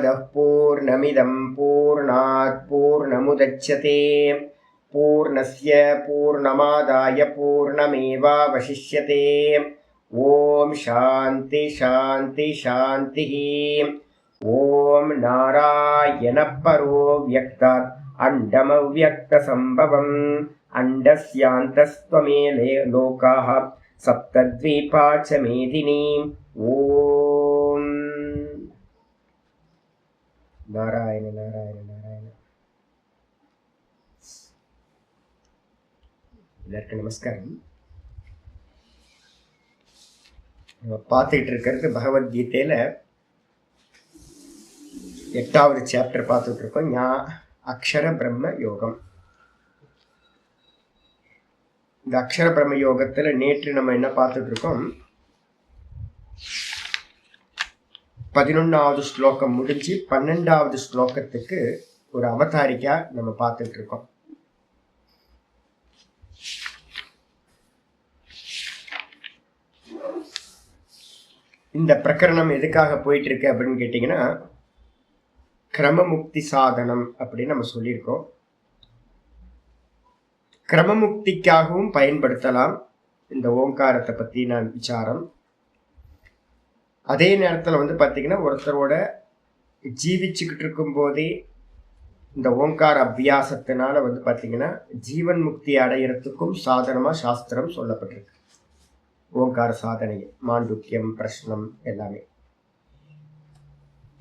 पूर्णमदः पूर्णमिदं पूर्णात् पूर्णमुदच्यते पूर्णस्य पूर्णमादाय पूर्णमेवावशिष्यते। ओम शांति शांति शांतिः। ओम नारायणः परो व्यक्तात् अण्डमव्यक्तसम्भवम् अण्डस्यान्तस्त्वमेले लोकाः सप्तद्वीपा च मेदिनी। ओम नारायण नारायण नारायण। எல்லாருக்கும் நமஸ்காரம். நம்ம பார்த்துட்டு இருக்கிறது பகவத்கீதையில 8வது சாப்டர் பார்த்துட்டு இருக்கோம். அக்ஷர பிரம்ம யோகம். இந்த அக்ஷர பிரம்ம யோகத்துல நேற்று நம்ம என்ன பார்த்துட்டு இருக்கோம், 11வது ஸ்லோகம் முடிஞ்சு 12வது ஸ்லோகத்துக்கு ஒரு அவதாரிக்கா நம்ம பார்த்துட்டு இருக்கோம். இந்த பிரகரணம் எதுக்காக போயிட்டு இருக்கு அப்படின்னு கேட்டீங்கன்னா, கிரமமுக்தி சாதனம் அப்படின்னு நம்ம சொல்லியிருக்கோம். கிரமமுக்திக்காகவும் பயன்படுத்தலாம் இந்த ஓங்காரத்தை பத்தி நான் விசாரம். அதே நேரத்தில் பார்த்தீங்கன்னா, ஒருத்தரோட ஜீவிச்சுக்கிட்டு இருக்கும் போதே இந்த ஓங்கார அபியாசத்தினால பார்த்தீங்கன்னா ஜீவன் முக்தி அடையிறதுக்கும் சாதனமா சாஸ்திரம் சொல்லப்பட்டிருக்கு. ஓங்கார சாதனை, மாண்டுக்கியம், பிரஷ்னம் எல்லாமே.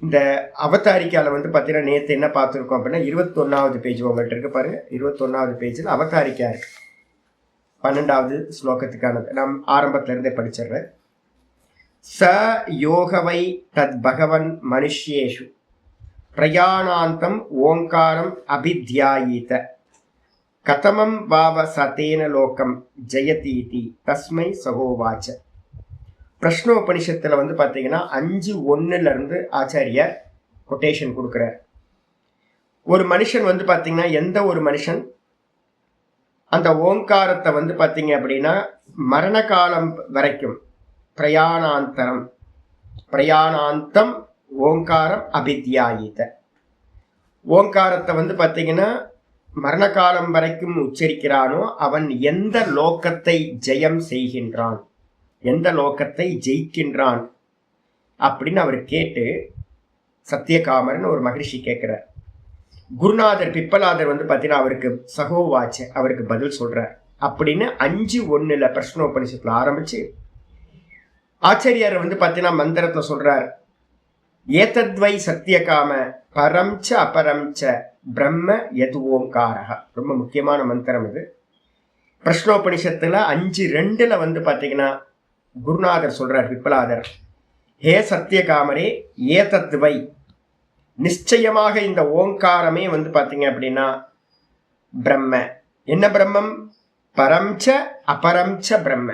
இந்த அவதாரிக்கால பார்த்தீங்கன்னா நேற்று என்ன பார்த்துருக்கோம் அப்படின்னா 21வது பேஜ் உங்கள்கிட்ட இருக்கு பாருங்க. 21வது பேஜில் அவதாரிக்கா இருக்கு. 12வது ஸ்லோகத்துக்கானது நான் ஆரம்பத்துல இருந்தே படிச்சிடுறேன். ச யோகவை தத் பகவன் மனுஷ்யேஷு பிரயாணாந்தம் ஓங்காரம் அபித்யாயீத கதமம் வாவ சதேன லோகம் ஜெயதீதி தஸ்மை சகோவாச்ச. பிரஷ்னோபனிஷத்துல பார்த்தீங்கன்னா 5:1 ஆச்சாரியர் கொட்டேஷன் கொடுக்குறார். ஒரு மனுஷன் பார்த்தீங்கன்னா, எந்த ஒரு மனுஷன் அந்த ஓங்காரத்தை பார்த்தீங்க அப்படின்னா மரண காலம் வரைக்கும் பிரயாணாந்தம் ஓங்காரம் அபித்யாயித, ஓங்காரத்தை பார்த்தீங்கன்னா மரண காலம் வரைக்கும் உச்சரிக்கிறானோ அவன் எந்த லோகத்தை ஜெயம் செய்கின்றான், எந்த லோகத்தை ஜெயிக்கின்றான் அப்படின்னு அவர் கேட்டு, சத்தியகாமரன் ஒரு மகரிஷி கேட்கிறார். குருநாதர் பிப்பலாதர் பார்த்தீங்கன்னா அவருக்கு சகோவாச்ச, அவருக்கு பதில் சொல்றார். அப்படின்னு 5:1 பிரஷ்னோபனிஷத்துல ஆரம்பிச்சு ஆச்சாரியார் பார்த்தீங்கன்னா மந்திரத்தை சொல்றார். ஏதத்வை சத்தியகாம பரம்ச அபரம்ச பிரம்ம யது ஓங்காரஹ. ரொம்ப முக்கியமான மந்திரம் இது. பிரஷ்னோபனிஷத்துல 5:2 பார்த்தீங்கன்னா குருநாதர் சொல்றார் பிப்பலாதர், ஹே சத்தியகாமரே ஏதத்வை, நிச்சயமாக இந்த ஓங்காரமே பார்த்தீங்க அப்படின்னா பிரம்ம. என்ன பிரம்மம்? பரம்ச அபரம்ச பிரம்ம.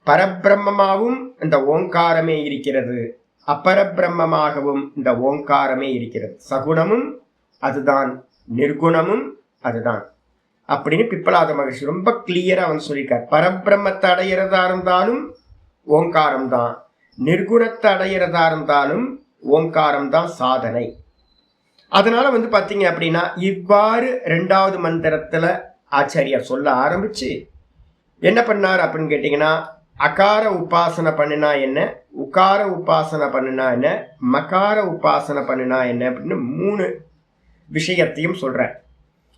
பரபிரம்மமாகவும் இந்த ஓங்காரமே இருக்கிறது, அபரபிரம்மமாகவும் இந்த ஓங்காரமே இருக்கிறது. சகுணமும் அதுதான், நிர்குணமும் அதுதான் அப்படின்னு பிப்பலாத மகர்ஷி ரொம்ப கிளியரா சொல்லியிருக்கார். பரபிரம்மத்தை அடையிறதா இருந்தாலும் ஓங்காரம் தான், நிர்குணத்தை அடையிறதா இருந்தாலும் ஓங்காரம் தான் சாதனை. அதனால பார்த்தீங்க அப்படின்னா இவ்வாறு 2வது மந்திரத்துல ஆச்சாரியார் சொல்ல ஆரம்பிச்சு என்ன பண்ணார் அப்படின்னு கேட்டீங்கன்னா, அகார உபாசனை பண்ணினா என்ன, உகார உபாசனை பண்ணினா என்ன, மகார உபாசனை பண்ணினா என்ன அப்படின்னு 3 விஷயத்தையும் சொல்றார்.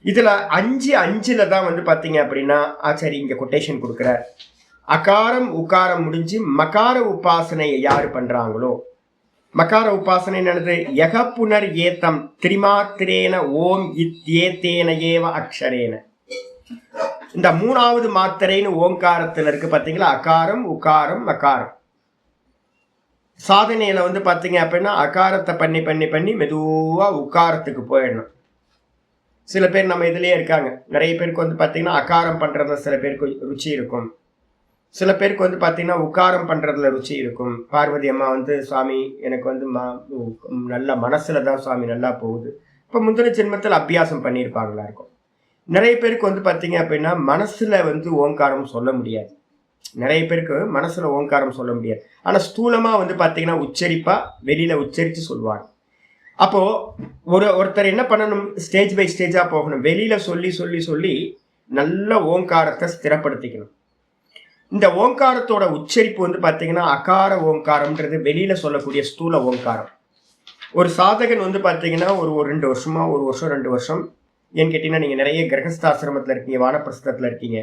இதுல 5:5 தான் பார்த்தீங்க அப்படின்னா ஆச்சாரி இங்க கொட்டேஷன் கொடுக்கிறார். அகாரம் உகாரம் முடிஞ்சு மகார உபாசனையை யாரு பண்றாங்களோ, மகார உபாசனை என்னது? யக புனர் ஏத்தம் திரிமாத்திரேன ஓம் இத்யேதேன ஏவ அக்ஷரேன. இந்த 3வது மாத்திரைன்னு ஓங்காரத்துல இருக்கு பார்த்தீங்களா, அகாரம் உகாரம் மகாரம். சாதனையில பார்த்தீங்க அப்படின்னா அகாரத்தை பண்ணி பண்ணி பண்ணி மெதுவா உகாரத்துக்கு போயிடணும். சில பேர் நம்ம இதுலயே இருக்காங்க. நிறைய பேருக்கு பார்த்தீங்கன்னா அகாரம் பண்றதுல சில பேருக்கு ருச்சி இருக்கும், சில பேருக்கு பார்த்தீங்கன்னா உக்காரம் பண்றதுல ருச்சி இருக்கும். பார்வதி அம்மா சுவாமி எனக்கு நல்ல மனசுல தான் சுவாமி நல்லா போகுது, இப்போ முந்தின ஜென்மத்தில் அபியாசம் பண்ணியிருப்பாங்களா இருக்கும். நிறைய பேருக்கு பார்த்தீங்க அப்படின்னா மனசுல ஓங்காரம் சொல்ல முடியாது. நிறைய பேருக்கு மனசுல ஓங்காரம் சொல்ல முடியாது. ஆனா ஸ்தூலமா பார்த்தீங்கன்னா உச்சரிப்பா வெளியில உச்சரித்து சொல்லுவாங்க. அப்போது ஒருத்தர் என்ன பண்ணணும், ஸ்டேஜ் பை ஸ்டேஜாக போகணும். வெளியில் சொல்லி சொல்லி சொல்லி நல்ல ஓங்காரத்தை ஸ்திரப்படுத்திக்கணும். இந்த ஓங்காரத்தோட உச்சரிப்பு வந்து பார்த்தீங்கன்னா அகார ஓங்காரம்ன்றது வெளியில் சொல்லக்கூடிய ஸ்தூல ஓங்காரம். ஒரு சாதகன் வந்து பார்த்தீங்கன்னா ஒரு 2 வருஷமா, 1 வருஷம் 2 வருஷம் ஏன்னு கேட்டிங்கன்னா, நீங்கள் நிறைய கிரகஸ்தாசிரமத்தில் இருக்கீங்க, வானப்பிரஸ்தத்தில் இருக்கீங்க.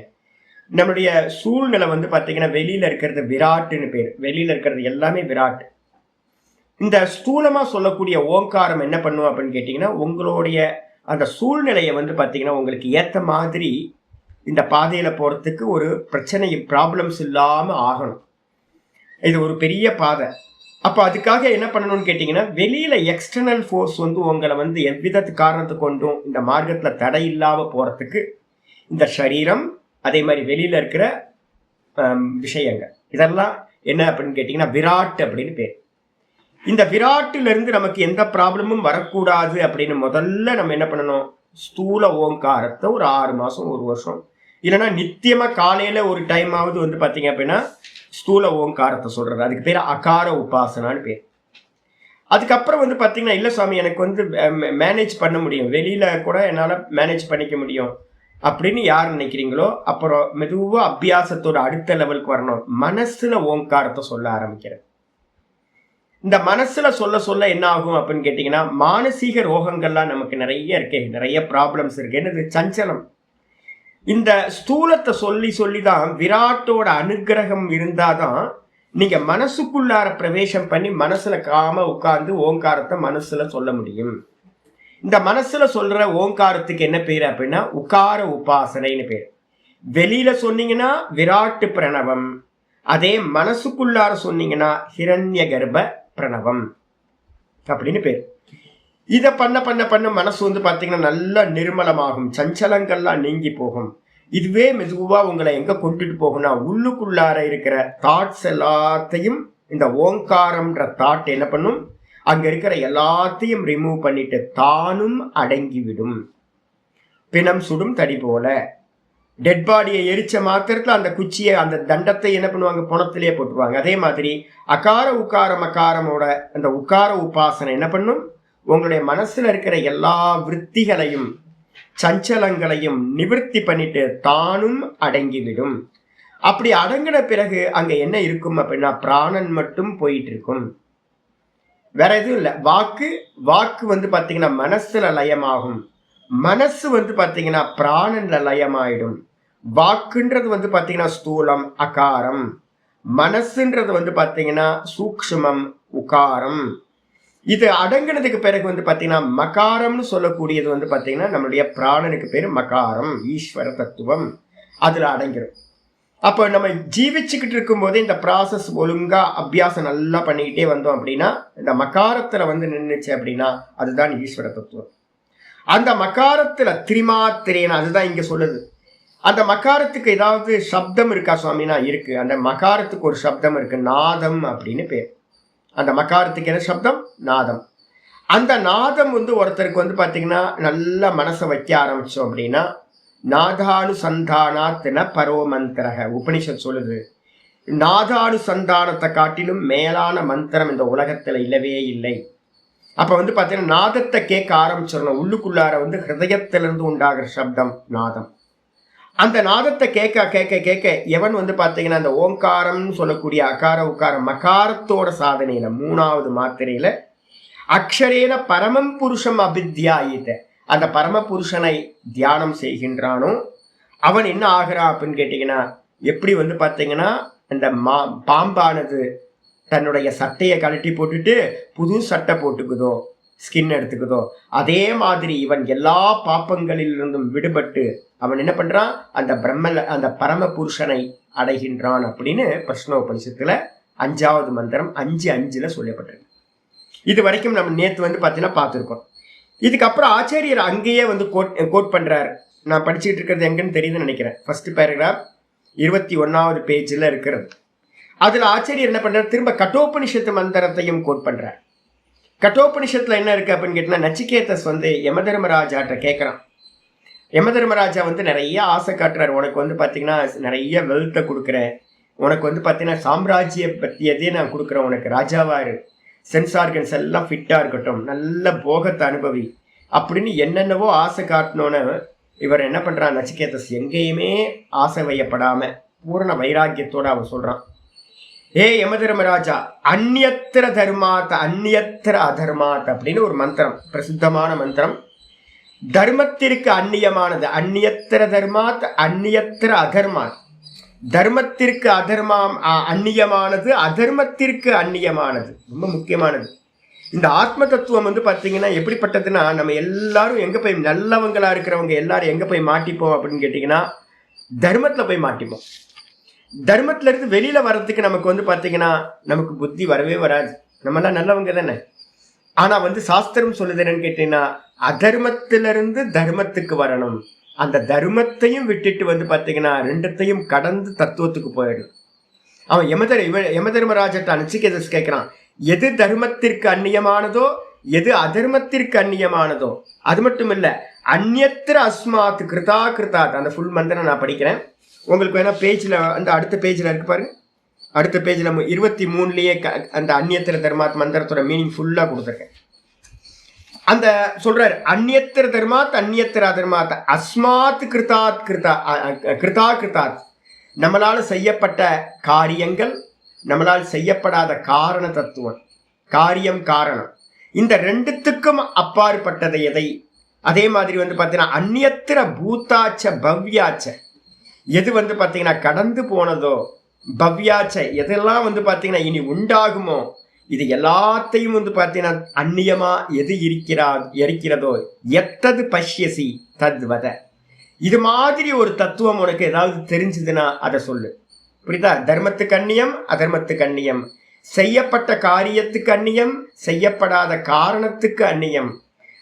நம்மளுடைய சூழ்நிலை வந்து பார்த்தீங்கன்னா வெளியில் இருக்கிறது விராட்டுன்னு பேர். வெளியில் இருக்கிறது எல்லாமே விராட்டு. இந்த ஸ்தூலமாக சொல்லக்கூடிய ஓங்காரம் என்ன பண்ணும் அப்படின்னு கேட்டிங்கன்னா, உங்களுடைய அந்த சூழ்நிலையை வந்து பார்த்தீங்கன்னா உங்களுக்கு ஏற்ற மாதிரி இந்த பாதையில் போகிறதுக்கு ஒரு பிரச்சனை, ப்ராப்ளம்ஸ் இல்லாமல் ஆகணும். இது ஒரு பெரிய பாதை. அப்போ அதுக்காக என்ன பண்ணணும்னு கேட்டிங்கன்னா, வெளியில் எக்ஸ்டர்னல் ஃபோர்ஸ் வந்து உங்களை வந்து எவ்வித காரணத்தை கொண்டும் இந்த மார்க்கத்தில் தடை இல்லாமல் போகிறதுக்கு இந்த சரீரம், அதே மாதிரி வெளியில் இருக்கிற விஷயங்கள், இதெல்லாம் என்ன அப்படின்னு கேட்டிங்கன்னா விராட் அப்படின்னு பேர். இந்த விராட்டிலிருந்து நமக்கு எந்த ப்ராப்ளமும் வரக்கூடாது அப்படின்னு முதல்ல நம்ம என்ன பண்ணணும், ஸ்தூல ஓங்காரத்தை ஒரு 6 மாதம் 1 வருஷம் இல்லைன்னா நித்தியமாக காலையில் ஒரு டைமாவது வந்து பார்த்தீங்க அப்படின்னா ஸ்தூல ஓங்காரத்தை சொல்கிறது. அதுக்கு பேர் அகார உபாசனான்னு பேர். அதுக்கப்புறம் வந்து பார்த்தீங்கன்னா, இல்லை சுவாமி எனக்கு வந்து மேனேஜ் பண்ண முடியும், வெளியில் கூட என்னால் மேனேஜ் பண்ணிக்க முடியும் அப்படின்னு யார் நினைக்கிறீங்களோ, அப்புறம் மெதுவாக அபியாசத்தோட அடுத்த லெவலுக்கு வரணும். மனசில் ஓங்காரத்தை சொல்ல ஆரம்பிக்கிறேன். இந்த மனசில் சொல்ல சொல்ல என்ன ஆகும் அப்படின்னு கேட்டிங்கன்னா, மானசீக ரோகங்கள்லாம் நமக்கு நிறைய இருக்கு, நிறைய ப்ராப்ளம்ஸ் இருக்கு. என்னது, சஞ்சலம். இந்த ஸ்தூலத்தை சொல்லி சொல்லி தான் விராட்டோட அனுகிரகம் இருந்தாதான் நீங்க மனசுக்குள்ளார பிரவேசம் பண்ணி மனசுல காம உட்கார்ந்து ஓங்காரத்தை மனசுல சொல்ல முடியும். இந்த மனசுல சொல்ற ஓங்காரத்துக்கு என்ன பேர் அப்படின்னா உகார உபாசனைன்னு பேர். வெளியில சொன்னீங்கன்னா விராட்டு பிரணவம், அதே மனசுக்குள்ளார சொன்னீங்கன்னா ஹிரண்ய கர்ப்ப பிரணவம் அப்படின்னு பேர். இதை பண்ண பண்ண பண்ண மனசு வந்து பார்த்தீங்கன்னா நல்லா நிர்மலமாகும், சஞ்சலங்கள்லாம் நீங்கி போகும். இதுவே மெதுவாக உங்களை எங்கே கொண்டுட்டு போகும்னா, உள்ளுக்குள்ளார இருக்கிற தாட்ஸ் எல்லாத்தையும் இந்த ஓங்காரம்ன்ற தாட் என்ன பண்ணும், அங்கே இருக்கிற எல்லாத்தையும் ரிமூவ் பண்ணிட்டு தானும் அடங்கிவிடும். பிணம் சுடும் தடி போல டெட் பாடியை எரிச்ச மாத்திரத்தில் அந்த குச்சியை, அந்த தண்டத்தை என்ன பண்ணுவாங்க, புணத்திலேயே போட்டுருவாங்க. அதே மாதிரி அகார உக்காரம் அகாரமோட அந்த உக்கார உபாசனை என்ன பண்ணும், உங்களுடைய மனசுல இருக்கிற எல்லா விருத்திகளையும் சஞ்சலங்களையும் நிவர்த்தி பண்ணிட்டு தானும் அடங்கிவிடும். அப்படி அடங்கின பிறகு அங்க என்ன இருக்கும் அப்படின்னா பிராணன் மட்டும் போயிட்டு இருக்கும், வேற எதுவும் இல்லை. வாக்கு வந்து பாத்தீங்கன்னா மனசுல லயமாகும், மனசு வந்து பாத்தீங்கன்னா பிராணன்ல லயமாயிடும். வாக்குன்றது வந்து பாத்தீங்கன்னா ஸ்தூலம் அகாரம், மனசுன்றது வந்து பாத்தீங்கன்னா சூக்ஷ்மம் உகாரம். இது அடங்கினதுக்கு பிறகு வந்து பாத்தீங்கன்னா மகாரம்னு சொல்லக்கூடியது வந்து பாத்தீங்கன்னா நம்மளுடைய பிராணனுக்கு பேரு மகாரம், ஈஸ்வர தத்துவம், அதுல அடங்கிடும். அப்போ நம்ம ஜீவிச்சுக்கிட்டு இருக்கும் போதே இந்த ப்ராசஸ் ஒழுங்கா அபியாசம் நல்லா பண்ணிக்கிட்டே வந்தோம் அப்படின்னா இந்த மகாரத்துல வந்து நின்றுச்சு அப்படின்னா அதுதான் ஈஸ்வர தத்துவம். அந்த மகாரத்துல திரிமாத்திரேன, அதுதான் இங்க சொல்லுது. அந்த மகாரத்துக்கு ஏதாவது சப்தம் இருக்கா சுவாமினா இருக்கு. அந்த மகாரத்துக்கு ஒரு சப்தம் இருக்கு, நாதம் அப்படின்னு பேர். அந்த மகாரத்துக்கு என்ன சப்தம், நாதம். அந்த நாதம் வந்து ஒருத்தருக்கு வந்து பார்த்தீங்கன்னா நல்ல மனசை வைக்க ஆரம்பிச்சோம் அப்படின்னா நாதானுசந்தானாத்ன பரோமந்திரக உபனிஷத் சொல்லுது. நாதானுசந்தானத்தை காட்டிலும் மேலான மந்திரம் இந்த உலகத்துல இல்லவே இல்லை. அப்ப வந்து பார்த்தீங்கன்னா நாதத்தை கேட்க ஆரம்பிச்சிடணும். உள்ளுக்குள்ளார வந்து ஹிருதயத்திலிருந்து உண்டாகிற சப்தம் நாதம். அந்த நாதத்தை கேட்க கேட்க கேட்க எவன் வந்து பார்த்தீங்கன்னா அந்த ஓங்காரம்னு சொல்லக்கூடிய அகார உக்காரம் மகாரத்தோட சாதனையில 3வது மாத்திரையில அக்ஷரேன பரமம் புருஷம் அபித்யாயித்த, அந்த பரம புருஷனை தியானம் செய்கின்றானோ அவன் என்ன ஆகிறான் அப்படின்னு கேட்டீங்கன்னா, எப்படி வந்து பார்த்தீங்கன்னா இந்த பாம்பானது தன்னுடைய சட்டையை கழட்டி போட்டுட்டு புது சட்டை போட்டுக்குதோ, ஸ்கின் எடுத்துக்குதோ, அதே மாதிரி இவன் எல்லா பாப்பங்களிலிருந்தும் விடுபட்டு அவன் என்ன பண்றான், அந்த பரம புருஷனை அடைகின்றான் அப்படின்னு பிரஷ்னோபனிஷத்துல 5வது மந்திரம் 5:5 சொல்லப்பட்டிருக்கு. இது வரைக்கும் நம்ம நேற்று வந்து பார்த்தீங்கன்னா பார்த்துருக்கோம். இதுக்கப்புறம் ஆச்சாரியர் அங்கேயே வந்து கோட் பண்றாரு. நான் படிச்சுட்டு இருக்கிறது எங்கன்னு தெரியுதுன்னு நினைக்கிறேன். ஃபர்ஸ்ட் பேராகிராஃப் 21வது பேஜில் இருக்கிறது. அதுல ஆச்சாரியர் என்ன பண்றாரு, திரும்ப கட்டோபனிஷத்து மந்திரத்தையும் கோட் பண்றார். கட்டோபனிஷத்துல என்ன இருக்கு அப்படின்னு கேட்டீங்கன்னா, நச்சிகேதஸ் வந்து யமதர்மராஜாட்ட கேட்கறான். யமதர்மராஜா வந்து நிறைய ஆசை காட்டுறாரு. உனக்கு வந்து பார்த்தீங்கன்னா நிறைய வெல்த்தை கொடுக்குறேன், உனக்கு வந்து பார்த்தீங்கன்னா சாம்ராஜ்ய பற்றியதே நான் கொடுக்குறேன், உனக்கு ராஜாவாரு, சென்ஸ் ஆர்கன்ஸ் எல்லாம் ஃபிட்டாக இருக்கட்டும், நல்ல போகத்தை அனுபவி அப்படின்னு என்னென்னவோ ஆசை காட்டணுன்னு இவர் என்ன பண்ணுறான், நச்சிகேதஸ் எங்கேயுமே ஆசை வையப்படாம பூரண வைராக்கியத்தோடு அவன் சொல்கிறான், ஏ யமதர்மராஜா, அந்நியத்திர தர்மாத் அந்நியத்திர அதர்மாத் அப்படின்னு ஒரு மந்திரம், பிரசித்தமான மந்திரம். தர்மத்திற்கு அந்நியமானது அந்நியத்திர தர்மாத் அந்நியத்திர அதர்மாத், தர்மத்திற்கு அந்நியமானது அதர்மத்திற்கு அந்நியமானது. ரொம்ப முக்கியமானது. இந்த ஆத்ம தத்துவம் பார்த்தீங்கன்னா எப்படிப்பட்டதுன்னா, நம்ம எல்லாரும் எங்கே போய் நல்லவங்களா இருக்கிறவங்க எல்லாரும் எங்கே போய் மாட்டிப்போம் அப்படின்னு கேட்டிங்கன்னா, தர்மத்தில் போய் மாட்டிப்போம். தர்மத்துல இருந்து வெளியில வர்றதுக்கு நமக்கு பார்த்தீங்கன்னா நமக்கு புத்தி வரவே வராது. நம்மளாம் நல்லவங்க தானே. ஆனா சாஸ்திரம் சொல்லுது என்னன்னு கேட்டீங்கன்னா, அதர்மத்திலிருந்து தர்மத்துக்கு வரணும். அந்த தர்மத்தையும் விட்டுட்டு பார்த்தீங்கன்னா ரெண்டத்தையும் கடந்து தத்துவத்துக்கு போயிடும். அவன் யமதர்மராஜத்தை நச்சிகேதஸ் கேட்கிறான், எது தர்மத்திற்கு அந்நியமானதோ எது அதர்மத்திற்கு அந்நியமானதோ, அது மட்டும் இல்ல அந்நியத்திர அஸ்மாத் கிருதா கிருதாத். அந்த ஃபுல் மந்திரம் நான் படிக்கிறேன் உங்களுக்கு வேணா. பேஜ்ல அந்த அடுத்த பேஜ்ல இருக்கு பாருங்க, அடுத்த பேஜ்ல 23லயே அந்த அந்நியத்திர தர்மாத் மந்திரத்தோட மீனிங் ஃபுல்லா கொடுத்துருக்கேன். அந்த சொல்றாரு, அந்நியத்திர தர்மாத் அந்நியத்திர அதர்மாத் அஸ்மாத் கிருதாத் கிருதா கிருதாத். நம்மளால் செய்யப்பட்ட காரியங்கள், நம்மளால் செய்யப்படாத காரண தத்துவம், காரியம் காரணம், இந்த ரெண்டுத்துக்கும் அப்பாற்பட்டதை எதை. அதே மாதிரி பார்த்தீங்கன்னா அந்நியத்திர பூத்தாச்ச பவ்யாச்ச, எது பார்த்தீங்கன்னா கடந்து போனதோ, பவ்யாச்ச எதெல்லாம் பார்த்தீங்கன்னா இனி உண்டாகுமோ, இது எல்லாத்தையும் பார்த்தீங்கன்னா அந்நியமா எது இருக்கிறதோ, எத்தது பஷ்யசி தத்வத. இது மாதிரி ஒரு தத்துவம் உனக்கு ஏதாவது தெரிஞ்சதுன்னா அதை சொல்லு. புரியுதா? தர்மத்துக்கு அந்நியம், அதர்மத்துக்கு அந்நியம், செய்யப்பட்ட காரியத்துக்கு அந்நியம், செய்யப்படாத காரணத்துக்கு அந்நியம்.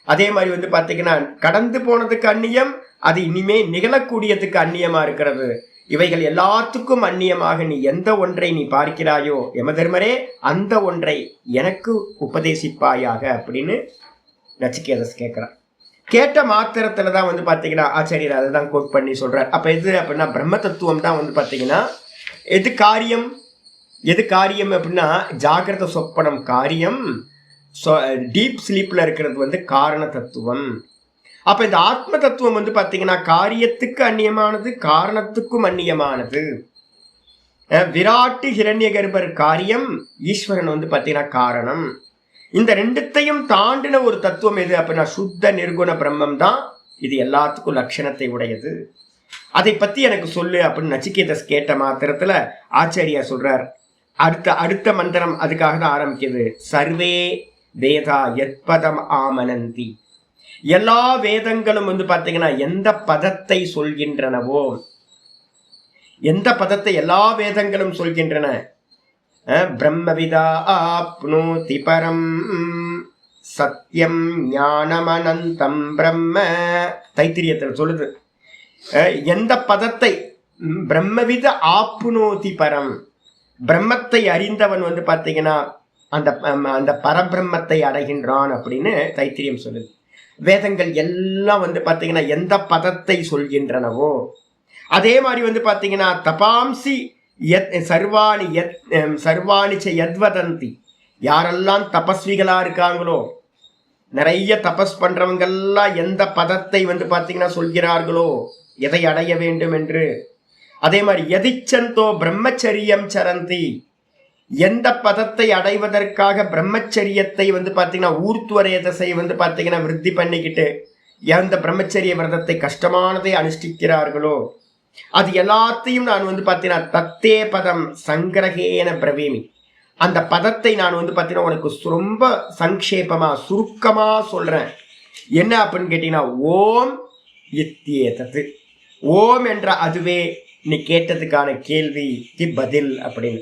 அதே மாதிரி பார்த்தீங்கன்னா கடந்து போனதுக்கு அந்நியம், அது இனிமே நிகழக்கூடியதுக்கு அந்நியமா இருக்கிறது. இவைகள் எல்லாத்துக்கும் அந்நியமாக நீ எந்த ஒன்றை நீ பார்க்கிறாயோ யமதர்மரே, அந்த ஒன்றை எனக்கு உபதேசிப்பாயாக அப்படின்னு நச்சிகேதஸ் கேட்கிறான். கேட்ட மாத்திரத்துல தான் பார்த்தீங்கன்னா ஆச்சாரியர் அதை தான் கோட் பண்ணி சொல்றார். அப்ப எது அப்படின்னா பிரம்ம தத்துவம் தான் பார்த்தீங்கன்னா எது காரியம், எது காரியம் அப்படின்னா ஜாகிரத சொப்பனம் காரியம், டீப் ஸ்லீப்ல இருக்கிறது காரண தத்துவம். அப்ப இந்த ஆத்ம தத்துவம் பார்த்தீங்கன்னா காரியத்துக்கு அந்நியமானது, காரணத்துக்கும் அந்நியமானது. விராட்டு ஹிரண்ய கர்ப்பர் காரியம், ஈஸ்வரன் பார்த்தீங்கன்னா காரணம். இந்த ரெண்டுத்தையும் தாண்டின ஒரு தத்துவம் எது அப்படின்னா சுத்த நிர்குண பிரம்மம் தான். இது எல்லாத்துக்கும் லட்சணத்தை உடையது. அதை பத்தி எனக்கு சொல்லு அப்படின்னு நச்சிகேதஸ் கேட்ட மாத்திரத்துல ஆச்சாரியா சொல்றார். அடுத்த மந்திரம் அதுக்காக தான் ஆரம்பிக்குது. சர்வே வேதா எத்பதம் ஆமனந்தி. எல்லா வேதங்களும் பார்த்தீங்கன்னா எந்த பதத்தை சொல்கின்றனவோ, எந்த பதத்தை எல்லா வேதங்களும் சொல்கின்றன. பிரம்மவிதா ஆப்னோதி பரம் சத்யம் ஞானமனந்தம் பிரம்ம, தைத்திரியத்தில் சொல்லுது. எந்த பதத்தை பிரம்மவித ஆப்னோதி பரம், பிரம்மத்தை அறிந்தவன் பார்த்தீங்கன்னா அந்த பரபிரம்மத்தை அடைகின்றான் அப்படின்னு தைத்திரியம் சொல்லுது. வேதங்கள் எல்லாம் பார்த்தீங்கன்னா எந்த பதத்தை சொல்கின்றனவோ, அதே மாதிரி பார்த்தீங்கன்னா தபாம்சி சர்வாணி யத்வதந்தி. யாரெல்லாம் தபஸ்விகளா இருக்காங்களோ, நிறைய தபஸ் பண்றவங்கெல்லாம் எந்த பதத்தை பார்த்தீங்கன்னா சொல்கிறார்களோ, எதை அடைய வேண்டும் என்று. அதே மாதிரி எதிச்சந்தோ பிரம்மச்சரியம் சரந்தி. எந்த பதத்தை அடைவதற்காக பிரம்மச்சரியத்தை பார்த்தீங்கன்னா ஊர்த்துவரேதசை பார்த்தீங்கன்னா விருத்தி பண்ணிக்கிட்டு எந்த பிரம்மச்சரிய விரதத்தை கஷ்டமானதை அனுஷ்டிக்கிறார்களோ, அது எல்லாத்தையும் நான் பார்த்தீங்கன்னா தத்தே பதம் சங்கிரகேன பிரவேமி. அந்த பதத்தை நான் பார்த்தீங்கன்னா உனக்கு ரொம்ப சங்கேபமா சுருக்கமா சொல்றேன். என்ன அப்படின்னு கேட்டீங்கன்னா ஓம் இத்தியேதது. ஓம் என்ற அதுவே நீ கேட்டதுக்கான கேள்விக்கு பதில் அப்படின்னு.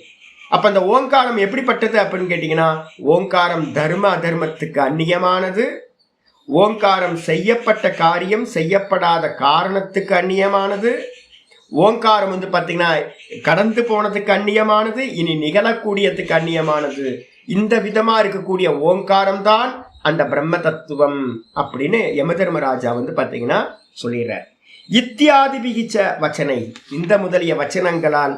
அப்ப அந்த ஓங்காரம் எப்படிப்பட்டது அப்படின்னு கேட்டீங்கன்னா, ஓங்காரம் தர்ம அதர்மத்துக்கு அந்நியமானது. ஓங்காரம் செய்யப்பட்ட காரியம் செய்யப்படாத காரணத்துக்கு அந்நியமானது. ஓங்காரம் பார்த்தீங்கன்னா கடந்து போனதுக்கு அந்நியமானது, இனி நிகழக்கூடியதுக்கு அந்நியமானது. இந்த விதமா இருக்கக்கூடிய ஓங்காரம் தான் அந்த பிரம்ம தத்துவம் அப்படின்னு யமதர்மராஜா பார்த்தீங்கன்னா சொல்லிடுறார். இத்தியாதி விகிச்ச வச்சனை, இந்த முதலிய வச்சனங்களால்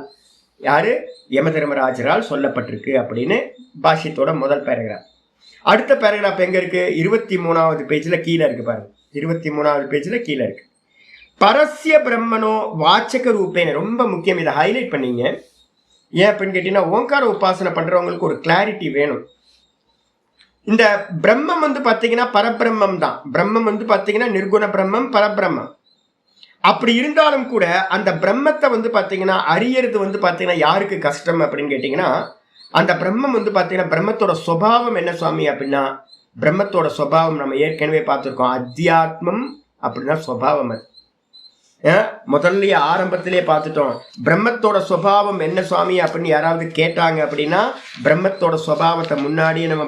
யாரு யமதர்மராஜரால் சொல்லப்பட்டிருக்கு அப்படின்னு பாஷ்யத்தோட முதல் பேராகிராஃப். அடுத்த பேராகிராஃப் எங்க இருக்கு? 23வது பேஜ்ல கீழே இருக்கு பாருங்க. 23வது பேஜ்ல கீழே இருக்கு. பரஸ்ய பிரம்மனோ வாச்சக ரூபேன. ரொம்ப முக்கியம், இதை ஹைலைட் பண்ணீங்க. ஏன் அப்படின்னு கேட்டீங்கன்னா, ஓங்கார உபாசனை பண்றவங்களுக்கு ஒரு கிளாரிட்டி வேணும். இந்த பிரம்மம் வந்து பாத்தீங்கன்னா பரபிரம்மம் தான். பிரம்மம் வந்து பாத்தீங்கன்னா நிர்குண பிரம்மம், பரபிரம்மம். அப்படி இருந்தாலும் கூட அந்த பிரம்மத்தை வந்து பாத்தீங்கன்னா அறியறது வந்து பாத்தீங்கன்னா யாருக்கு கஷ்டம் அப்படின்னு கேட்டீங்கன்னா, அந்த பிரம்மம் வந்து பாத்தீங்கன்னா பிரம்மத்தோட சுபாவம் என்ன சுவாமி அப்படின்னா, பிரம்மத்தோட சுபாவம் நம்ம ஏற்கனவே பார்த்துருக்கோம். அத்தியாத்மம் அப்படின்னா சுபாவம். அது முதல்லயே ஆரம்பத்திலே பார்த்துட்டோம். பிரம்மத்தோட சுபாவம் என்ன சுவாமி அப்படின்னு யாராவது கேட்டாங்க அப்படின்னா, பிரம்மத்தோட சுபாவத்தை முன்னாடியே நம்ம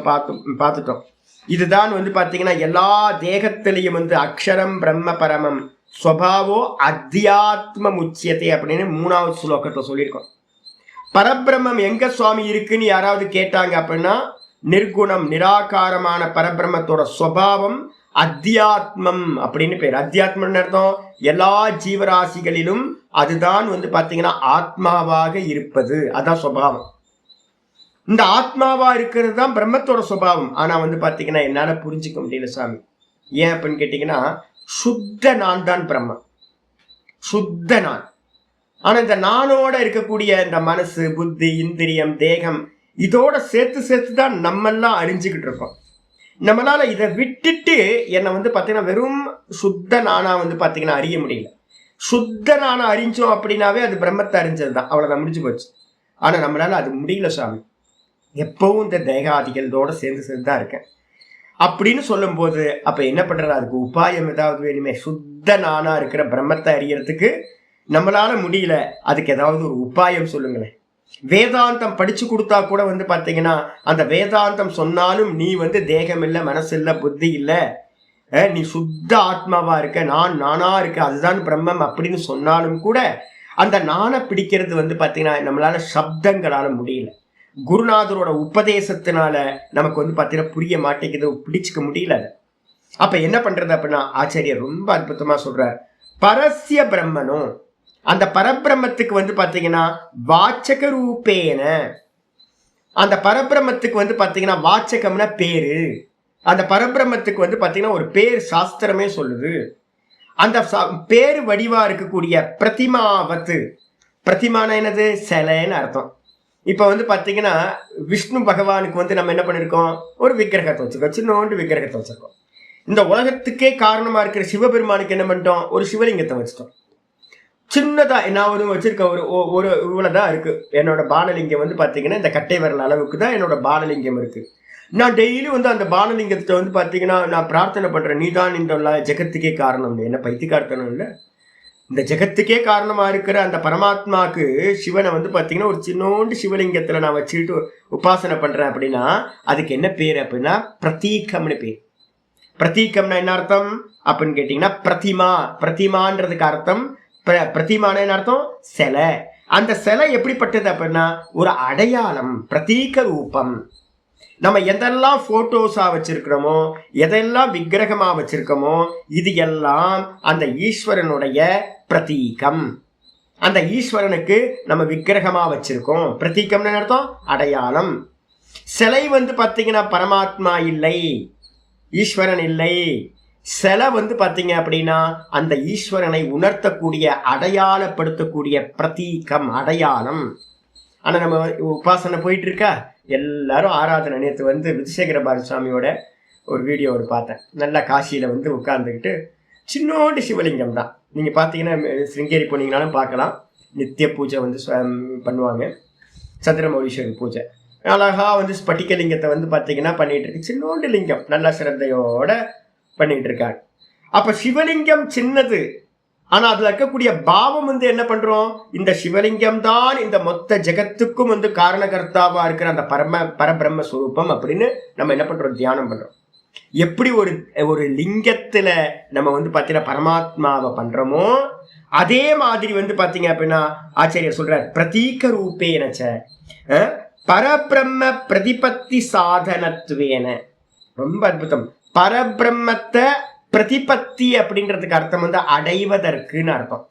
பார்த்துட்டோம். இதுதான் வந்து பாத்தீங்கன்னா எல்லா தேகத்திலையும் வந்து அக்ஷரம் பிரம்ம பரமம் ஸ்வபாவோ அத்தியாத்ம முச்சியத்தை அப்படின்னு 3வது ஸ்லோகத்தை சொல்லியிருக்கோம். பரபிரம்மம் எங்க சுவாமி இருக்குன்னு யாராவது கேட்டாங்க அப்படின்னா, நிர்குணம் நிராகாரமான பரபிரம்மத்தோட சுபாவம் அத்தியாத்மம் அப்படின்னு பேர். அத்தியாத்மம் அர்த்தம் எல்லா ஜீவராசிகளிலும் அதுதான் வந்து பாத்தீங்கன்னா ஆத்மாவாக இருப்பது. அதான் சுபாவம். இந்த ஆத்மாவா இருக்கிறது தான் பிரம்மத்தோட சுபாவம். ஆனா வந்து பாத்தீங்கன்னா என்னால புரிஞ்சுக்க முடியல சாமி. ஏன் அப்படின்னு கேட்டீங்கன்னா, சுத்த நான் தான் பிரம்மம், சுத்த நான். ஆனா இந்த நானோட இருக்கக்கூடிய இந்த மனசு, புத்தி, இந்திரியம், தேகம் இதோட சேர்த்து தான் நம்ம எல்லாம் அறிஞ்சுக்கிட்டு இருக்கோம். நம்மளால இதை விட்டுட்டு என்னை வந்து பாத்தீங்கன்னா வெறும் சுத்த நானா வந்து பாத்தீங்கன்னா அறிய முடியல. சுத்த நானா அறிஞ்சோம் அப்படின்னாவே அது பிரம்மத்தை அறிஞ்சது தான், அவ்வளவுதான், முடிஞ்சு போச்சு. ஆனா நம்மளால அது முடியல சாமி. எப்பவும் இந்த தேகாதிகளோட சேர்ந்து தான் இருக்கேன் அப்படின்னு சொல்லும் போது அப்ப என்ன பண்றது? அதுக்கு உபாயம் ஏதாவது வேணுமே. சுத்த நானா இருக்கிற பிரம்மத்தை அறியறதுக்கு நம்மளால முடியல, அதுக்கு ஏதாவது ஒரு உபாயம் சொல்லுங்களேன். வேதாந்தம் படிச்சு கொடுத்தா கூட வந்து பாத்தீங்கன்னா அந்த வேதாந்தம் சொன்னாலும் நீ வந்து தேகம் இல்லை, மனசு இல்லை, புத்தி இல்லை, நீ சுத்த ஆத்மாவா இருக்க, நான் நானா இருக்க, அதுதான் பிரம்மம் அப்படின்னு சொன்னாலும் கூட அந்த நானை பிடிக்கிறது வந்து பாத்தீங்கன்னா நம்மளால சப்தங்களால முடியல. குருநாதரோட உபதேசத்தினால நமக்கு வந்து பாத்தீங்கன்னா புரிய மாட்டேங்குது, பிடிச்சுக்க முடியல. அப்ப என்ன பண்றது அப்படின்னா, ஆச்சாரியர் ரொம்ப அற்புதமா சொல்ற, பரஸ்ய பிரம்மனும் அந்த பரபிரம்மத்துக்கு வந்து பாத்தீங்கன்னா வாச்சக ரூபேன. அந்த பரபிரம்மத்துக்கு வந்து பாத்தீங்கன்னா வாச்சகம்னா பேரு. அந்த பரபிரம்மத்துக்கு வந்து பாத்தீங்கன்னா ஒரு பேர் சாஸ்திரமே சொல்லுது. அந்த பேரு வடிவா இருக்கக்கூடிய பிரதிமாவத்து. பிரதிமான என்னது? சிலைன்னு அர்த்தம். இப்ப வந்து பாத்தீங்கன்னா விஷ்ணு பகவானுக்கு வந்து நம்ம என்ன பண்ணிருக்கோம்? ஒரு விக்கிரகத்தை வச்சிருக்கோம், சின்னோண்டு விக்கிரகத்தை வச்சிருக்கோம். இந்த உலகத்துக்கே காரணமா இருக்கிற சிவபெருமானுக்கு என்ன பண்ணிட்டோம்? ஒரு சிவலிங்கத்தை வச்சிட்டோம். சின்னதா நான் ஒரு வச்சிருக்க ஒரு இவ்வளவுதான் இருக்கு. என்னோட பானலிங்கம் வந்து பாத்தீங்கன்னா இந்த கட்டை விரல் அளவுக்கு தான் என்னோட பானலிங்கம் இருக்கு. நான் டெய்லி வந்து அந்த பானலிங்கத்தை வந்து பாத்தீங்கன்னா நான் பிரார்த்தனை பண்றேன், நீதான் இந்த ஜெகத்துக்கே காரணம். என்ன பைத்தியக்காரத்தனம் இல்லை, இந்த ஜெகத்துக்கே காரணமா இருக்கிற அந்த பரமாத்மாக்கு சிவனை வந்து பாத்தீங்கன்னா ஒரு சின்னோண்டு சிவலிங்கத்துல நான் வச்சுக்கிட்டு உபாசனை பண்றேன் அப்படின்னா அதுக்கு என்ன பேர் அப்படின்னா பிரதீகம்னு பேர். பிரதீகம்னா என்ன அர்த்தம் அப்படின்னு கேட்டீங்கன்னா பிரதிமா. பிரதிமான்றதுக்கு அர்த்தம் பிரதிமான அர்த்தம் சிலை. அந்த சிலை எப்படிப்பட்டது அப்படின்னா ஒரு அடையாளம், பிரதீக ரூபம். நம்ம எதெல்லாம் போட்டோஸா வச்சிருக்கிறோமோ, எதெல்லாம் விக்கிரகமா வச்சிருக்கோமோ, இது எல்லாம் அந்த ஈஸ்வரனுடைய பிரதீகம். அந்த ஈஸ்வரனுக்கு நம்ம விக்கிரகமா வச்சிருக்கோம். பிரதீகம்னு அர்த்தம் அடையாளம். சிலை வந்து பாத்தீங்கன்னா பரமாத்மா இல்லை, ஈஸ்வரன் இல்லை. சிலை வந்து பாத்தீங்க அப்படின்னா அந்த ஈஸ்வரனை உணர்த்தக்கூடிய, அடையாளப்படுத்தக்கூடிய பிரதீகம், அடையாளம். ஆனா நம்ம உபாசனை போயிட்டு இருக்கா, எல்லாரும் ஆராதனை. நேற்று வந்து விஜயசேகர பாரதி சுவாமியோட ஒரு வீடியோ பார்த்தேன். நல்லா காசியில வந்து உட்கார்ந்துக்கிட்டு சின்னோண்டு சிவலிங்கம் தான். நீங்க பாத்தீங்கன்னா சிருங்கேரி போனீங்கன்னாலும் பார்க்கலாம். நித்திய பூஜை வந்து பண்ணுவாங்க, சந்திரமௌலீஸ்வரர் பூஜை. அழகா வந்து ஸ்பட்டிகலிங்கத்தை வந்து பாத்தீங்கன்னா பண்ணிட்டு இருக்கு. சின்னோண்டு லிங்கம், நல்ல சிரத்தையோட பண்ணிட்டு இருக்காங்க. அப்ப சிவலிங்கம் சின்னது, ஆனா அதுல இருக்கக்கூடிய பாவம் வந்து என்ன பண்றோம்? இந்த சிவலிங்கம் தான் இந்த மொத்த ஜெகத்துக்கும் வந்து காரணகர்த்தாவா இருக்கிற அந்த பரபிரம்ம ஸ்வரூபம் அப்படின்னு நம்ம என்ன பண்றோம்? தியானம் பண்றோம். எப்படி ஒரு லிங்கத்துல நம்ம வந்து பாத்தீங்கன்னா பரமாத்மாவை பண்றோமோ, அதே மாதிரி வந்து பாத்தீங்க அப்படின்னா ஆச்சாரியர் சொல்றார் பிரதீக ரூபேன பரபிரம்ம பிரதிபத்தி சாதனத்துவேன. ரொம்ப அற்புதம். பரபிரம்மத்தை பிரதிபத்தி அப்படின்றதுக்கு அர்த்தம் வந்து அடைவதற்குன்னு அர்த்தம்.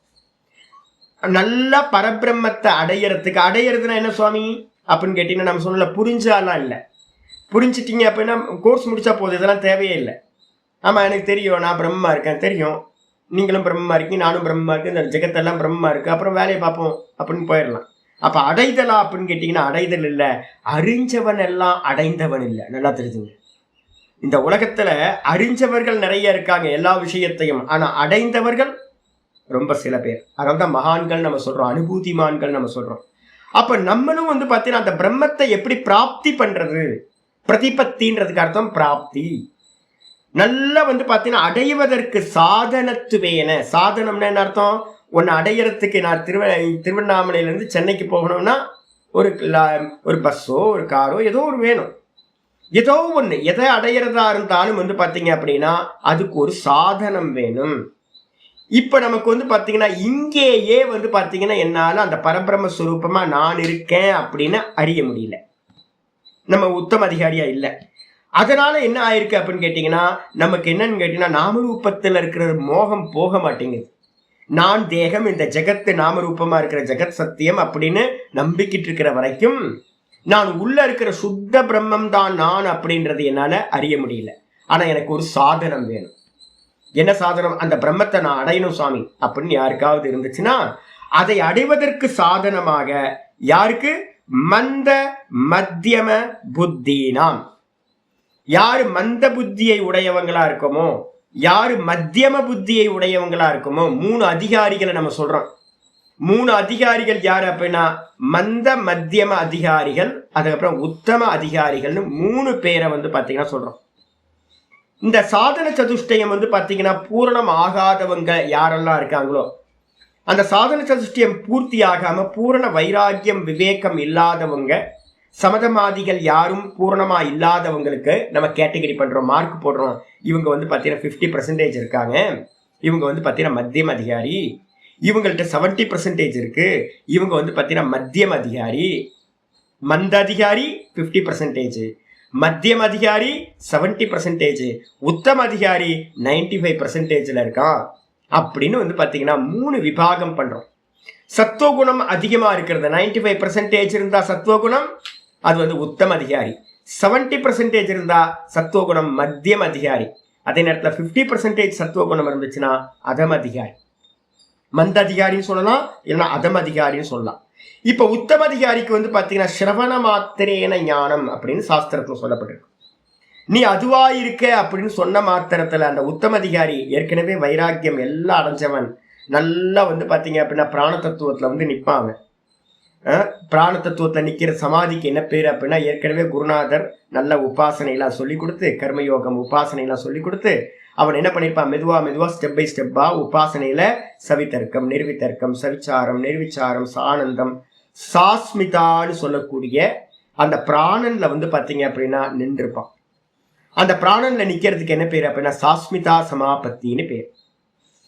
நல்ல பரபிரம்மத்தை அடையறதுக்கு. அடையறதுன்னா என்ன சுவாமி அப்படின்னு கேட்டீங்கன்னா நம்ம சொல்லல, புரிஞ்சாலாம் இல்லை. புரிஞ்சிட்டிங்க அப்படின்னா கோர்ஸ் முடிச்சா போதும், இதெல்லாம் தேவையே இல்லை. ஆமாம் எனக்கு தெரியும், நான் பிரம்மமா இருக்கேன் தெரியும், நீங்களும் பிரம்மமா இருக்கீங்க, நானும் பிரம்மமா இருக்கேன், இந்த ஜெகத்தெல்லாம் பிரம்மமா இருக்குது, அப்புறம் வேலையை பார்ப்போம் அப்படின்னு போயிடலாம். அப்போ அடைதலா அப்படின்னு கேட்டிங்கன்னா அடைதல் இல்லை, அறிஞ்சவன் எல்லாம் அடைந்தவன் இல்லை. நல்லா தெரிஞ்சுங்க, இந்த உலகத்தில் அறிஞ்சவர்கள் நிறைய இருக்காங்க எல்லா விஷயத்தையும், ஆனால் அடைந்தவர்கள் ரொம்ப சில பேர். அதனால தான் மகான்கள் நம்ம சொல்கிறோம், அனுபூதிமான்கள் நம்ம சொல்கிறோம். அப்போ நம்மளும் வந்து பார்த்தீங்கன்னா அந்த பிரம்மத்தை எப்படி பிராப்தி பண்ணுறது, பிரதிபத்தின்றதுக்கு அர்த்தம் பிராப்தி. நல்லா வந்து பார்த்தீங்கன்னா அடைவதற்கு சாதனத்துவேன, சாதனம்னு என்ன அர்த்தம், ஒன்று அடையிறதுக்கு நான் திருவண்ணாமலையிலேருந்து சென்னைக்கு போகணும்னா ஒரு பஸ்ஸோ ஒரு காரோ ஏதோ ஒரு வேணும், ஏதோ ஒன்று. எதை அடையிறதா இருந்தாலும் வந்து பார்த்தீங்க அப்படின்னா அதுக்கு ஒரு சாதனம் வேணும். இப்போ நமக்கு வந்து பார்த்தீங்கன்னா இங்கேயே வந்து பார்த்தீங்கன்னா என்னால் அந்த பரபிரம்ம ஸ்வரூபமாக நான் இருக்கேன் அப்படின்னு அறிய முடியல, நம்ம உத்தம அதிகாரியா இல்லை. அதனால என்ன ஆயிருக்கு அப்படின்னு கேட்டிங்கன்னா நமக்கு என்னன்னு கேட்டிங்கன்னா நாமரூபத்தில் இருக்கிற மோகம் போக மாட்டேங்குது. நான் தேகம், இந்த ஜெகத்து நாமரூபமாக இருக்கிற ஜெகத் சத்தியம் அப்படின்னு நம்பிக்கிட்டு இருக்கிற வரைக்கும் நான் உள்ள இருக்கிற சுத்த பிரம்மம் தான் நான் அப்படின்றது என்னால் அறிய முடியல. ஆனால் எனக்கு ஒரு சாதனம் வேணும். என்ன சாதனம்? அந்த பிரம்மத்தை நான் அடையணும் சுவாமி அப்படின்னு யாருக்காவது இருந்துச்சுன்னா அதை அடைவதற்கு சாதனமாக யாருக்கு? மந்த மத்தியம புத்தினாம். யாரு மந்த புத்தியை உடையவங்களா இருக்கோமோ, யாரு மத்தியம புத்தியை உடையவங்களா இருக்குமோ, 3 அதிகாரிகளை நம்ம சொல்றோம். 3 அதிகாரிகள் யாரு அப்படின்னா மந்த மத்தியம அதிகாரிகள், அதுக்கப்புறம் உத்தம அதிகாரிகள்னு 3 பேரை வந்து பாத்தீங்கன்னா சொல்றோம். இந்த சாதன சதுஷ்டயம் வந்து பாத்தீங்கன்னா பூரணம் ஆகாதவங்க யாரெல்லாம் இருக்காங்களோ, அந்த சாதன சதுஷ்டயம் பூர்த்தி ஆகாம பூரண வைராக்கியம் விவேகம் இல்லாதவங்க, சமதமாதிகள் யாரும் பூரணமா இல்லாதவங்களுக்கு நம்ம கேட்டகரி பண்றோம், மார்க் போடுறோம். இவங்க வந்து பார்த்தீங்கன்னா 50% இருக்காங்க, இவங்க வந்து பார்த்தீங்கன்னா மத்தியம் அதிகாரி, இவங்கள்ட்ட 70% இருக்கு, இவங்க வந்து பார்த்தீங்கன்னா மத்தியம் அதிகாரி. மந்த அதிகாரி 50%, மத்தியம் அதிகாரி 70%, உத்தம அதிகாரி 95% இருக்கான் அப்படின்னு வந்து பார்த்தீங்கன்னா 3 விபாகம் பண்றோம். சத்துவகுணம் அதிகமா இருக்கிறது 95% இருந்தா சத்துவகுணம், அது வந்து உத்தம அதிகாரி. 70% இருந்தா சத்துவகுணம் மத்தியம் அதிகாரி. அதே நேரத்தில் 50% சத்துவகுணம் இருந்துச்சுன்னா அதம அதிகாரி. மந்த அதிகாரின்னு சொல்லலாம், இல்லைன்னா அதம அதிகாரின்னு சொல்லலாம். இப்ப உத்தம அதிகாரிக்கு வந்து பாத்தீங்கன்னா சிரவண மாத்திரேன ஞானம் அப்படின்னு சாஸ்திரத்துல சொல்லப்பட்டிருக்கு. நீ அதுவா இருக்க அப்படின்னு சொன்ன மாத்திரத்துல அந்த உத்தம அதிகாரி ஏற்கனவே வைராக்கியம் எல்லாம் அடைஞ்சவன், நல்லா வந்து பாத்தீங்க அப்படின்னா பிராண தத்துவத்துல வந்து நிற்பாங்க. பிராண தத்துவத்தில் நிற்கிற சமாதிக்கு என்ன பேர் அப்படின்னா ஏற்கனவே குருநாதர் நல்ல உபாசனையெல்லாம் சொல்லி கொடுத்து, கர்மயோகம் உபாசனையெல்லாம் சொல்லி கொடுத்து அவன் என்ன பண்ணியிருப்பான், மெதுவா ஸ்டெப் பை ஸ்டெப்பா உபாசனையில சவித்தர்க்கம், நிர்வித்தர்க்கம், சவிச்சாரம், நிர்விச்சாரம், சானந்தம், சாஸ்மிதான்னு சொல்லக்கூடிய அந்த பிராணன்ல வந்து பார்த்தீங்க அப்படின்னா நின்றுப்பான். அந்த பிராணன்ல நிற்கிறதுக்கு என்ன பேர் அப்படின்னா சாஸ்மிதா சமாபத்தின்னு பேர்.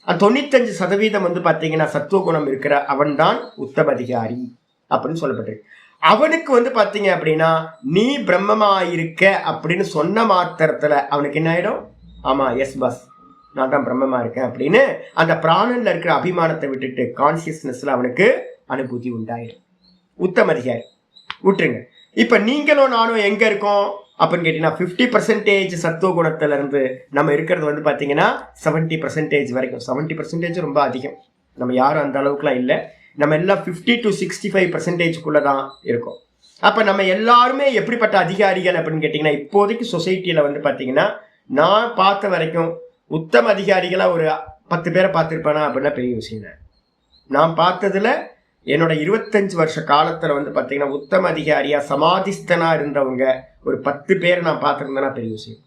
95% வந்து பார்த்தீங்கன்னா சத்துவகுணம் இருக்கிற அவன் தான் உத்தம அதிகாரி அப்படின்னு சொல்லப்பட்டிருக்கு. அவனுக்கு வந்து பார்த்தீங்க அப்படின்னா நீ பிரம்மமா இருக்க அப்படின்னு சொன்ன மாத்திரத்துல அவனுக்கு என்ன ஆயிடும், ஆமா எஸ் பஸ் நான் தான் பிரம்மமா இருக்கேன் அப்படின்னு அந்த பிராணன்ல இருக்கிற அபிமானத்தை விட்டுட்டு கான்சியஸ்னஸ்ல அவனுக்கு அனுபூதி உண்டாயிடும். உத்தம அதிகாரி விட்டுருங்க. இப்ப நீங்களும் நானும் எங்க இருக்கோம் அப்படின்னு கேட்டீங்கன்னா 50% சத்துவ குணத்துல இருந்து நம்ம இருக்கிறது வந்து பாத்தீங்கன்னா 70% வரைக்கும். 70% ரொம்ப அதிகம், நம்ம யாரும் அந்த அளவுக்குலாம் இல்லை. நம்ம எல்லாம் 50 to 65% தான் இருக்கும். அப்ப நம்ம எல்லாருமே எப்படிப்பட்ட அதிகாரிகள் அப்படின்னு கேட்டீங்கன்னா இப்போதைக்கு சொசைட்டியில வந்து பாத்தீங்கன்னா நான் பார்த்த வரைக்கும் உத்தம அதிகாரிகளா ஒரு 10 பேரை பார்த்திருப்பேனா அப்படின்னா பெரிய விஷயம் தான். நான் பார்த்ததுல என்னோட 25 வருஷ காலத்துல வந்து பாத்தீங்கன்னா உத்தம அதிகாரியா சமாதிஸ்தனா இருந்தவங்க ஒரு 10 பேரை நான் பார்த்திருந்தேன்னா பெரிய விஷயம்.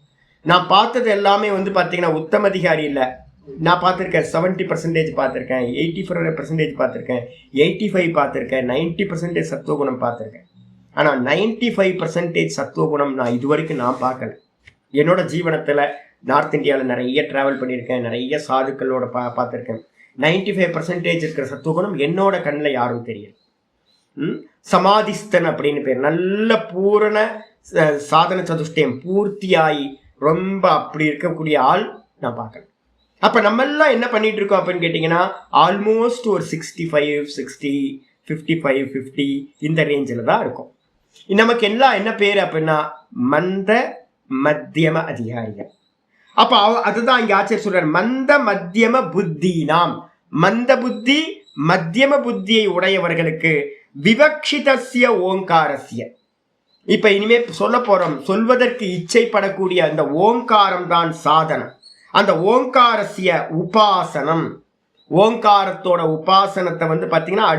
நான் பார்த்தது எல்லாமே வந்து பாத்தீங்கன்னா உத்தம அதிகாரி இல்லை. நான் பார்த்துருக்கேன் 70% பார்த்துருக்கேன், 84% பார்த்துருக்கேன், 85 பார்த்துருக்கேன், 90% சத்துவகுணம் பார்த்துருக்கேன். ஆனால் 95% சத்துவகுணம் நான் இதுவரைக்கும் நான் பார்க்கல. என்னோட ஜீவனத்தில் நார்த் இந்தியாவில் நிறைய ட்ராவல் பண்ணியிருக்கேன், நிறைய சாதுக்களோட பார்த்துருக்கேன். 95% இருக்கிற சத்துவகுணம் என்னோட கண்ணில் யாரும் தெரியல. சமாதிஸ்தன் அப்படின்னு பேர். நல்ல பூரண சாதன சதுஷ்டயம் பூர்த்தியாகி ரொம்ப அப்படி இருக்கக்கூடிய ஆள் நான் பார்க்கல. அப்போ நம்மெல்லாம் என்ன பண்ணிட்டு இருக்கோம் அப்படின்னு கேட்டிங்கன்னா ஆல்மோஸ்ட் ஒரு 65, 60, 55, 50 இந்த ரேஞ்சில் தான் இருக்கும். நமக்கு எல்லாம் என்ன பேரு அப்படின்னா மந்த மத்தியம அதிகாரிகள். அப்ப அதுதான் இங்க ஆச்சரிய சொல்றார், மந்த மத்தியம புத்தி. நாம் மந்த புத்தி மத்தியம புத்தியை உடையவர்களுக்கு விவக்ஷிதஸ்ய ஓங்காரஸ்ய. இப்ப இனிமே சொல்ல போறோம், சொல்வதற்கு இச்சைப்படக்கூடிய அந்த ஓங்காரம் தான் சாதனம். அந்த ஓங்காரஸ்ய உபாசனம், ஓங்காரத்தோட உபாசனத்தை வந்து பாத்தீங்கன்னா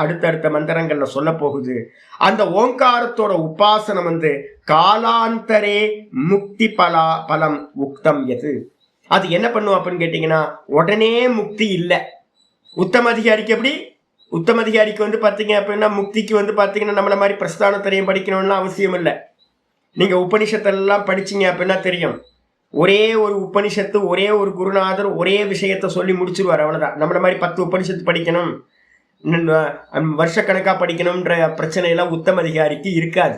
அடுத்தடுத்த மந்திரங்கள்ல சொல்ல போகுது. அந்த ஓங்காரத்தோட உபாசனம் வந்து காலாந்தரே முக்தி பலம் உக்தம் எது. அது என்ன பண்ணும் அப்படின்னு கேட்டீங்கன்னா, உடனே முக்தி இல்லை. உத்தம அதிகாரிக்கு எப்படி? உத்தம அதிகாரிக்கு வந்து பாத்தீங்க அப்படின்னா முக்திக்கு வந்து பாத்தீங்கன்னா நம்மள மாதிரி பிரஸ்தானத்திரையும் படிக்கணும்னு அவசியம் இல்லை. நீங்க உபனிஷத்தெல்லாம் படிச்சீங்க அப்படின்னா தெரியும், ஒரே ஒரு உபனிஷத்து ஒரே ஒரு குருநாதர் ஒரே விஷயத்த சொல்லி முடிச்சிருவார், அவ்வளவுதான். நம்மள மாதிரி 10 உபனிஷத்து படிக்கணும், வருஷக்கணக்கா படிக்கணும்ன்ற பிரச்சனை எல்லாம் உத்தம அதிகாரிக்கு இருக்காது.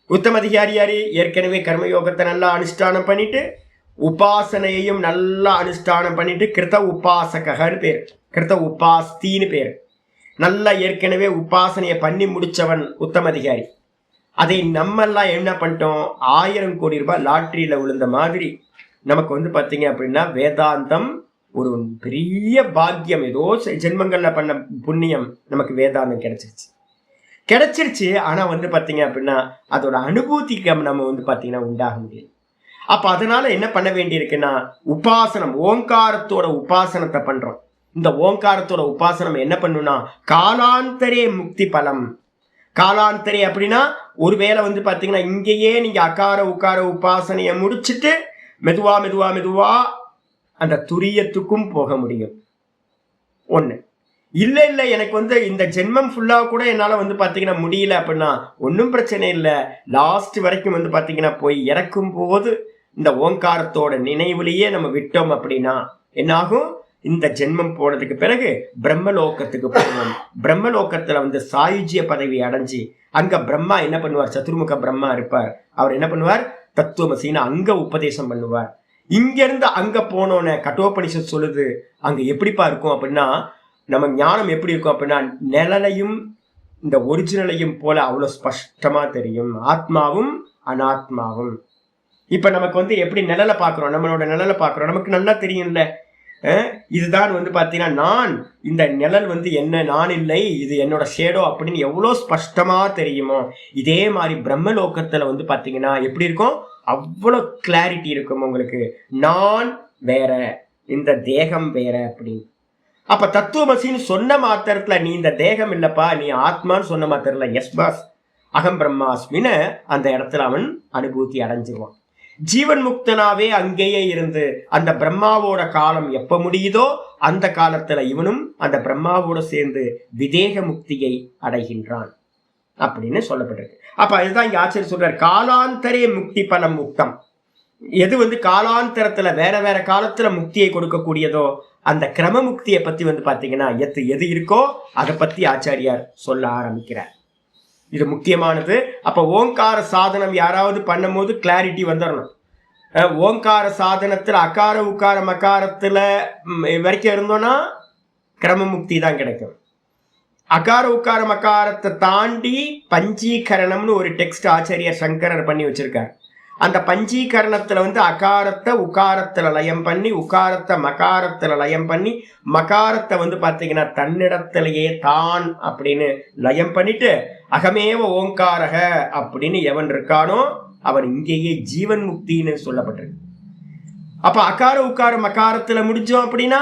உத்தம அதிகாரியாரு ஏற்கனவே கர்மயோகத்தை நல்லா அனுஷ்டானம் பண்ணிட்டு உபாசனையையும் நல்லா அனுஷ்டானம் பண்ணிட்டு கிருத உபாசகன்னு பேர், கிருத உபாஸ்தின்னு பேர். நல்லா ஏற்கனவே உபாசனையை பண்ணி முடிச்சவன் உத்தம அதிகாரி. அதை நம்மெல்லாம் என்ன பண்ணிட்டோம், 1000 கோடி ரூபாய் லாட்ரியில விழுந்த மாதிரி நமக்கு வந்து பாத்தீங்க அப்படின்னா வேதாந்தம் ஒரு பெரிய பாக்கியம். ஏதோ ஜென்மங்கள்ல பண்ண புண்ணியம் நமக்கு வேதாந்தம் கிடைச்சிருச்சு. ஆனா வந்து பாத்தீங்க அப்படின்னா அதோட அனுபூதிக்கு நம்ம வந்து பாத்தீங்கன்னா உண்டாக முடியும். அப்ப அதனால என்ன பண்ண வேண்டியிருக்குன்னா உபாசனம், ஓங்காரத்தோட உபாசனத்தை பண்றோம். இந்த ஓங்காரத்தோட உபாசனம் என்ன பண்ணுனா காலாந்தரே முக்தி பலம். காலாந்தரே அப்படின்னா ஒருவேளை வந்து பாத்தீங்கன்னா இங்கேயே நீங்க அகார உக்கார உபாசனையை முடிச்சுட்டு மெதுவா மெதுவா மெதுவா அந்த துரியத்துக்கும் போக முடியும். ஒண்ணு இல்ல எனக்கு வந்து இந்த ஜென்மம் ஃபுல்லா கூட என்னால வந்து பாத்தீங்கன்னா முடியல அப்படின்னா ஒன்றும் பிரச்சனை இல்லை. லாஸ்ட் வரைக்கும் வந்து பாத்தீங்கன்னா போய் இறக்கும் போது இந்த ஓங்காரத்தோட நினைவுலேயே நம்ம விட்டோம் அப்படின்னா என்னாகும், இந்த ஜென்மம் போனதுக்கு பிறகு பிரம்மலோகத்துக்கு போகணும். பிரம்மலோகத்துல வந்து சாயுஜ்ய பதவி அடைஞ்சு அங்க பிரம்மா என்ன பண்ணுவார், சதுர்முக பிரம்மா இருப்பார். அவர் என்ன பண்ணுவார், தத்துவமசின்னு அங்க உபதேசம் பண்ணுவார். இங்க இருந்து அங்க போனோன்னு கட்டோபனிஷத் சொல்லுது, அங்க எப்படிப்பா இருக்கும் அப்படின்னா நம்ம ஞானம் எப்படி இருக்கும் அப்படின்னா நிழலையும் இந்த ஒரிஜினலையும் போல அவ்வளவு ஸ்பஷ்டமா தெரியும், ஆத்மாவும் அனாத்மாவும். இப்ப நமக்கு வந்து எப்படி நிழலை பார்க்கிறோம், நம்மளோட நிழலை பார்க்கிறோம், நமக்கு நல்லா தெரியும்ல. இதுதான் வந்து பாத்தீங்கன்னா நான், இந்த நிழல் வந்து என்ன, நான் இல்லை, இது என்னோட ஷேடோ அப்படின்னு எவ்வளோ ஸ்பஷ்டமா தெரியுமோ இதே மாதிரி பிரம்மலோகத்துல வந்து பாத்தீங்கன்னா எப்படி இருக்கும், அவ்வளோ கிளாரிட்டி இருக்கும் உங்களுக்கு. நான் வேற, இந்த தேகம் வேற அப்படின்னு. அப்ப தத்துவமசின்னு சொன்ன மாத்திரத்துல நீ இந்த தேகம் இல்லப்பா நீ ஆத்மான்னு சொன்ன மாத்திரத்துல எஸ் பாஸ் அகம் பிரம்மாஸ்மின்னு அந்த இடத்துல அவன் அனுபூதி அடைஞ்சிருவான். ஜீவன் முக்தனாவே அங்கேயே இருந்து அந்த பிரம்மாவோட காலம் எப்ப முடியுதோ அந்த காலத்துல இவனும் அந்த பிரம்மாவோட சேர்ந்து விதேக முக்தியை அடைகின்றான் அப்படின்னு சொல்லப்பட்டிருக்கு. அப்ப அதுதான் இங்க ஆச்சரிய சொல்றார், காலாந்தரே முக்தி பலம் முக்தம். எது வந்து காலாந்தரத்துல வேற வேற காலத்துல முக்தியை கொடுக்கக்கூடியதோ அந்த கிரம முக்தியை பத்தி வந்து பாத்தீங்கன்னா எது இருக்கோ அதை பத்தி ஆச்சாரியார் சொல்ல ஆரம்பிக்கிறார். இது முக்கியமானது. அப்ப ஓங்கார சாதனம் யாராவது பண்ணும் போது கிளாரிட்டி வந்துடணும். ஓங்கார சாதனத்துல அகார உக்கார மகாரத்துல வரைக்கும் இருந்தோம்னா கிரம முக்தி தான் கிடைக்கும். அகார உக்கார மகாரத்தை தாண்டி பஞ்சீகரணம்னு ஒரு டெக்ஸ்ட் ஆச்சாரியர் சங்கரர் பண்ணி வச்சிருக்கார். அந்த பஞ்சீகரணத்துல வந்து அகாரத்தை உக்காரத்துல லயம் பண்ணி உக்காரத்தை மகாரத்துல லயம் பண்ணி மகாரத்தை வந்து பாத்தீங்கன்னா தன்னிடத்திலேயே தான் அப்படின்னு லயம் பண்ணிட்டு அகமேவ ஓங்காரக அப்படின்னு எவன் இருக்கானோ அவன் இங்கேயே ஜீவன் முக்தின்னு சொல்லப்பட்டிருக்கு. அப்ப அகார உக்கார மகாரத்துல முடிஞ்சோம் அப்படின்னா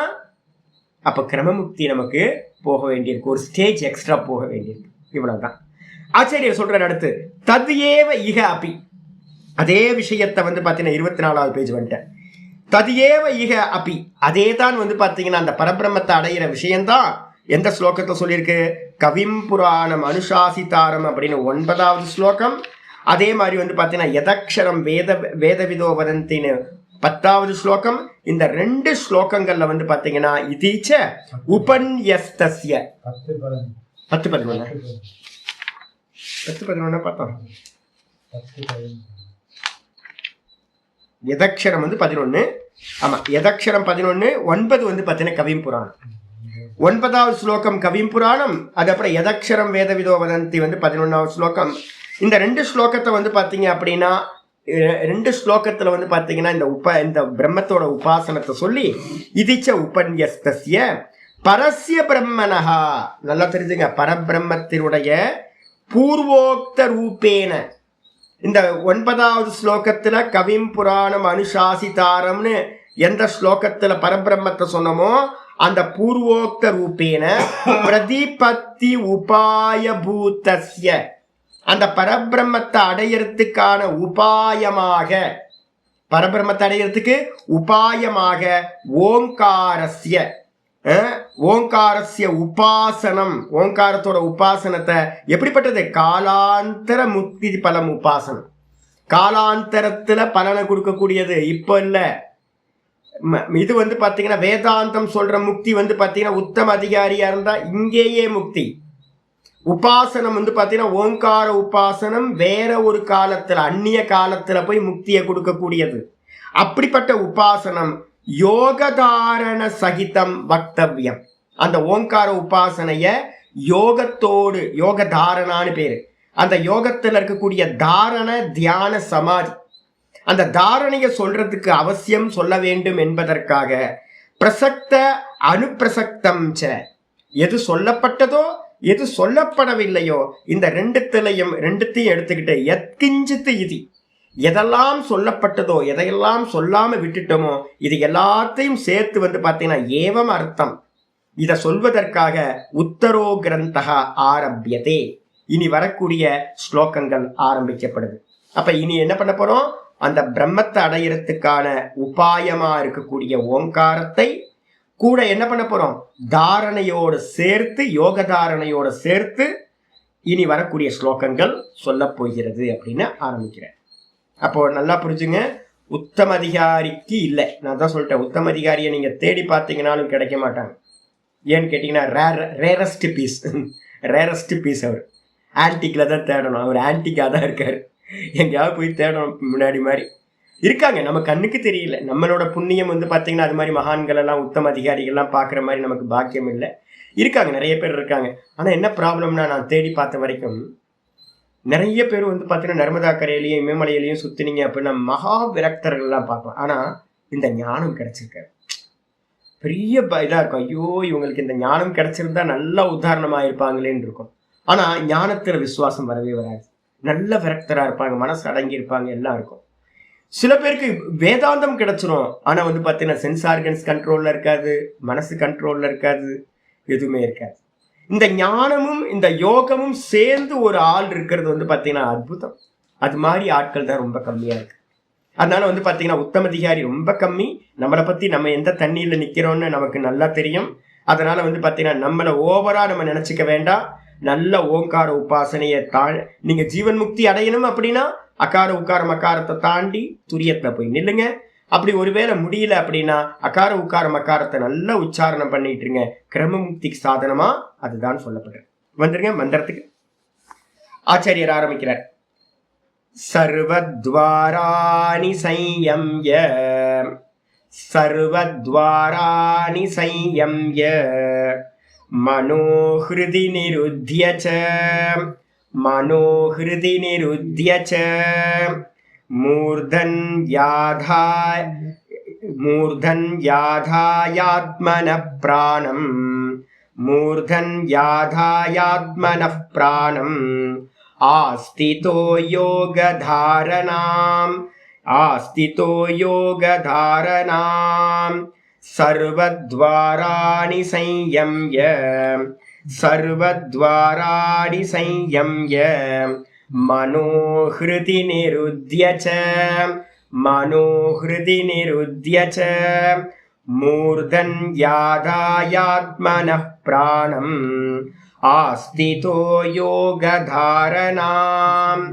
அப்ப கிரமமுக்தி நமக்கு போக வேண்டியிருக்கு, ஒரு ஸ்டேஜ் எக்ஸ்ட்ரா போக வேண்டியிருக்கு. இவ்வளவுதான் ஆச்சாரியர் சொல்றாரு. அடுத்து தத்யேவ இக அபி, அதே விஷயத்தை வந்து பாத்தீங்கன்னா 24வது பேஜ் வந்துட்டேன். தத்யேவ இக அபி, அதே தான் வந்து பாத்தீங்கன்னா அந்த பரபிரம்மத்தை அடையிற விஷயம்தான் எந்த ஸ்லோகத்தை சொல்லியிருக்கு, கவிம் புராணம் அனுசாசிதாரம் அப்படின்னு 9வது ஸ்லோகம். அதே மாதிரி வந்து பாத்தீங்கன்னா யதக்ஷரம் வேதவிதோ வதந்தின்னு 10வது ஸ்லோகம். இந்த 2 ஸ்லோகங்கள்ல வந்து பாத்தீங்கன்னா இதீச்ச உபன்யஸ்தஸ்ய 10-11 பார்த்தோம். யதக்ஷரம் வந்து 11, ஆமா யதக்ஷரம் 11, 9 வந்து பாத்தீங்கன்னா கவிம் புராணம். 9வது ஸ்லோகம் கவிம் புராணம், அதுக்கப்புறம் யதக்ஷரம் வேதவிதோ வதந்தி 11வது ஸ்லோகம். இந்த 2 ஸ்லோகத்தை பார்த்தீங்க அப்படின்னா 2 ஸ்லோகத்துல பார்த்தீங்கன்னா இந்த பிரம்மத்தோட உபாசனத்தை சொல்லி இதிச்ச உபன்யஸ்தஸ்ய பரஸ்ய பிரம்மனஹா, நல்லா தெரிஞ்சுங்க, பரபிரம்மத்தினுடைய பூர்வோக்த ரூபேன. இந்த 9வது ஸ்லோகத்துல கவிம் புராணம் அனுசாசிதாரம்னு எந்த ஸ்லோகத்துல பரபிரம்மத்தை சொன்னமோ அந்த பூர்வோக்த ரூபேன பிரதிபத்தி உபாய பூதஸ்ய, அந்த பரபிரம்மத்தை அடையறதுக்கான உபாயமாக, பரபிரம்மத்தை அடையறதுக்கு உபாயமாக ஓங்காரஸ்ய, ஓங்காரஸ்ய உபாசனம், ஓங்காரத்தோட உபாசனத்தை எப்படிப்பட்டது, காலாந்தர முக்தி பலம் உபாசனம், காலாந்தரத்துல பலனை கொடுக்கக்கூடியது, இப்போ இல்ல. இது பாத்தீங்கன்னா வேதாந்தம் சொல்ற முக்தி பாத்தீங்கன்னா உத்தம அதிகாரியா இருந்தா இங்கேயே முக்தி. உபாசனம் பாத்தீங்கன்னா ஓங்கார உபாசனம் வேற ஒரு காலத்துல அந்நிய காலத்துல போய் முக்தியை கொடுக்கக்கூடியது. அப்படிப்பட்ட உபாசனம் யோகதாரண சகிதம் வக்தவ்யம். அந்த ஓங்கார உபாசனைய யோகத்தோடு, யோக தாரணான்னு பேரு, அந்த யோகத்துல இருக்கக்கூடிய தாரண தியான சமாதி, அந்த தாரணைய சொல்றதுக்கு அவசியம் சொல்ல வேண்டும் என்பதற்காக பிரசக்த அனுப்பிரசக்தம் ச, எது சொல்லப்பட்டதோ எது சொல்லப்படவில்லையோ இந்த ரெண்டுத்தையும் எடுத்துக்கிட்டு எத்கிஞ்சித்து இது, எதெல்லாம் சொல்லப்பட்டதோ எதையெல்லாம் சொல்லாம விட்டுட்டோமோ இது எல்லாத்தையும் சேர்த்து பார்த்தீங்கன்னா ஏவம் அர்த்தம், இதை சொல்வதற்காக உத்தரோ கிரந்தகா ஆரம்பியதே, இனி வரக்கூடிய ஸ்லோகங்கள் ஆரம்பிக்கப்படுது. அப்ப இனி என்ன பண்ண போறோம், அந்த பிரம்மத்தை அடையறதுக்கான உபாயமா இருக்கக்கூடிய ஓங்காரத்தை கூட என்ன பண்ண போறோம், தாரணையோடு சேர்த்து, யோக தாரணையோடு சேர்த்து இனி வரக்கூடிய ஸ்லோகங்கள் சொல்ல போகிறது அப்படின்னு ஆரம்பிக்கிறேன். அப்போ நல்லா புரிஞ்சுங்க, உத்தம அதிகாரிக்கு இல்லை, நான் தான் சொல்லிட்டேன், உத்தம அதிகாரியை நீங்க தேடி பார்த்தீங்கன்னாலும் கிடைக்க மாட்டாங்க. ஏன்னு கேட்டீங்கன்னா ரேரஸ்ட் பீஸ் அவர் ஆன்டிக்ல தான் தேடணும், அவர் ஆன்டிக்கா தான் இருக்காரு, எங்கேயாவது போய் தேடணும். முன்னாடி மாதிரி இருக்காங்க, நம்ம கண்ணுக்கு தெரியல. நம்மளோட புண்ணியம் பார்த்தீங்கன்னா அது மாதிரி மகான்கள் எல்லாம் உத்தம அதிகாரிகள்லாம் பார்க்குற மாதிரி நமக்கு பாக்கியம் இல்லை. இருக்காங்க, நிறைய பேர் இருக்காங்க. ஆனால் என்ன ப்ராப்ளம்னா, நான் தேடி பார்த்த வரைக்கும் நிறைய பேர் பார்த்தீங்கன்னா நர்மதா கரையிலையும் இமயமலையிலையும் சுற்றினீங்க அப்படின்னா மகா விரக்தர்கள்லாம் பார்க்கலாம். ஆனால் இந்த ஞானம் கிடைச்சிருக்காரு, பெரிய இதாக இருக்கும். ஐயோ, இவங்களுக்கு இந்த ஞானம் கிடைச்சிருந்தா நல்ல உதாரணமாக இருப்பாங்களேன்னு இருக்கும். ஆனால் ஞானத்தில் விசுவாசம் வரவே வராது. நல்ல விரக்தராக இருப்பாங்க, மனசு அடங்கி இருப்பாங்க, எல்லாம் இருக்கும். சில பேருக்கு வேதாந்தம் கிடைச்சிரும், ஆனா பார்த்தீங்கன்னா சென்ஸ் ஆர்கன்ஸ் கண்ட்ரோல்ல இருக்காது, மனசு கண்ட்ரோல்ல இருக்காது, எதுவுமே இருக்காது. இந்த ஞானமும் இந்த யோகமும் சேர்ந்து ஒரு ஆள் இருக்கிறது பார்த்தீங்கன்னா அற்புதம். அது மாதிரி ஆட்கள் தான் ரொம்ப கம்மியா இருக்கு. அதனால பார்த்தீங்கன்னா உத்தம அதிகாரி ரொம்ப கம்மி. நம்மளை பத்தி நம்ம எந்த தண்ணியில நிக்கிறோம்னு நமக்கு நல்லா தெரியும். அதனால பார்த்தீங்கன்னா நம்மளை ஓவரா நம்ம நினைச்சுக்க வேண்டாம். நல்ல ஓங்கார உபாசனையை நீங்க ஜீவன் முக்தி அடையணும் அப்படின்னா அகார உக்கார மக்காரத்தை தாண்டி துரியத்துல போய் நில்லுங்க. அப்படி ஒருவேளை முடியல அப்படின்னா அகார உக்கார மக்காரத்தை நல்லா உச்சாரணம் பண்ணிட்டுருங்க. கிரம முக்திக்கு சாதனமா அதுதான் சொல்லப்படுறது. வந்துருங்க மந்திரத்துக்கு. ஆச்சாரியர் ஆரம்பிக்கிறார். சர்வத்வாராணி சம்யம்ய, சர்வத்வாராணி சம்யம்ய மனோஹ்ருதி நிருத்ய ச, மனோஹ்ருதி நிருத்ய ச மூர்தன் யாதாயாத்மனः பிராணம், மூர்தன் யாதாயாத்மனः பிராணம் ஆஸ்திதோ யோகதாரணாம், ஆஸ்திதோ யோகதாரணாம் சர்வத்வாராணி சம்யம்ய, சர்வத்வாராணி சம்யம்ய மனோஹ்ருதி நிருத்ய ச, மனோஹ்ருதி நிருத்ய ச மூர்தன் யாதாயாத்மனः பிராணம் ஆஸ்திதோ யோகதாரணாம்.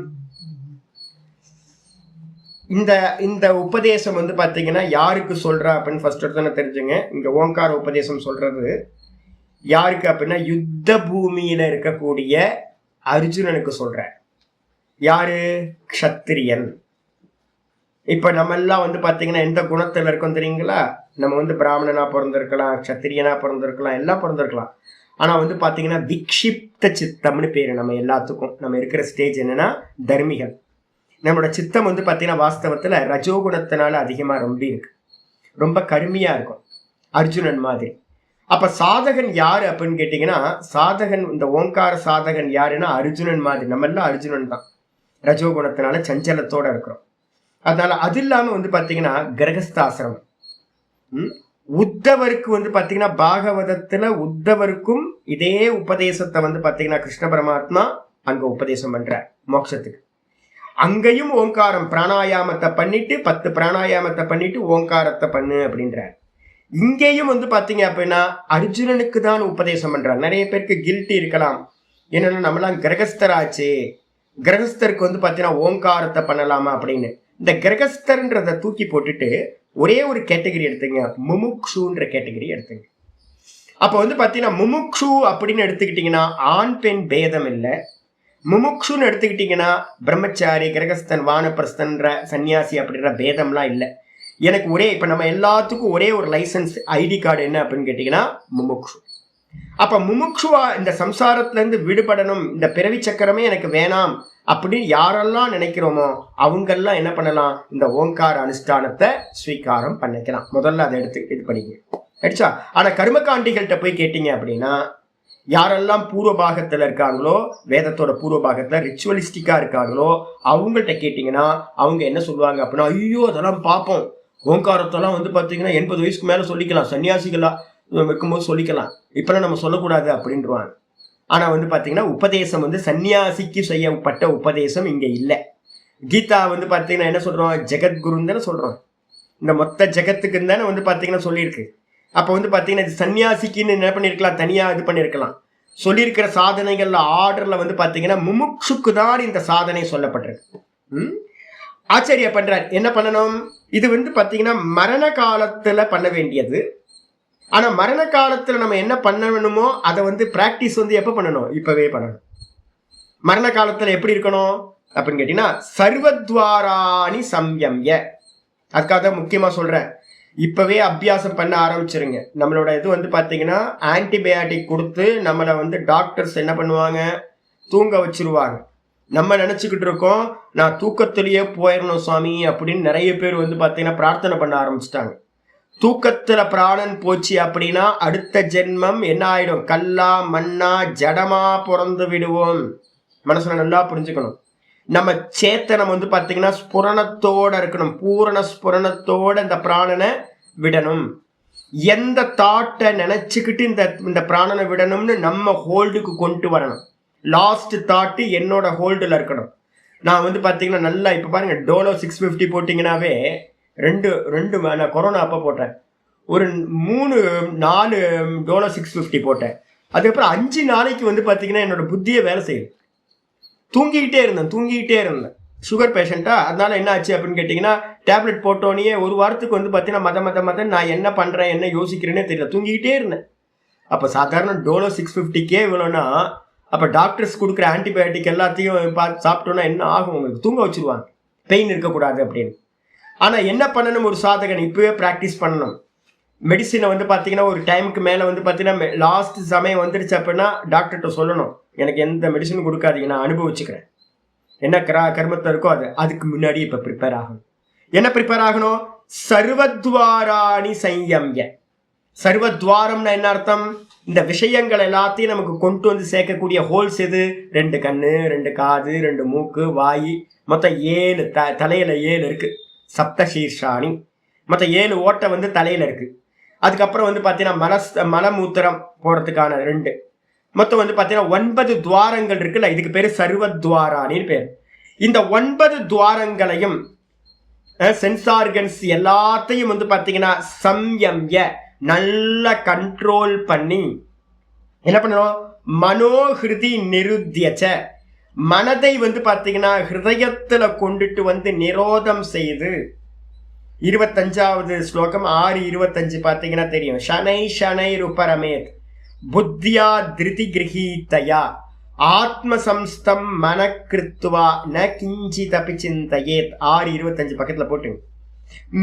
இந்த உபதேசம் பார்த்தீங்கன்னா யாருக்கு சொல்றா அப்படின்னு ஃபர்ஸ்ட் எடுத்து தெரிஞ்சுங்க. இந்த ஓங்கார உபதேசம் சொல்றது யாருக்கு அப்படின்னா யுத்த பூமியில இருக்கக்கூடிய அர்ஜுனனுக்கு சொல்ற. யாரு? க்ஷத்திரியன். இப்ப நம்ம எல்லாம் வந்து பாத்தீங்கன்னா எந்த குணத்துல இருக்கோம் தெரியுங்களா? நம்ம வந்து பிராமணனா பிறந்திருக்கலாம், கத்திரியனா பிறந்திருக்கலாம், எல்லாம் பிறந்திருக்கலாம். ஆனா வந்து பாத்தீங்கன்னா விக்ஷிப்த சித்தம்னு பேரு நம்ம எல்லாத்துக்கும். நம்ம இருக்கிற ஸ்டேஜ் என்னன்னா தர்மிகள். நம்மளோட சித்தம் வந்து பாத்தீங்கன்னா வாஸ்தவத்துல ரஜோகுணத்தினால அதிகமா ரொம்ப இருக்கு, ரொம்ப கடுமையா இருக்கும், அர்ஜுனன் மாதிரி. அப்ப சாதகன் யாரு அப்படின்னு கேட்டீங்கன்னா, சாதகன் இந்த ஓங்கார சாதகன் யாருன்னா அர்ஜுனன் மாதிரி. நம்ம எல்லாம் அர்ஜுனன் தான், ரஜோகுணத்தினால சஞ்சலத்தோட இருக்கிறோம். அதனால அது இல்லாம வந்து பாத்தீங்கன்னா கிரகஸ்தாசிரமம். உத்தவருக்கு வந்து பாத்தீங்கன்னா பாகவதத்துல உத்தவருக்கும் இதே உபதேசத்தை வந்து பாத்தீங்கன்னா கிருஷ்ண பரமாத்மா அங்க உபதேசம் பண்ற மோட்சத்துக்கு. அங்கேயும் ஓங்காரம் பிராணாயாமத்தை பண்ணிட்டு 10 பிராணாயாமத்தை பண்ணிட்டு ஓங்காரத்தை பண்ணு அப்படின்றார். இங்கேயும் வந்து பாத்தீங்க அப்படின்னா அர்ஜுனனுக்கு தான் உபதேசம் பண்றார். நிறைய பேருக்கு கில்ட்டி இருக்கலாம், என்னன்னா நம்மளாம் கிரகஸ்தராச்சு, கிரகஸ்தருக்கு வந்து பாத்தீங்கன்னா ஓங்காரத்தை பண்ணலாமா அப்படின்னு. இந்த கிரகஸ்தர்ன்றதை தூக்கி போட்டுட்டு ஒரே ஒரு கேட்டகரி எடுத்துங்க, முமுக்ஷுன்ற கேட்டகரி எடுத்துங்க. அப்ப வந்து பாத்தீங்கன்னா முமுக்ஷு அப்படின்னு எடுத்துக்கிட்டீங்கன்னா ஆண் பெண் பேதம் இல்லை. முமுக்ஷுன்னு எடுத்துக்கிட்டீங்கன்னா பிரம்மச்சாரி, கிரகஸ்தன், வானப்பிரஸ்தன்ற சன்னியாசி அப்படின்ற பேதம்லாம் இல்லை. எனக்கு ஒரே, இப்ப நம்ம எல்லாத்துக்கும் ஒரே ஒரு லைசன்ஸ் ஐடி கார்டு என்ன அப்படின்னு கேட்டீங்கன்னா முமுக்ஷு. அப்ப முமுக்ஷுவா இந்த சம்சாரத்துல இருந்து விடுபடணும், இந்த பிறவி சக்கரமே எனக்கு வேணாம் அப்படின்னு யாரெல்லாம் நினைக்கிறோமோ அவங்கெல்லாம் என்ன பண்ணலாம், இந்த ஓங்கார அனுஷ்டானத்தை ஸ்வீகாரம் பண்ணிக்கலாம். முதல்ல அதை எடுத்து இது பண்ணிக்க அடிச்சா. ஆனா கர்மகாண்டிகள்கிட்ட போய் கேட்டீங்க அப்படின்னா, யாரெல்லாம் பூர்வ பாகத்துல இருக்காங்களோ, வேதத்தோட பூர்வ பாகத்துல ரிச்சுவலிஸ்டிக்கா இருக்காங்களோ அவங்கள்ட்ட கேட்டீங்கன்னா அவங்க என்ன சொல்லுவாங்க அப்படின்னா, ஐயோ அதெல்லாம் பார்ப்போம், ஓங்காரத்தெல்லாம் வந்து பாத்தீங்கன்னா 80 வயசுக்கு மேல சொல்லிக்கலாம், சன்னியாசிகளா வைக்கும்போது சொல்லிக்கலாம், இப்பெல்லாம் நம்ம சொல்லக்கூடாது அப்படின்றாங்க. ஆனா வந்து பாத்தீங்கன்னா உபதேசம் வந்து சன்னியாசிக்கு செய்யப்பட்ட உபதேசம் இங்க இல்லை. கீதா வந்து பாத்தீங்கன்னா என்ன சொல்றோம், ஜெகத்குருன்னு தானே சொல்றோம், இந்த மொத்த ஜெகத்துக்குன்னு தானே வந்து பாத்தீங்கன்னா சொல்லியிருக்கு. அப்ப வந்து பாத்தீங்கன்னா இது சன்னியாசிக்குன்னு என்ன பண்ணிருக்கலாம், தனியா இது பண்ணிருக்கலாம். சொல்லியிருக்கிற சாதனைகள்ல ஆர்டர்ல வந்து பாத்தீங்கன்னா முமுட்சுக்கு தான் இந்த சாதனை சொல்லப்பட்டிருக்கு. ஆச்சரிய பண்றார். என்ன பண்ணணும், இது வந்து பாத்தீங்கன்னா மரண காலத்துல பண்ண வேண்டியது. ஆனா மரண காலத்துல நம்ம என்ன பண்ணணுமோ அதை வந்து பிராக்டிஸ் வந்து எப்ப பண்ணணும், இப்பவே பண்ணணும். மரண காலத்துல எப்படி இருக்கணும் அப்படின்னு கேட்டீங்கன்னா சர்வத்வாராணி சம்யம்ய. அதுக்காக முக்கியமா சொல்றேன், இப்பவே அபியாசம் பண்ண ஆரம்பிச்சிருங்க. நம்மளோட இது வந்து பாத்தீங்கன்னா ஆன்டிபயாட்டிக் கொடுத்து நம்மளை வந்து டாக்டர்ஸ் என்ன பண்ணுவாங்க, தூங்க வச்சிருவாங்க. நம்ம நினைச்சுக்கிட்டு இருக்கோம் நான் தூக்கத்திலேயே போயிடணும் சுவாமி அப்படின்னு நிறைய பேர் வந்து பாத்தீங்கன்னா பிரார்த்தனை பண்ண ஆரம்பிச்சிட்டாங்க. தூக்கத்துல பிராணன் போச்சு அப்படின்னா அடுத்த ஜென்மம் என்ன ஆயிடும், கல்லா மண்ணா ஜடமா பிறந்து விடுவோம். மனசுல நல்லா புரிஞ்சுக்கணும். நம்ம சேத்தனம் வந்து பாத்தீங்கன்னா ஸ்புரணத்தோட இருக்கணும், பூரண ஸ்புரணத்தோட இந்த பிராணனை விடணும். எந்த தாட்டை நினைச்சுக்கிட்டு இந்த பிராணனை விடணும்னு நம்ம ஹோல்டுக்கு கொண்டு வரணும். லாஸ்ட் தாட்டு என்னோட ஹோல்டுல இருக்கணும். நான் வந்து பாத்தீங்கன்னா நல்லா இப்ப பாருங்க, டோலோ 650 போட்டீங்கன்னாவே ரெண்டு நான் கொரோனா அப்ப போட்டேன், ஒரு 3-4 டோலோ 650 போட்டேன். அதுக்கப்புறம் 5 நாளைக்கு வந்து பாத்தீங்கன்னா என்னோட புத்தியை வேலை செய்யும். தூங்கிக்கிட்டே இருந்தேன். சுகர் பேஷண்டா, அதனால என்ன ஆச்சு அப்படின்னு கேட்டீங்கன்னா டேப்லெட் போட்டோன்னே ஒரு வாரத்துக்கு வந்து பாத்தீங்கன்னா மத நான் என்ன பண்றேன் என்ன யோசிக்கிறேன்னே தெரியல, தூங்கிக்கிட்டே இருந்தேன். அப்ப சாதாரண டோலோ 650 இவ்வளோனா, அப்ப டாக்டர்ஸ் கொடுக்குற ஆன்டிபயோட்டிக் எல்லாத்தையும் சாப்பிட்டோன்னா என்ன ஆகும், உங்களுக்கு தூங்க வச்சிருவாங்க, பெயின் இருக்கக்கூடாது அப்படின்னு. ஆனா என்ன பண்ணணும், ஒரு சாதகன் இப்பவே பிராக்டிஸ் பண்ணணும். மெடிசினை வந்து பாத்தீங்கன்னா ஒரு டைமுக்கு மேல வந்து பாத்தீங்கன்னா லாஸ்ட் சமயம் வந்துருச்சு அப்படின்னா டாக்டர்கிட்ட சொல்லணும், எனக்கு எந்த மெடிசனும் கொடுக்காதீங்க, நான் அனுபவிச்சுக்கிறேன், என்ன கர்மத்தை இருக்கோ அதுக்கு முன்னாடி இப்ப ப்ரிப்பேர் ஆகணும். என்ன ப்ரிப்பேர் ஆகணும், சர்வத்வாராணி சம்யம்ய. சர்வத்வாரம்னா என்ன அர்த்தம், இந்த விஷயங்கள் எல்லாத்தையும் நமக்கு கொண்டு வந்து சேர்க்கக்கூடிய ஹோல்ஸ் எது, 2 கண்ணு, 2 காது, 2 மூக்கு, வாய், மொத்தம் 7 தலையில 7 இருக்கு, சப்தசீர்ஷாணி. மற்ற 7 ஓட்டை வந்து தலையில இருக்கு. அதுக்கப்புறம் வந்து பாத்தீங்கன்னா மலமூத்திரம் போறதுக்கான 2, மொத்தம் வந்து பாத்தீங்கன்னா 9 துவாரங்கள் இருக்குல்ல, இதுக்கு பேரு சர்வத்வாரானின்னு பேர். இந்த 9 துவாரங்களையும் சென்சார்கன்ஸ் எல்லாத்தையும் வந்து பாத்தீங்கன்னா சம்யம்ய நல்ல கண்ட்ரோல் பண்ணி என்ன பண்ணணும், மனோஹிருதி நிருத்தியச்ச, மனதை வந்து பாத்தீங்கன்னா ஹிருதயத்துல கொண்டுட்டு வந்து நிரோதம் செய்து. 25வது ஸ்லோகம் 6:25 பாத்தீங்கன்னா தெரியும், ஷனை ஷனை ருபரமேத் புத்தியா திருதி கிரகீத்தயா ஆத்மசம்ஸ்தம் மனக்கிருத்துவா ந கிஞ்சிதபி சிந்தையேத். 6:25 பக்கத்துல போட்டுங்க.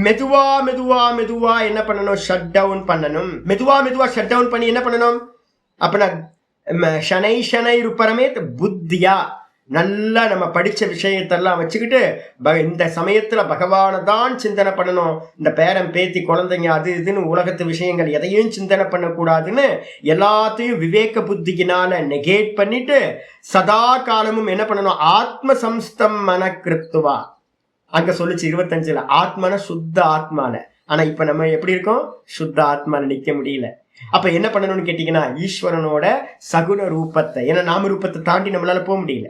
மெதுவா மெதுவா மெதுவா என்ன பண்ணணும்? ஷட் டவுன் பண்ணணும். மெதுவா மெதுவா ஷட் டவுன் பண்ணி என்ன பண்ணணும்? அப்படின்னா ஷனை ஷனை ருப்பரமேத் புத்தியா நல்லா நம்ம படிச்ச விஷயத்தெல்லாம் வச்சுக்கிட்டு இந்த சமயத்துல பகவானை தான் சிந்தனை பண்ணணும். இந்த பேரன் பேத்தி குழந்தைங்க அது இதுன்னு உலகத்து விஷயங்கள் எதையும் சிந்தனை பண்ணக்கூடாதுன்னு எல்லாத்தையும் விவேக புத்தியினால நெகேட் பண்ணிட்டு சதா காலமும் என்ன பண்ணணும்? ஆத்ம சம்ஸ்தம் மனக்கிருத்துவா. அங்க சொல்லிச்சு 25ல ஆத்மான சுத்த ஆத்மால. ஆனா இப்ப நம்ம எப்படி இருக்கோம்? சுத்த ஆத்மால நிக்க முடியல. அப்ப என்ன பண்ணணும்னு கேட்டீங்கன்னா, ஈஸ்வரனோட சகுன ரூபத்தை, ஏன்னா நாம ரூபத்தை தாண்டி நம்மளால போக முடியல.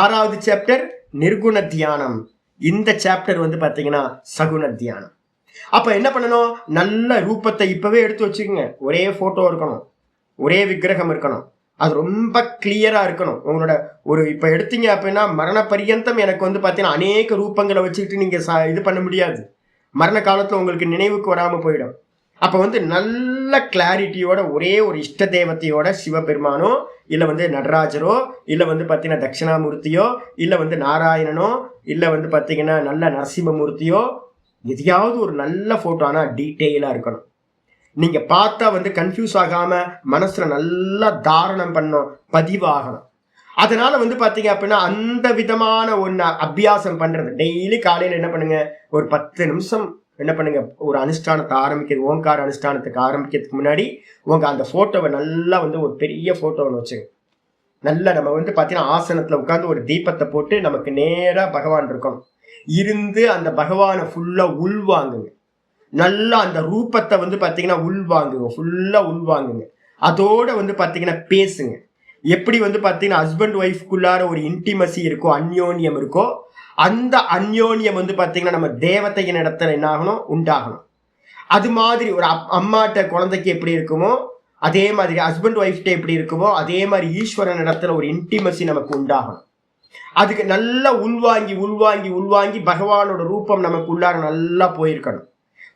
6வது சாப்டர் நிர்குண தியானம். இந்த சாப்டர் பாத்தீங்கன்னா சகுன தியானம். அப்ப என்ன பண்ணணும்? நல்ல ரூபத்தை இப்பவே எடுத்து வச்சுக்கோங்க. ஒரே போட்டோ இருக்கணும், ஒரே விக்கிரகம் இருக்கணும், அது ரொம்ப கிளியரா இருக்கணும். உங்களோட ஒரு இப்ப எடுத்தீங்க அப்படின்னா மரண பரியந்தம் எனக்கு பாத்தீங்கன்னா அநேக ரூபங்களை வச்சுக்கிட்டு நீங்க இது பண்ண முடியாது. மரண காலத்துல உங்களுக்கு நினைவுக்கு வராம போயிடும். அப்ப நல்ல கிளாரிட்டியோட ஒரே ஒரு இஷ்ட தேவத்தையோட சிவபெருமானோ இல்ல நடராஜரோ இல்ல பாத்தீங்கன்னா தட்சிணாமூர்த்தியோ இல்ல நாராயணனோ இல்ல பாத்தீங்கன்னா நல்ல நரசிம்மமூர்த்தியோ எதையாவது ஒரு நல்ல போட்டோ, ஆனா டீட்டெயிலா இருக்கணும். நீங்க பார்த்தா கன்ஃபியூஸ் ஆகாம மனசுல நல்லா தாரணம் பண்ணும், பதிவாகணும். அதனால பாத்தீங்க அப்படின்னா அந்த விதமான ஒன்னு அபியாசம் பண்றது. டெய்லி காலையில என்ன பண்ணுங்க, ஒரு 10 நிமிஷம் என்ன பண்ணுங்க, ஒரு அனுஷ்டானத்தை ஆரம்பிக்கிறது, ஓங்கார அனுஷ்டானத்துக்கு ஆரம்பிக்கிறதுக்கு முன்னாடி உங்க அந்த போட்டோவை நல்லா ஒரு பெரிய போட்டோ ஒன்று வச்சுங்க. நல்லா நம்ம பாத்தீங்கன்னா ஆசனத்துல உட்காந்து ஒரு தீபத்தை போட்டு நமக்கு நேரா பகவான் இருக்கணும். இருந்து அந்த பகவானை ஃபுல்லா உள்வாங்குங்க. நல்லா அந்த ரூபத்தை பாத்தீங்கன்னா உள்வாங்குங்க, ஃபுல்லா உள்வாங்குங்க. அதோட பாத்தீங்கன்னா பேசுங்க. எப்படி பாத்தீங்கன்னா ஹஸ்பண்ட் ஒய்ஃப்குள்ளார ஒரு இன்டிமசி இருக்கோ, அந்யோன்யம் இருக்கோ, அந்த அந்யோன்யம் பாத்தீங்கன்னா நம்ம தேவதையின் இடத்துல என்ன ஆகணும்? உண்டாகணும். அது மாதிரி ஒரு அம்மாட்ட குழந்தைக்கு எப்படி இருக்குமோ அதே மாதிரி ஹஸ்பண்ட் ஒய்ஃப்ட எப்படி இருக்குமோ அதே மாதிரி ஈஸ்வரன் இடத்துல ஒரு இன்டிமசி நமக்கு உண்டாகணும். அதுக்கு நல்லா உள்வாங்கி உள்வாங்கி உள்வாங்கி பகவானோட ரூபம் நமக்கு உள்ளார நல்லா போயிருக்கணும்.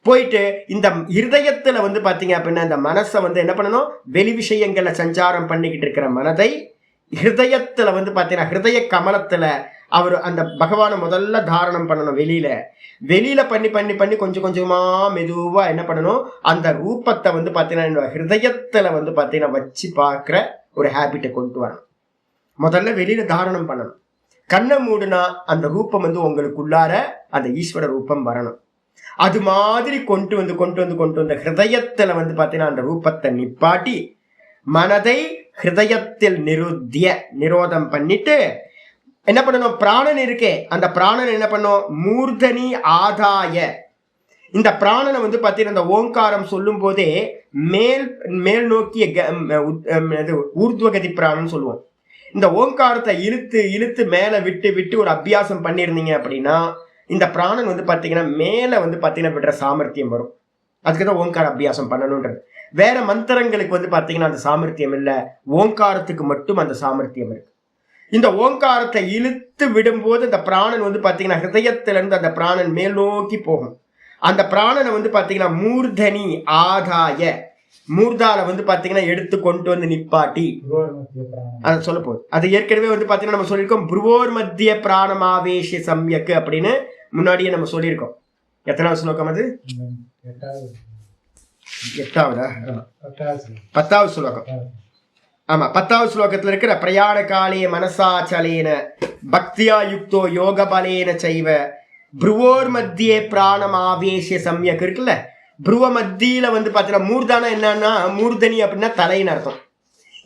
போயிட்டு இந்த இருதயத்துல பாத்தீங்க அப்படின்னா இந்த மனசை என்ன பண்ணணும்? வெளி விஷயங்கள்ல சஞ்சாரம் பண்ணிக்கிட்டு இருக்கிற மனதை ஹிருதயத்துல பாத்தீங்கன்னா ஹிருதய கமலத்துல அவர் அந்த பகவானை முதல்ல தாரணம் பண்ணணும். வெளியில பண்ணி பண்ணி பண்ணி கொஞ்சம் கொஞ்சமா மெதுவா என்ன பண்ணணும்? அந்த ரூபத்தை பாத்தீங்கன்னா ஹிருதயத்துல பாத்தீங்கன்னா வச்சு பார்க்கிற ஒரு ஹேபிட்டை கொண்டு வரணும். முதல்ல வெளியில தாரணம் பண்ணணும். கண்ணை மூடுனா அந்த ரூபம் உங்களுக்குள்ளார அந்த ஈஸ்வர ரூபம் வரணும். அது மாதிரி கொண்டு வந்து ஹிருதயத்துல பாத்தீங்கன்னா அந்த ரூபத்தை நிப்பாட்டி மனதை ஹிருதயத்தில் நிரோதம் பண்ணிட்டு என்ன பண்ணணும்? பிராணன் இருக்கே, அந்த பிராணன் என்ன பண்ணும்? மூர்தனி ஆதாய. இந்த பிராணனை பாத்தீங்கன்னா இந்த ஓங்காரம் சொல்லும் போதே மேல் நோக்கிய ஊர்துவகதி பிராணன் சொல்லுவோம். இந்த ஓங்காரத்தை இழுத்து இழுத்து மேல விட்டு விட்டு ஒரு அபியாசம் பண்ணிருந்தீங்க அப்படின்னா இந்த பிராணன் பாத்தீங்கன்னா மேல பாத்தீங்கன்னா விடுற சாமர்த்தியம் வரும். அதுக்குதான் ஓங்கார அபியாசம் பண்ணணும்ன்றது. வேற மந்திரங்களுக்கு பாத்தீங்கன்னா அந்த சாமர்த்தியம் இல்லை, ஓங்காரத்துக்கு மட்டும் அந்த சாமர்த்தியம் இருக்கு. இந்த ஓங்காரத்தை இழுத்து விடும்போது இந்த பிராணன் பாத்தீங்கன்னா ஹிருதயத்திலிருந்து அந்த பிராணன் மேல் நோக்கி போகும். அந்த பிராணனை பாத்தீங்கன்னா மூர்தனி ஆதாய, மூர்தால பாத்தீங்கன்னா எடுத்து கொண்டு நிப்பாட்டி அதை சொல்ல போகுது. அது ஏற்கனவே பாத்தீங்கன்னா நம்ம சொல்லியிருக்கோம், புருவோர் மத்திய பிராணமாவேஷ சம்யக்கு அப்படின்னு முன்னாடியே நம்ம சொல்லியிருக்கோம். எத்தனாவது ஸ்லோகம் அது? 8வதா? 10வது ஸ்லோகம். ஆமா, 10வது ஸ்லோகத்துல இருக்கிற பிரயாண காலே மனசாச்சலேன பக்தியா யுக்தோ யோக பலேன செய்வ புருவோர் மத்தியே பிராணம் ஆவேஷ சம்யக் இருக்குல்ல. புருவ மத்தியில பாத்தீங்கன்னா மூர்தானம் என்னன்னா, மூர்தனி அப்படின்னா தலைன்னு அர்த்தம்.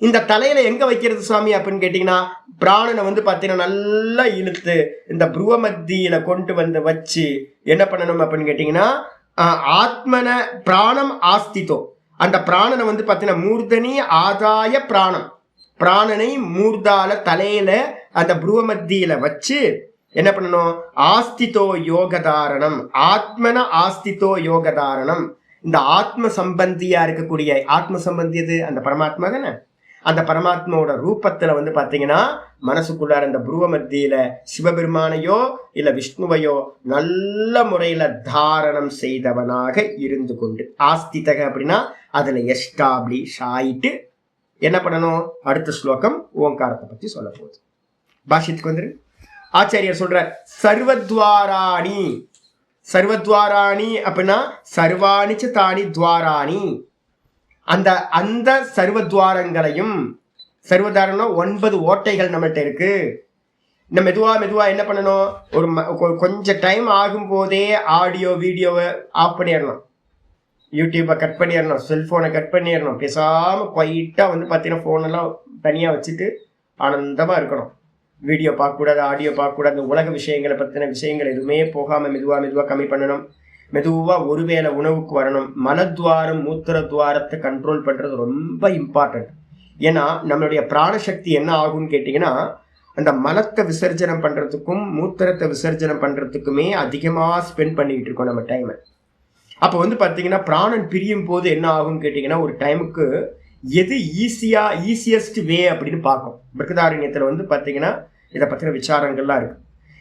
இந்த தலையில எங்க வைக்கிறது சுவாமி அப்படின்னு கேட்டீங்கன்னா, பிராணனை பாத்தீங்கன்னா நல்லா இழுத்து இந்த புருவ மத்தியில கொண்டு வச்சு என்ன பண்ணணும் அப்படின்னு கேட்டீங்கன்னா, ஆத்மன பிராணம் ஆஸ்திதோ, அந்த பிராணனை பாத்தீங்கன்னா மூர்தனி ஆதாய பிராணம், பிராணனை மூர்தால தலையில அந்த புருவ மத்தியில வச்சு என்ன பண்ணணும்? ஆஸ்திதோ யோகதாரணம், ஆத்மன ஆஸ்திதோ யோகதாரணம். இந்த ஆத்ம சம்பந்தியா இருக்கக்கூடிய, ஆத்ம சம்பந்தியது அந்த பரமாத்மா தானே, அந்த பரமாத்மாவோட ரூபத்துல பாத்தீங்கன்னா மனசுக்குள்ளார அந்த புருவ மத்தியில சிவபெருமானையோ இல்ல விஷ்ணுவையோ நல்ல முறையில தாரணம் செய்தவனாக இருந்து கொண்டு, ஆஸ்திதக அப்படின்னா அதுல எஸ்டாப்ளிஷ் ஆயிட்டு என்ன பண்ணணும்? அடுத்த ஸ்லோகம் ஓங்காரத்தை பத்தி சொல்ல போகுது. பாஷ்யத்துக்கு வந்துரு. ஆச்சாரியர் சொல்ற சர்வத்வாராணி. சர்வத்வாராணி அப்படின்னா சர்வாணிச்சு தானி துவாராணி. அந்த அந்த சர்வத்வாரங்களையும், சர்வத்வாரம்னா 9 ஓட்டைகள் நம்மகிட்ட இருக்கு. நம்ம மெதுவா என்ன பண்ணணும்? கொஞ்சம் டைம் ஆகும் போதே ஆடியோ வீடியோவை ஆஃப் பண்ணிடணும், யூடியூப்பை கட் பண்ணிடணும், செல்ஃபோனை கட் பண்ணிடணும். பேசாமல் குவைட்டாக பார்த்தீங்கன்னா ஃபோனெல்லாம் தனியாக வச்சுட்டு ஆனந்தமாக இருக்கணும். வீடியோ பார்க்கக்கூடாது, ஆடியோ பார்க்கக்கூடாது. இந்த உலக விஷயங்களை பற்றின விஷயங்கள் எதுவுமே போகாமல் மெதுவாக கம்மி பண்ணணும். மெதுவாக ஒருவேளை உணவுக்கு வரணும். மலத்வாரம் மூத்திர துவாரத்தை கண்ட்ரோல் பண்ணுறது ரொம்ப இம்பார்ட்டன்ட். ஏன்னா நம்மளுடைய பிராணசக்தி என்ன ஆகும்னு கேட்டிங்கன்னா, அந்த மலத்தை விசர்ஜனம் பண்ணுறதுக்கும் மூத்திரத்தை விசர்ஜனம் பண்ணுறதுக்குமே அதிகமாக ஸ்பெண்ட் பண்ணிக்கிட்டு இருக்கோம் நம்ம டைமை. அப்போ பார்த்தீங்கன்னா பிராணன் பிரியும் போது என்ன ஆகும்னு கேட்டிங்கன்னா, ஒரு டைமுக்கு எது ஈஸியஸ்ட் வே அப்படின்னு பார்க்கும். பிருகதாரண்யத்தில் பார்த்தீங்கன்னா இதை பற்றின விசாரங்கள்லாம் இருக்குது.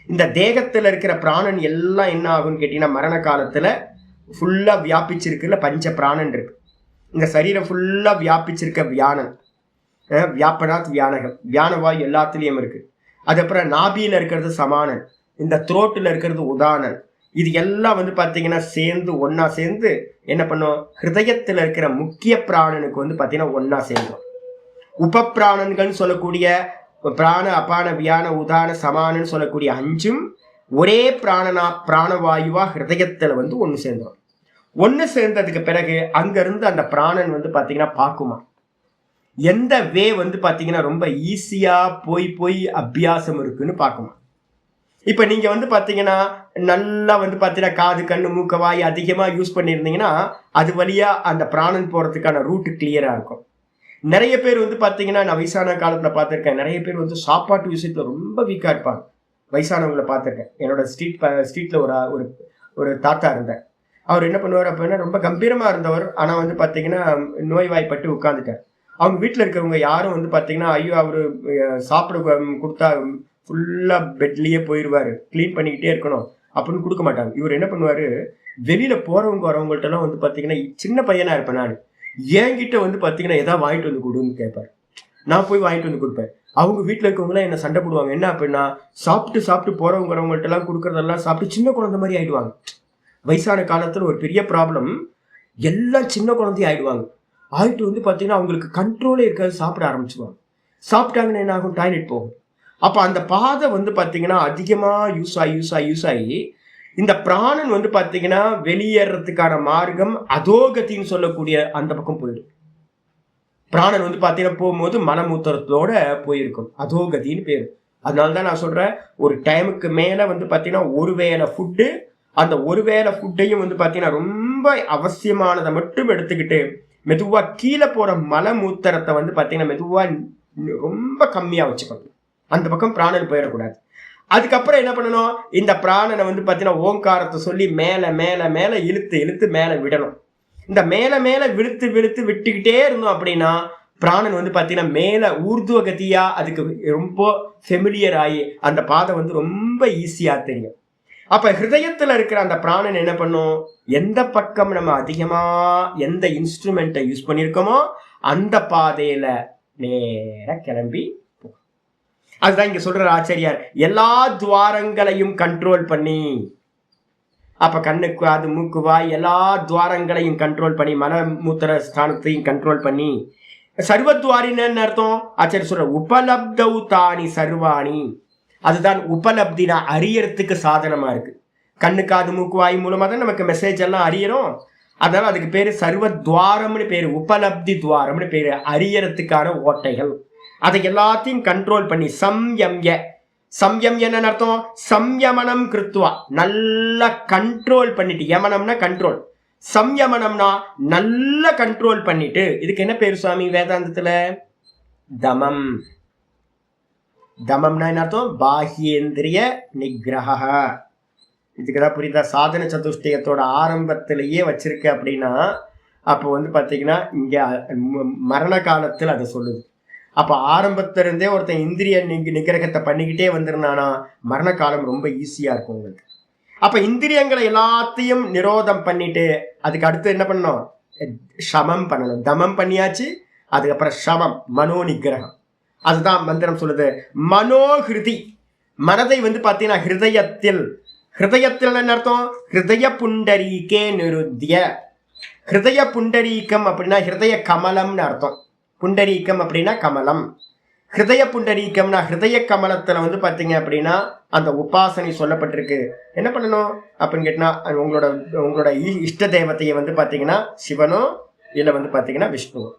இந்த தேகத்தில் இருக்கிற பிராணன் எல்லாம் என்ன ஆகும்னு கேட்டிங்கன்னா, மரண காலத்தில் ஃபுல்லாக வியாபிச்சிருக்குல்ல பஞ்ச பிராணன் இருக்கு. இந்த சரீரம் ஃபுல்லாக வியாபிச்சிருக்க வியானன், வியாபனாத் வியானகம், வியானவாயு எல்லாத்துலேயும் இருக்குது. அதுக்கப்புறம் நாபியில் இருக்கிறது சமானன், இந்த த்ரோட்டில் இருக்கிறது உதானன். இது எல்லாம் பார்த்தீங்கன்னா சேர்ந்து ஒன்றா சேர்ந்து என்ன பண்ணும்? ஹிருதயத்தில் இருக்கிற முக்கிய பிராணனுக்கு பார்த்தீங்கன்னா ஒன்றா சேர்ந்தோம். உபப்பிராணன்கள்னு சொல்லக்கூடிய பிராண அபான வியான உதான சமானன்னு சொல்லக்கூடிய 5ம் ஒரே பிராணவாயுவா ஹிருதயத்தில் ஒன்று சேர்ந்தோம். ஒன்று சேர்ந்ததுக்கு பிறகு அங்கிருந்து அந்த பிராணன் பார்த்தீங்கன்னா பார்க்குமா எந்த வே பார்த்தீங்கன்னா ரொம்ப ஈஸியாக போய் அபியாசம் இருக்குன்னு பார்க்குமா. இப்போ நீங்கள் பார்த்தீங்கன்னா நல்லா பார்த்தீங்கன்னா காது கண்ணு மூக்க வாய் அதிகமாக யூஸ் பண்ணியிருந்தீங்கன்னா அது வழியாக அந்த பிராணன் போகிறதுக்கான ரூட்டு கிளியராக இருக்கும். நிறைய பேர் பார்த்தீங்கன்னா நான் வயசான காலத்தில் பார்த்துருக்கேன். நிறைய பேர் சாப்பாட்டு விஷயத்தில் ரொம்ப வீக்காக இருப்பாங்க. வயசானவங்களை பார்த்துருக்கேன். என்னோட ஸ்ட்ரீட்டில் ஒரு தாத்தா இருந்தார். அவர் என்ன பண்ணுவார் அப்படின்னா, ரொம்ப கம்பீரமாக இருந்தவர். ஆனால் பார்த்தீங்கன்னா நோய்வாய்ப்பட்டு உட்காந்துட்டார். அவங்க வீட்டில் இருக்கிறவங்க யாரும் பார்த்தீங்கன்னா, ஐயோ அவர் சாப்பிட கொடுத்தா ஃபுல்லாக பெட்லேயே போயிடுவார், க்ளீன் பண்ணிக்கிட்டே இருக்கணும் அப்படின்னு கொடுக்க மாட்டாங்க. இவர் என்ன பண்ணுவார், வெளியில் போகிறவங்க வரவங்கள்ட்டலாம் பார்த்தீங்கன்னா, சின்ன பையனாக இருப்பேன் நான், என்கிட்ட பார்த்தீங்கன்னா எதாவது வாங்கிட்டு வந்து கொடுன்னு கேட்பார். நான் போய் வாங்கிட்டு வந்து கொடுப்பேன். அவங்க வீட்டில் இருக்கவங்களாம் என்ன சண்டை போடுவாங்க. என்ன அப்படின்னா, சாப்பிட்டு போகிறவங்க வரவங்கள்ட்டலாம் கொடுக்குறதெல்லாம் சாப்பிட்டு சின்ன குழந்தை மாதிரி ஆகிடுவாங்க. வயசான காலத்தில் ஒரு பெரிய ப்ராப்ளம், எல்லாம் சின்ன குழந்தைய ஆகிடுவாங்க. ஆகிட்டு பார்த்தீங்கன்னா அவங்களுக்கு கண்ட்ரோலே இருக்காது, சாப்பிட ஆரம்பிச்சுவாங்க. சாப்பிட்டாங்கன்னு என்ன ஆகும்? டாய்லெட் போகும். அப்போ அந்த பாதை பார்த்தீங்கன்னா அதிகமாக யூஸ் ஆகி இந்த பிராணன் பார்த்தீங்கன்னா வெளியேறதுக்கான மார்க்கம் அதோகத்தின்னு சொல்லக்கூடிய அந்த பக்கம் போயிடும். பிராணன் பார்த்தீங்கன்னா போகும்போது மலமூத்திரத்தோட போயிருக்கும், அதோகத்தின்னு பேர். அதனால தான் நான் சொல்கிறேன், ஒரு டைமுக்கு மேலே பார்த்தீங்கன்னா ஒரு வேளை ஃபுட்டு, அந்த ஒரு வேளை ஃபுட்டையும் பார்த்தீங்கன்னா ரொம்ப அவசியமானதை மட்டும் எடுத்துக்கிட்டு மெதுவாக கீழே போகிற மலமூத்திரத்தை பார்த்தீங்கன்னா மெதுவாக ரொம்ப கம்மியாக வச்சுக்கணும். அந்த பக்கம் பிராணன் போயிடக்கூடாது. அதுக்கப்புறம் என்ன பண்ணணும்? இந்த பிராணனை பார்த்தீங்கன்னா ஓங்காரத்தை சொல்லி மேலே மேலே மேலே இழுத்து மேலே விடணும். இந்த மேலே விழுத்து விட்டுக்கிட்டே இருந்தோம் அப்படின்னா பிராணன் பார்த்தீங்கன்னா மேலே ஊர்துவகதியாக அதுக்கு ரொம்ப ஃபெமிலியர் ஆகி அந்த பாதை ரொம்ப ஈஸியாக தெரியும். அப்போ ஹிருதயத்தில் இருக்கிற அந்த பிராணன் என்ன பண்ணும்? எந்த பக்கம் நம்ம அதிகமாக எந்த இன்ஸ்ட்ருமெண்ட்டை யூஸ் பண்ணியிருக்கோமோ அந்த பாதையில் நேராக கிளம்பி. அதுதான் இங்க சொல்ற ஆச்சாரியார், எல்லா துவாரங்களையும் கண்ட்ரோல் பண்ணி. அப்ப கண்ணுக்கு அது மூக்கு வாய் எல்லா துவாரங்களையும் கண்ட்ரோல் பண்ணி, மலமூத்திர ஸ்தானத்தையும் கண்ட்ரோல் பண்ணி. சர்வத்வாரின்னு அர்த்தம் ஆச்சாரியர் சொல்ற, உபலப்தௌ தானி சர்வாணி. அதுதான் உபலப்தினா அறியறதுக்கு சாதனமா இருக்கு. கண்ணு காது மூக்கு வாய் மூலமா தான் நமக்கு மெசேஜ் எல்லாம் அறியறோம். அதனால அதுக்கு பேரு சர்வத்வாரம்னு பேரு, உபலப்தி துவாரம்னு பேரு, அறியறதுக்கான ஓட்டைகள். அதை எல்லாத்தையும் கண்ட்ரோல் பண்ணி சம்யம் என்ன அர்த்தம்? சம்யமனம் கிருத்துவா, நல்லா கண்ட்ரோல் பண்ணிட்டு. யமனம்னா கண்ட்ரோல், சம்யமனம்னா நல்லா கண்ட்ரோல் பண்ணிட்டு. இதுக்கு என்ன பேரு சுவாமி வேதாந்தத்துல? தமம். தமம்னா என்ன அர்த்தம்? பாஹ்யேந்திரிய நிகிரஹ. இதுக்குதான் புரியுதா? சாதன சதுஷ்டயத்தோட ஆரம்பத்திலேயே வச்சிருக்க அப்படின்னா அப்போ பார்த்தீங்கன்னா இங்க மரண காலத்தில் அதை சொல்லுது. அப்போ ஆரம்பத்திலிருந்தே ஒருத்தன் இந்திரிய நிகிரகத்தை பண்ணிக்கிட்டே வந்திருந்தானா மரண காலம் ரொம்ப ஈஸியாக இருக்கும் உங்களுக்கு. அப்போ இந்திரியங்களை எல்லாத்தையும் நிரோதம் பண்ணிட்டு அதுக்கு அடுத்து என்ன பண்ணணும்? சமம் பண்ணணும். தமம் பண்ணியாச்சு, அதுக்கப்புறம் சமம் மனோ நிகிரகம். அதுதான் மந்திரம் சொல்லுது. மனோஹிருதி, மனதை வந்து பார்த்தீங்கன்னா ஹிருதயத்தில். ஹிருதயத்தில் என்ன அர்த்தம்? ஹிருதய புண்டரீகே நிருத்திய. ஹிருதய புண்டரீகம் அப்படின்னா ஹிருதய கமலம்னு அர்த்தம். புண்டரீகம் அப்படின்னா கமலம். ஹிருதய புண்டரீகம்னா ஹிருதய கமலத்துல வந்து பார்த்தீங்க அப்படின்னா அந்த உபாசனை சொல்லப்பட்டிருக்கு. என்ன பண்ணணும் அப்படின்னு கேட்டினா, உங்களோட இஷ்ட தேவத்தையை வந்து பார்த்தீங்கன்னா சிவனோ இல்லை வந்து பார்த்தீங்கன்னா விஷ்ணுவோ,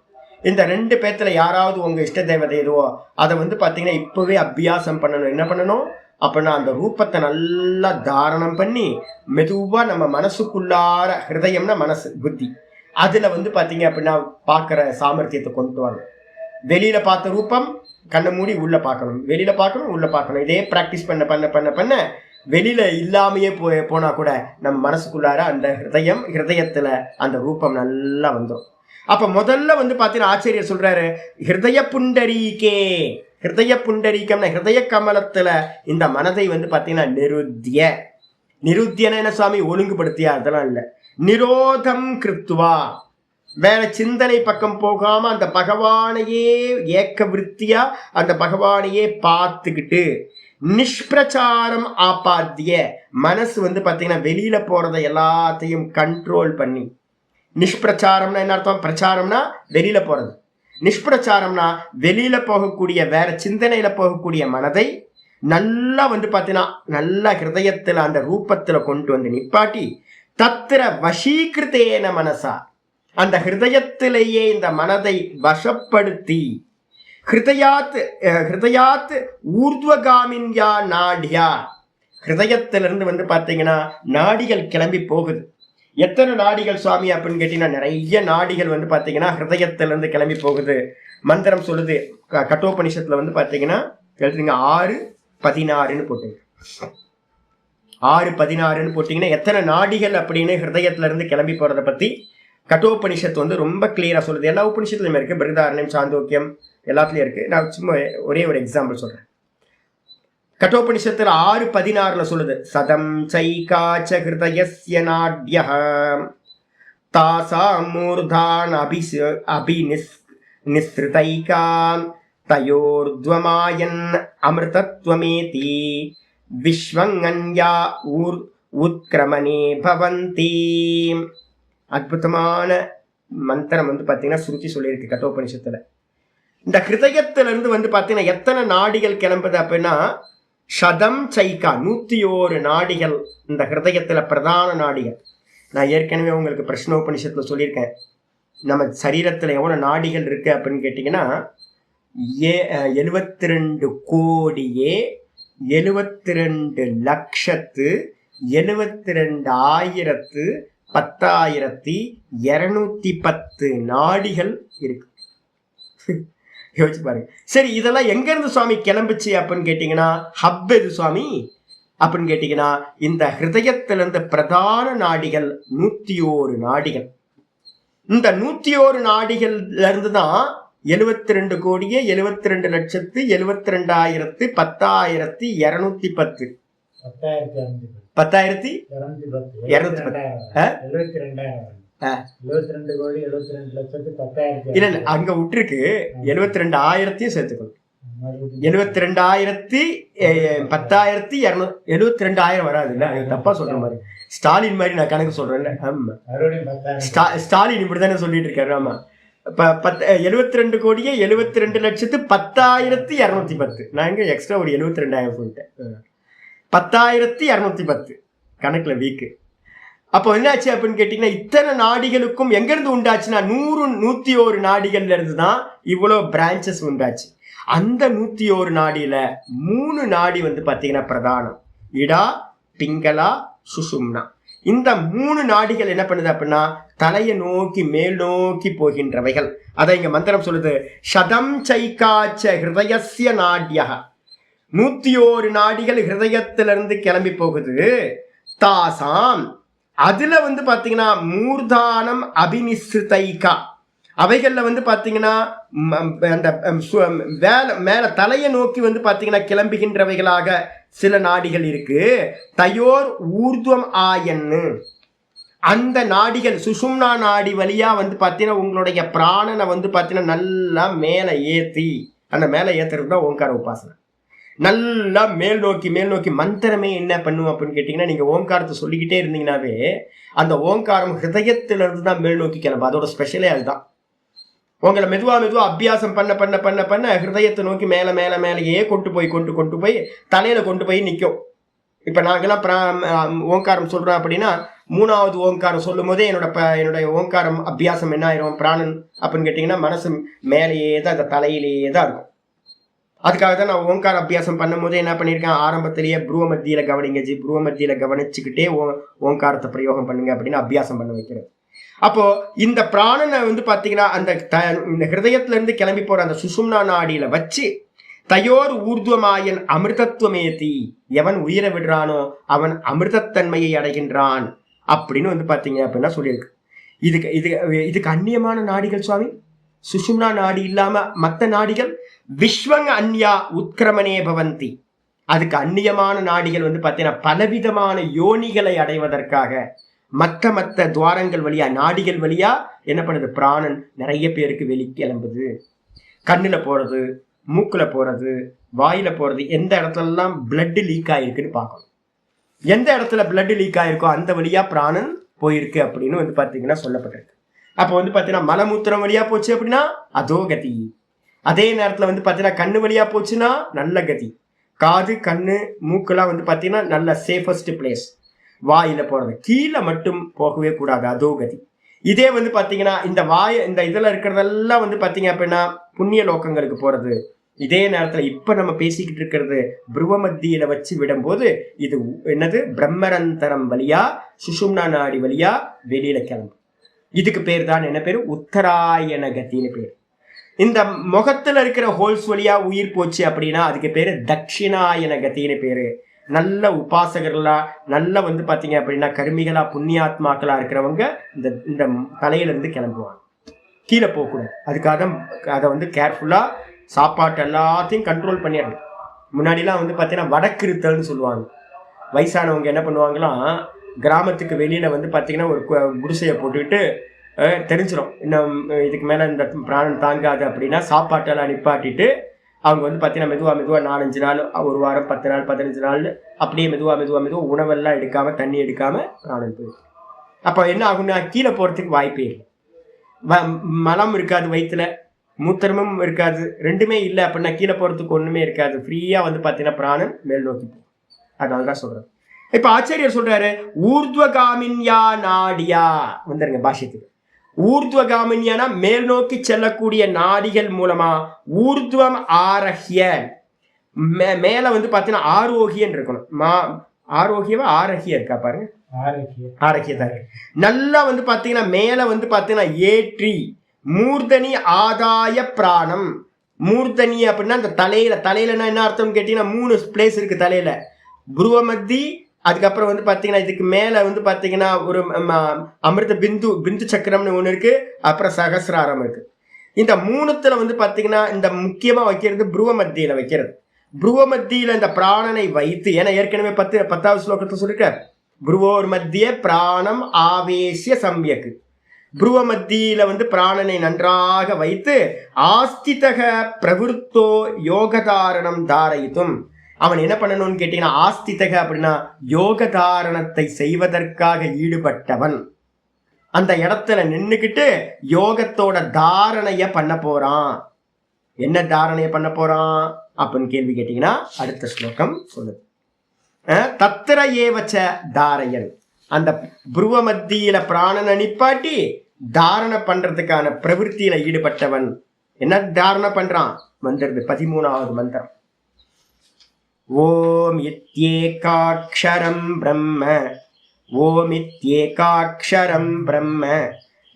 இந்த 2 பேர்த்துல யாராவது உங்க இஷ்ட தேவதை எதுவோ அதை வந்து பார்த்தீங்கன்னா இப்பவே அபியாசம் பண்ணணும். என்ன பண்ணணும் அப்படின்னா அந்த ரூபத்தை நல்லா தாரணம் பண்ணி மெதுவா நம்ம மனசுக்குள்ளார, ஹிருதயம்னா மனசு புத்தி, அதுல வந்து பார்த்தீங்க அப்படின்னா பார்க்குற சாமர்த்தியத்தை கொண்டு வரணும். வெளியில பார்த்த ரூபம் கண்ணை மூடி உள்ள பார்க்கணும், வெளியில பார்க்கணும் உள்ள பார்க்கணும். இதே பிராக்டிஸ் பண்ண பண்ண பண்ண பண்ண வெளியில இல்லாமையே போனா கூட நம்ம மனசுக்குள்ளார அந்த ஹிருதயத்துல அந்த ரூபம் நல்லா வந்துடும். அப்ப முதல்ல வந்து பார்த்தீங்கன்னா ஆச்சரியர் சொல்றாரு ஹிருதய புண்டரீகே. ஹிருதய புண்டரீகம்னா ஹிருதய கமலத்துல இந்த மனதை வந்து பார்த்தீங்கன்னா நிருத்திய. நிருத்தியன என்ன சுவாமி? ஒழுங்குபடுத்தியா? அதெல்லாம் இல்லை. நிரோதம் கிருத்துவா, வேற சிந்தனை பக்கம் போகாம அந்த பகவானையே ஏக்க விருத்தியா அந்த பகவானையே பார்த்துக்கிட்டு, நிஷ்பிரச்சாரம் ஆபாத்திய, மனசு வந்து பார்த்தீங்கன்னா வெளியில போறதை எல்லாத்தையும் கண்ட்ரோல் பண்ணி. நிஷ்பிரச்சாரம்னா என்ன அர்த்தம்? பிரச்சாரம்னா வெளியில போறது, நிஷ்பிரச்சாரம்னா வெளியில போகக்கூடிய வேற சிந்தனையில போகக்கூடிய மனதை நல்லா வந்து பார்த்தீங்கன்னா நல்லா ஹிருதயத்துல அந்த ரூபத்துல கொண்டு வந்து நிப்பாட்டி, தத்திர வசீகிருத்தேன மனசா, அந்த ஹிருதயத்திலேயே இந்த மனதை வசப்படுத்தி, ஹிருதயாத் ஊர்துவகாமின்யா நாடியா, ஹிருதயத்திலிருந்து வந்து பார்த்தீங்கன்னா நாடிகள் கிளம்பி போகுது. எத்தனை நாடிகள் சுவாமி அப்படின்னு கேட்டீங்கன்னா நிறைய நாடிகள் வந்து பார்த்தீங்கன்னா ஹிருதயத்திலிருந்து கிளம்பி போகுது. மந்திரம் சொல்லுது கட்டோபனிஷத்துல வந்து பார்த்தீங்கன்னா எழுதுங்க 6:16 போட்டுங்க. 6:16 போட்டீங்கன்னா எத்தனை நாடிகள் அப்படின்னு ஹிருதயத்துல இருந்து கிளம்பி போறதை பத்தி கட்டோபனிஷத்து வந்து ரொம்ப கிளியரா சொல்லுது. எல்லா உபனிஷத்துலையும் இருக்கு, பிருகதாரண்யம், சாந்தோக்கியம் எல்லாத்துலயும் இருக்கு. நான் சும்மா ஒரே ஒரு எக்ஸாம்பிள் சொல்றேன். கட்டோபனிஷத்துல 6:16 சொல்லுது, சதம் சைகாச்ச ஹிருதயஸ்ய நாட்யஹ தாசாம் மூர்தான் அபிநிஸ்ருதைகாம் தயோர்த்வமாயன் அமிர்தத்வமேதி விஸ்வங்கன்யா உத்க்ரமணே பவந்தி. அற்புதமான மந்திரம் வந்து பார்த்தீங்கன்னா சுருச்சி சொல்லியிருக்கு கட்டோபனிஷத்துல. இந்த ஹிருதயத்திலிருந்து வந்து பார்த்தீங்கன்னா எத்தனை நாடிகள் கிளம்புது அப்படின்னா சதம் சைக்கா 101 நாடிகள் இந்த ஹிருதயத்துல பிரதான நாடிகள். நான் ஏற்கனவே உங்களுக்கு பிரஷ்னோபனிஷத்துல சொல்லியிருக்கேன், நம்ம சரீரத்துல எவ்வளவு நாடிகள் இருக்கு அப்படின்னு கேட்டீங்கன்னா 72,72,10,210 நாடிகள் இருக்கு. யோசிச்சு பாருங்க. சரி, இதெல்லாம் எங்க இருந்து சுவாமி கிளம்புச்சு அப்படின்னு கேட்டீங்கன்னா ஹப் எது சுவாமி அப்படின்னு கேட்டீங்கன்னா இந்த ஹிருதயத்திலிருந்து பிரதான நாடிகள் 101 நாடிகள். இந்த 101 நாடிகள்ல இருந்து தான் 72,72,72,10,210 இல்ல அங்க விட்டுருக்கு 72,000 சேர்த்துக்கணும். 72,10,200 வராது இல்ல, தப்பா சொல்ற மாதிரி. ஸ்டாலின் மாதிரி நான் கணக்கு சொல்றேன். ஆமா, ஸ்டாலின் இப்படித்தானே சொல்லிட்டு இருக்காரு. ஆமா, 72,72,10,210. நான் எங்க எக்ஸ்ட்ரா ஒரு 72,000 சொல்லிட்டேன். 10,210 கணக்குல வீக்கு. அப்போ என்னாச்சு அப்படின்னு கேட்டீங்கன்னா இத்தனை நாடிகளுக்கும் எங்க இருந்து உண்டாச்சுன்னா 101 நாடிகள்ல இருந்து தான் இவ்வளவு பிரான்ச்சஸ் உண்டாச்சு. அந்த 101 நாடியில 3 நாடி வந்து பாத்தீங்கன்னா பிரதானம், இடா, பிங்களா, சுஷும்னா. இந்த 3 நாடிகள் என்ன பண்ணுது அப்படின்னா தலையை நோக்கி மேல் நோக்கி போகின்றவைகள். அதை இங்க மந்திரம் சொல்லுது, சதம் சைகாச்ச ஹிருதயஸ்ய நாட்யஹ. 101 நாடிகள் ஹிருதயத்திலிருந்து கிளம்பி போகுது. தாசாம், அதுல வந்து பாத்தீங்கன்னா மூர்தானம் அபிநிஸ்ருதைகா, அவைகள்ல வந்து பாத்தீங்கன்னா அந்த மேல தலையை நோக்கி வந்து பாத்தீங்கன்னா கிளம்புகின்றவைகளாக சில நாடிகள் இருக்கு. தயோர் ஊர்துவம் ஆயன்னு, அந்த நாடிகள் சுஷும்னா நாடி வழியா வந்து பார்த்தீங்கன்னா உங்களுடைய பிராணனை வந்து பார்த்தீங்கன்னா நல்லா மேலே ஏற்றி, அந்த மேலே ஏற்றுறது தான் ஓங்கார உபாசனை. நல்லா மேல் நோக்கி மந்திரமே என்ன பண்ணுவோம் அப்படின்னு கேட்டீங்கன்னா, நீங்க ஓங்காரத்தை சொல்லிக்கிட்டே இருந்தீங்கன்னாவே அந்த ஓங்காரம் ஹிருதயத்திலிருந்து தான் மேல் நோக்கி கிளம்பும். அதோட ஸ்பெஷலே அதுதான். உங்களை மெதுவா அபியாசம் பண்ண ஹிருதயத்தை நோக்கி மேலேயே கொண்டு போய் தலையில கொண்டு போய் நிற்கும். இப்ப நாங்கெல்லாம் ஓங்காரம் சொல்றோம் அப்படின்னா, 3வது ஓங்காரம் சொல்லும் போதே என்னுடைய ஓங்காரம் அபியாசம் என்ன ஆயிரும் பிராணன் அப்படின்னு கேட்டீங்கன்னா, மனசு மேலேயே தான், அந்த தலையிலேயே தான் இருக்கும். அதுக்காக தான் நான் ஓங்கார அபியாசம் பண்ணும் போதே என்ன பண்ணியிருக்கேன், ஆரம்பத்திலேயே புருவ மத்தியில கவனிங்க ஜி, புருவ மத்தியில கவனிச்சுக்கிட்டே ஓங்காரத்தை பிரயோகம் பண்ணுங்க அப்படின்னு அபியாசம் பண்ண வைக்கிறேன். அப்போ இந்த பிராணனை வந்து பாத்தீங்கன்னா இந்த ஹிருதயத்துல இருந்து கிளம்பி போற அந்த சுஷும்னா நாடியில வச்சு தயோர் ஊர்துவமாயன் அமிர்தத்துவமேதி, எவன் உயிரை விடுறானோ அவன் அமிர்தத்தன்மையை அடைகின்றான் அப்படின்னு வந்து பாத்தீங்க அப்படின்னா சொல்லியிருக்கு. இதுக்கு அந்நியமான நாடிகள் சுவாமி, சுஷும்னா நாடி இல்லாம மற்ற நாடிகள் விஸ்வங்க அந்யா உத்கிரமணே பவந்தி, அதுக்கு அந்நியமான நாடிகள் வந்து பார்த்தீங்கன்னா பலவிதமான யோனிகளை அடைவதற்காக மற்ற துவாரங்கள் வழியா, நாடிகள் வழியா என்ன பண்ணுது, பிராணன் நிறைய பேருக்கு வெளி கிளம்புது. கண்ணுல போறது, மூக்குல போறது, வாயில போறது, எந்த இடத்துலலாம் பிளட் லீக் ஆயிருக்குன்னு பார்க்கணும். எந்த இடத்துல பிளட் லீக் ஆயிருக்கோ அந்த வழியா பிராணன் போயிருக்கு அப்படின்னு வந்து பார்த்தீங்கன்னா சொல்லப்பட்டிருக்கு. அப்போ வந்து பார்த்தீங்கன்னா மலமூத்திரம் வழியா போச்சு அப்படின்னா அதோ கதி. அதே நேரத்தில் வந்து பார்த்தீங்கன்னா கண்ணு வழியா போச்சுன்னா நல்ல கதி. காது, கண்ணு, மூக்கெல்லாம் வந்து பார்த்தீங்கன்னா நல்ல சேஃபஸ்ட் பிளேஸ். வாயில போறது, கீழே மட்டும் போகவே கூடாது, அதோ கதி. இதே வந்து பார்த்தீங்கன்னா இந்த இதில் இருக்கிறதெல்லாம் வந்து பார்த்தீங்க அப்படின்னா புண்ணிய லோகங்களுக்கு போறது. இதே நேரத்தில் இப்ப நம்ம பேசிக்கிட்டு இருக்கிறது புருவ மத்தியில வச்சு விடும்போது இது என்னது, பிரம்மரந்தரம் வழியா சுஷும்னா நாடி வழியா வெளியில கிளம்பும். இதுக்கு பேர் தான் என்ன பேரு, உத்தராயண கத்தின்னு பேர். இந்த முகத்துல இருக்கிற ஹோல்ஸ் வழியா உயிர் போச்சு அப்படின்னா அதுக்கு பேரு தட்சிணாயன கத்தின்னு பேரு. நல்ல உபாசகர்களா, நல்ல வந்து பாத்தீங்க அப்படின்னா கருமிகளா, புண்ணியாத்மாக்களா இருக்கிறவங்க இந்த தலையில இருந்து கிளம்புவாங்க, கீழே போகக்கூடாது. அதுக்காக அதை வந்து கேர்ஃபுல்லா சாப்பாட்டு எல்லாத்தையும் கண்ட்ரோல் பண்ணிடணும். முன்னாடிலாம் வந்து பார்த்தீங்கன்னா வடக்கிருத்தல்னு சொல்லுவாங்க. வயசானவங்க என்ன பண்ணுவாங்களாம், கிராமத்துக்கு வெளியில வந்து பார்த்தீங்கன்னா ஒரு குடிசையை போட்டுக்கிட்டு தெரிஞ்சிடும் இன்னும் இதுக்கு மேலே இந்த பிராணம் தாங்காது அப்படின்னா சாப்பாட்டெல்லாம் நிப்பாட்டிட்டு அவங்க வந்து பார்த்தீங்கன்னா மெதுவாக 4-5 நாள், ஒரு வாரம், 10 நாள், 15 நாள் அப்படியே மெதுவாக உணவெல்லாம் எடுக்காம, தண்ணி எடுக்காம பிராணம் போயிடும். அப்போ என்ன ஆகும்னா கீழே போகிறதுக்கு வாய்ப்பே இல்லை. மலம் இருக்காது, வயிற்றுல மூத்திரமும் இருக்காது, ரெண்டுமே இல்லை அப்படின்னா கீழே போகிறதுக்கு ஒன்றுமே இருக்காது. ஃப்ரீயாக வந்து பார்த்தீங்கன்னா பிராணன் மேல் நோக்கி போகும். அதனால தான் சொல்கிறேன். இப்போ ஆச்சாரியர் சொல்கிறாரு ஊர்துவகாமின்யா நாடியா வந்துருங்க பாஷ்யத்துக்கு. ஊர்துவகாமின்யானா மேல் நோக்கி செல்லக்கூடிய நாடிகள் மூலமா ஊர்துவம் ஆரஹ்ய, மேலே வந்து பார்த்தீங்கன்னா ஆரோக்கியன்னு இருக்கணும். ஆரோக்கியவா ஆரஹ்ய இருக்கா பாருங்க, ஆரோக்கியதான் நல்லா வந்து பார்த்தீங்கன்னா மேலே வந்து பார்த்தீங்கன்னா ஏற்றி மூர்தனி ஆதாய பிராணம். மூர்தனி அப்படின்னா அந்த தலையிலன்னா என்ன அர்த்தம் கேட்டீங்கன்னா 3 பிளேஸ் இருக்கு தலையில. புருவ மத்தி, அதுக்கப்புறம் வந்து பார்த்தீங்கன்னா இதுக்கு மேலே வந்து பார்த்தீங்கன்னா ஒரு அமிர்த பிந்து சக்கரம்னு ஒன்று இருக்கு, அப்புறம் சகசிராரம் இருக்கு. இந்த 3த்துல வந்து பார்த்தீங்கன்னா இந்த முக்கியமாக வைக்கிறது புருவ மத்தியில வைக்கிறது. புருவ மத்தியில இந்த பிராணனை வைத்து, ஏன்னா ஏற்கனவே 10வது ஸ்லோகத்தை சொல்லிருக்க, புருவோர் மத்திய பிராணம் ஆவேசிய சம்யக்கு. புருவ மத்தியில வந்து பிராணனை நன்றாக வைத்து ஆஸ்திதக பிரவருத்தோ யோகதாரணம் தாரயித்தும், அவன் என்ன பண்ணணும்னு கேட்டீங்கன்னா ஆஸ்திதக அப்படின்னா யோக தாரணத்தை செய்வதற்காக ஈடுபட்டவன் அந்த இடத்துல நின்றுக்கிட்டு யோகத்தோட தாரணைய பண்ண போறான். என்ன தாரணைய பண்ண போறான் அப்படின்னு கேள்வி கேட்டீங்கன்னா அடுத்த ஸ்லோகம் சொல்லுது. தத்திர ஏவச்ச தாரையன், அந்த புருவ மத்தியில பிராணனை நிப்பாட்டி தாரண பண்றதுக்கான பிரவருத்தியில ஈடுபட்டவன் என்ன தாரணை பண்றான் வந்துருது 13வது மந்திரம். ஓம் இத்யேகாக்ஷரம் பிரம்ம, ஓம் இத்யேகாக்ஷரம் பிரம்ம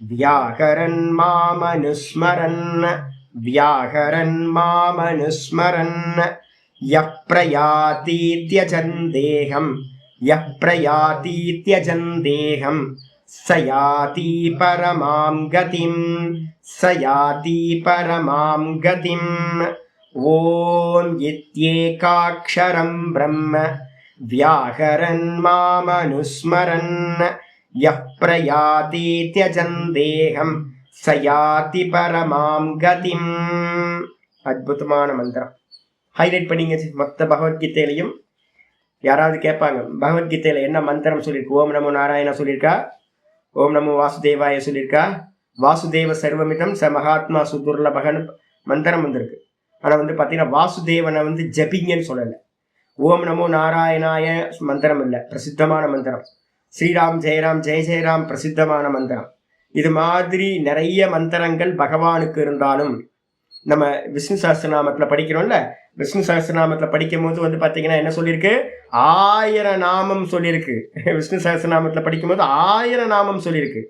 வியாகரன் மாமனுஸ்மரன், வியாகரன் மாமனுஸ்மரன் யப்ரயாதீத்யஜந்தேகம், யப்ரயாதீத்யஜந்தேகம் சயாதி பரமாம் கதிம், சயாதி பரமாம் கதிம். ஓம் இத்யேகாக்ஷரம் பிரம்ம வியாகரன் மாமனுஸ்மரன் யப் பிரயாதி த்யஜன் தேகம் சயாதி பரமாம் கதிம். அற்புதமான மந்திரம், ஹைலைட் பண்ணிங்க. மொத்த பகவத்கீதையிலையும் யாராவது கேட்பாங்க, பகவத்கீதையில என்ன மந்திரம் சொல்லியிருக்கு? ஓம் நமோ நாராயணா சொல்லியிருக்கா? ஓம் நமோ வாசுதேவாய சொல்லியிருக்கா? வாசுதேவ சர்வமிதம் ச மகாத்மா சுதுர்லபகன் மந்திரம் வந்திருக்கு. ஆனால் பார்த்தீங்கன்னா வாசுதேவனை ஜபிங்கன்னு சொல்லலை. ஓம் நமோ நாராயணாய மந்திரம் இல்லை, பிரசித்தமான மந்திரம். ஸ்ரீராம் ஜெயராம் ஜெய ஜெயராம் பிரசித்தமான மந்திரம். இது மாதிரி நிறைய மந்திரங்கள் பகவானுக்கு இருந்தாலும் நம்ம விஷ்ணு சஹஸ்ரநாமத்தில் படிக்கிறோம்ல, விஷ்ணு சஹஸ்ரநாமத்தில் படிக்கும் போது பார்த்தீங்கன்னா என்ன சொல்லியிருக்கு? 1000 நாமம் சொல்லியிருக்கு. விஷ்ணு சஹஸ்ரநாமத்தில் படிக்கும் போது 1000 நாமம் சொல்லியிருக்கு.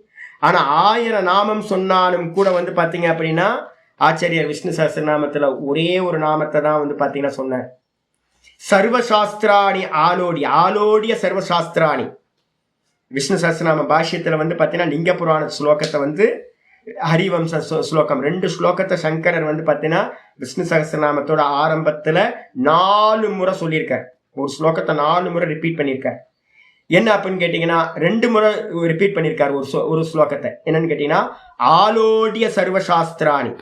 ஆனால் 1000 நாமம் சொன்னாலும் கூட பார்த்தீங்க அப்படின்னா ஆச்சாரியர் விஷ்ணு சஹஸ்ரநாமத்தில் ஒரே ஒரு நாமத்தை தான் பார்த்தீங்கன்னா சொன்னார். சர்வசாஸ்திராணி ஆலோடிய சர்வசாஸ்திராணி. விஷ்ணு சஹஸ்ரநாம பாஷ்யத்தில் பார்த்தீங்கன்னா லிங்க புராண ஸ்லோகத்தை ஹரிவம்ச ஸ்லோகம் 2 ஸ்லோகத்தை சங்கரர் பார்த்தீங்கன்னா விஷ்ணு சஹஸ்ரநாமத்தோட ஆரம்பத்தில் 4 முறை சொல்லியிருக்கார். ஒரு ஸ்லோகத்தை 4 முறை ரிப்பீட் பண்ணியிருக்கார். என்ன அப்படின்னு கேட்டீங்கன்னா 2 முறை ரிப்பீட் பண்ணியிருக்கார் ஒரு ஸ்லோகத்தை. என்னன்னு கேட்டீங்கன்னா ஆலோடிய சர்வசாஸ்திராணி,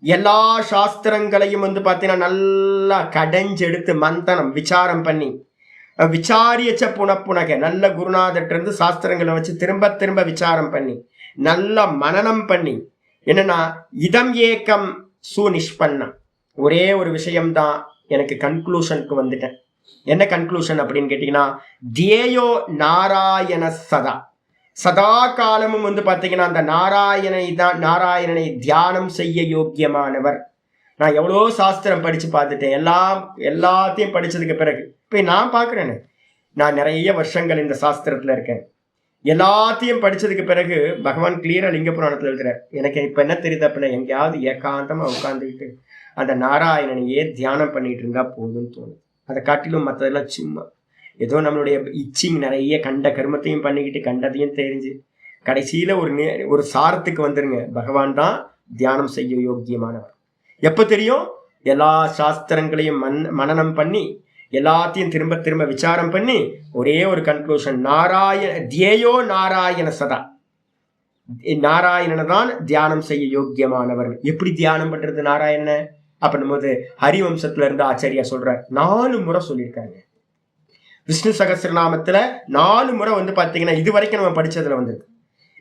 எல்லா சாஸ்திரங்களையும் பார்த்தீங்கன்னா நல்லா கடைஞ்செடுத்து மந்தனம் விசாரம் பண்ணி, விசாரியச்ச புனப்புனக, நல்ல குருநாதர்கிட்ட சாஸ்திரங்களை வச்சு திரும்ப திரும்ப விசாரம் பண்ணி நல்ல மனனம் பண்ணி, என்னன்னா இதம் ஏக்கம் சுநிஷ்பன்னம், ஒரே ஒரு விஷயம்தான் எனக்கு கன்க்ளூஷனுக்கு வந்துட்டேன். என்ன கன்க்ளூஷன் அப்படின்னு கேட்டீங்கன்னா தியேயோ நாராயண சதா, சதா காலமும் பார்த்தீங்கன்னா அந்த நாராயணனை தியானம் செய்ய யோக்கியமானவர். நான் எவ்வளோ சாஸ்திரம் படித்து பார்த்துட்டேன், எல்லாத்தையும் படித்ததுக்கு பிறகு இப்போ நான் பார்க்குறேன்னு, நான் நிறைய வருஷங்கள் இந்த சாஸ்திரத்தில் இருக்கேன். எல்லாத்தையும் படித்ததுக்கு பிறகு பகவான் கிளியராக லிங்க புராணத்தில் எழுதுறார். எனக்கு இப்போ என்ன தெரியுது அப்படின்னா, எங்கேயாவது ஏகாந்தமாக உட்காந்துக்கிட்டு அந்த நாராயணனையே தியானம் பண்ணிட்டு இருந்தா போதும்னு தோணுது. அதை காட்டிலும் மற்றதெல்லாம் சும்மா ஏதோ நம்மளுடைய இச்சிங் நிறைய கண்ட கர்மத்தையும் பண்ணிக்கிட்டு கண்டதையும் தெரிஞ்சு கடைசியில் ஒரு சாரத்துக்கு வந்துருங்க, பகவான் தான் தியானம் செய்ய யோக்கியமானவர். எப்போ தெரியும்? எல்லா சாஸ்திரங்களையும் மனனம் பண்ணி எல்லாத்தையும் திரும்ப திரும்ப விசாரம் பண்ணி ஒரே ஒரு கன்க்ளூஷன், தியேயோ நாராயண சதா, நாராயணனை தான் தியானம் செய்ய யோக்கியமானவர். எப்படி தியானம் பண்றது நாராயணனை அப்படின்னும் போது ஹரிவம்சத்துல இருந்து ஆச்சாரியா சொல்றார், 4 முறை சொல்லியிருக்காங்க. விஷ்ணு சகஸ்ரநாமத்துல 4 முறை பாத்தீங்கன்னா இது வரைக்கும் நம்ம படிச்சதுல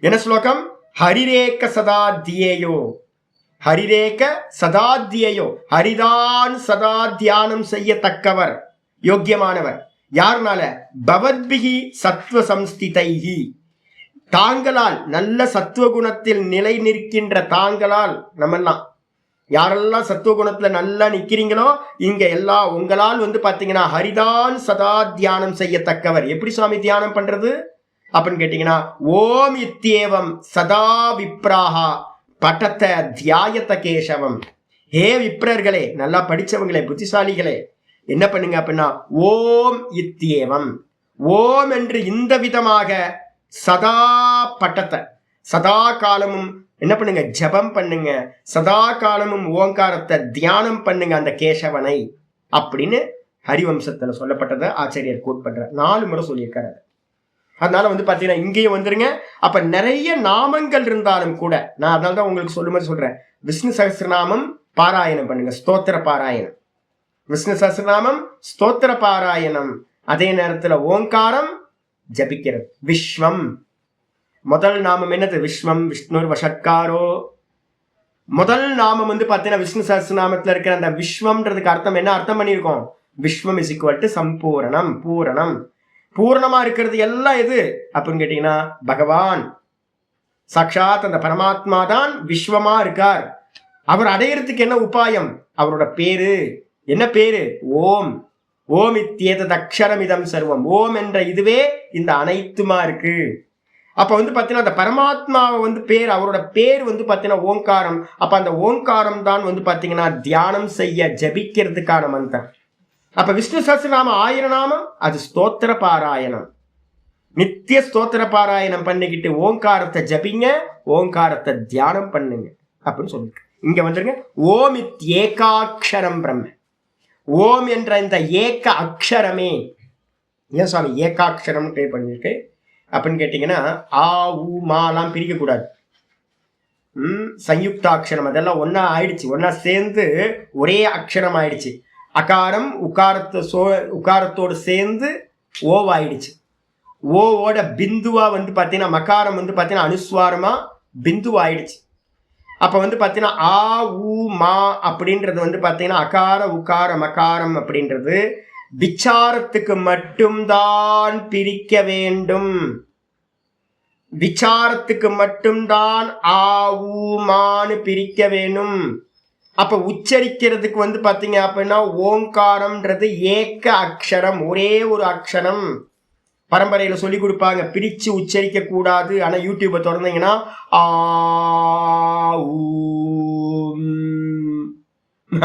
என்ன ஸ்லோகம்? ஹரிரேக்க சதா தியேயோ, ஹரிரேக்க சதா தியேயோ, ஹரிதான் சதா தியானம் செய்யத்தக்கவர், யோக்கியமானவர். யாருனால? பவத்பிகி சத்வ சம்ஸ்திதைஹி, தாங்களால் நல்ல சத்துவகுணத்தில் நிலை நிற்கின்ற தாங்களால், நம்மெல்லாம் யாரெல்லாம் சத்துவகுணத்துல நல்லா நிக்கிறீங்களோ இங்க எல்லாம் உங்களால் பாத்தீங்கன்னா ஹரிதான் சதா தியானம் செய்யத்தக்கவர். எப்படி சுவாமி தியானம் பண்றது அப்படின்னு கேட்டீங்கன்னா ஓம் இத்யேவம் சதா விப்ராஹா பட்டத்த தியாயத்த கேசவம். ஹே விப்ரர்களே, நல்லா படிச்சவங்களே, புத்திசாலிகளே, என்ன பண்ணுங்க அப்படின்னா ஓம் இத்யேவம், ஓம் என்று இந்த விதமாக சதா பட்டத்தை, சதா காலமும் என்ன பண்ணுங்க? ஜபம் பண்ணுங்க. சதா காலமும் ஓங்காரத்தை தியானம் பண்ணுங்க அந்த கேசவனை அப்படின்னு ஹரிவம்சத்துல சொல்லப்பட்டதை ஆச்சாரியர் கோட் பண்ற 4 முறை சொல்லியிருக்காரு. அதனால பாத்தீங்கன்னா இங்கேயும் வந்துருங்க. அப்ப நிறைய நாமங்கள் இருந்தாலும் கூட நான் அதனால தான் உங்களுக்கு சொல்லும்போது சொல்றேன், விஷ்ணு சஹஸ்ரநாமம் பாராயணம் பண்ணுங்க, ஸ்தோத்திர பாராயணம். விஷ்ணு சஹஸ்ரநாமம் ஸ்தோத்திர பாராயணம், அதே நேரத்துல ஓங்காரம் ஜபிக்கிறது. விஸ்வம் முதல் நாமம் என்னது? விஸ்வம் விஷ்ணுர் வஷட்காரோ. முதல் நாமம் பாத்தீங்கன்னா விஷ்ணு சஹஸ்ரநாமத்துல இருக்கிற அந்த விஸ்வம்ன்றதுக்கு அர்த்தம் என்ன அர்த்தம் பண்ணியிருக்கோம்? விஸ்வம் இஸ் ஈக்குவல் டு சம்பூரணம், பூரணம். பூர்ணமா இருக்கிறது எல்லாம் எது அப்படின்னு கேட்டீங்கன்னா பகவான் சாட்சாத் அந்த பரமாத்மா தான் விஸ்வமா இருக்கார். அவர் அடையிறதுக்கு என்ன உபாயம்? அவரோட பேரு என்ன பேரு? ஓம். ஓம் இத்யேதத் அக்ஷரமிதம் சர்வம். ஓம் என்ற இதுவே இந்த அனைத்துமா இருக்கு. அப்ப பாத்தீங்கன்னா அந்த பரமாத்மாவை பேர், அவரோட பேர் பாத்தீங்கன்னா ஓங்காரம். அப்ப அந்த ஓங்காரம் தான் பாத்தீங்கன்னா தியானம் செய்ய ஜபிக்கிறதுக்கான மந்திரம். அப்ப விஷ்ணு சஹஸ்ரநாமம் 1000 நாமம், அது ஸ்தோத்திர பாராயணம். நித்திய ஸ்தோத்திர பாராயணம் பண்ணிக்கிட்டு ஓங்காரத்தை ஜபிங்க, ஓங்காரத்தை தியானம் பண்ணுங்க அப்படின்னு சொல்லிருக்கு. இங்க வந்துருங்க, ஓம் இத் ஏகாட்சரம் பிரம்ம. ஓம் என்ற இந்த ஏக அக்ஷரமே, ஏன் சுவாமி ஏகாட்சரம் பண்ணிருக்கு? அப்படின்னு கேட்டீங்கன்னா ஆ ஊ மாலாம் பிரிக்கக்கூடாது. சயுக்தாட்சரம் அதெல்லாம் ஒன்னா ஆயிடுச்சு, ஒன்னா சேர்ந்து ஒரே அக்ஷரம் ஆயிடுச்சு. அகாரம் உகாரத்தோடு சேர்ந்து ஓவாயிடுச்சு. ஓவோட பிந்துவா வந்து பார்த்தீங்கன்னா மகாரம் வந்து பார்த்தீங்கன்னா அனுஸ்வாரமா பிந்துவா ஆயிடுச்சு. அப்போ வந்து பார்த்தீங்கன்னா ஆ ஊ மா அப்படின்றது வந்து பார்த்தீங்கன்னா அகார உகார மகாரம் அப்படின்றது விசாரத்துக்கு மட்டும்தான் பிரிக்க வேண்டும். விசாரத்துக்கு மட்டும்தான் ஆ ஊ மான்னு பிரிக்க வேணும். அப்ப உச்சரிக்கிறதுக்கு வந்து பாத்தீங்க அப்படின்னா ஓங்காரம்ன்றது ஏக்க அக்ஷரம், ஒரே ஒரு அக்ஷரம். பரம்பரையில சொல்லி கொடுப்பாங்க, பிரிச்சு உச்சரிக்க கூடாது. ஆனா யூடியூபை திறந்தீங்கன்னா ஆ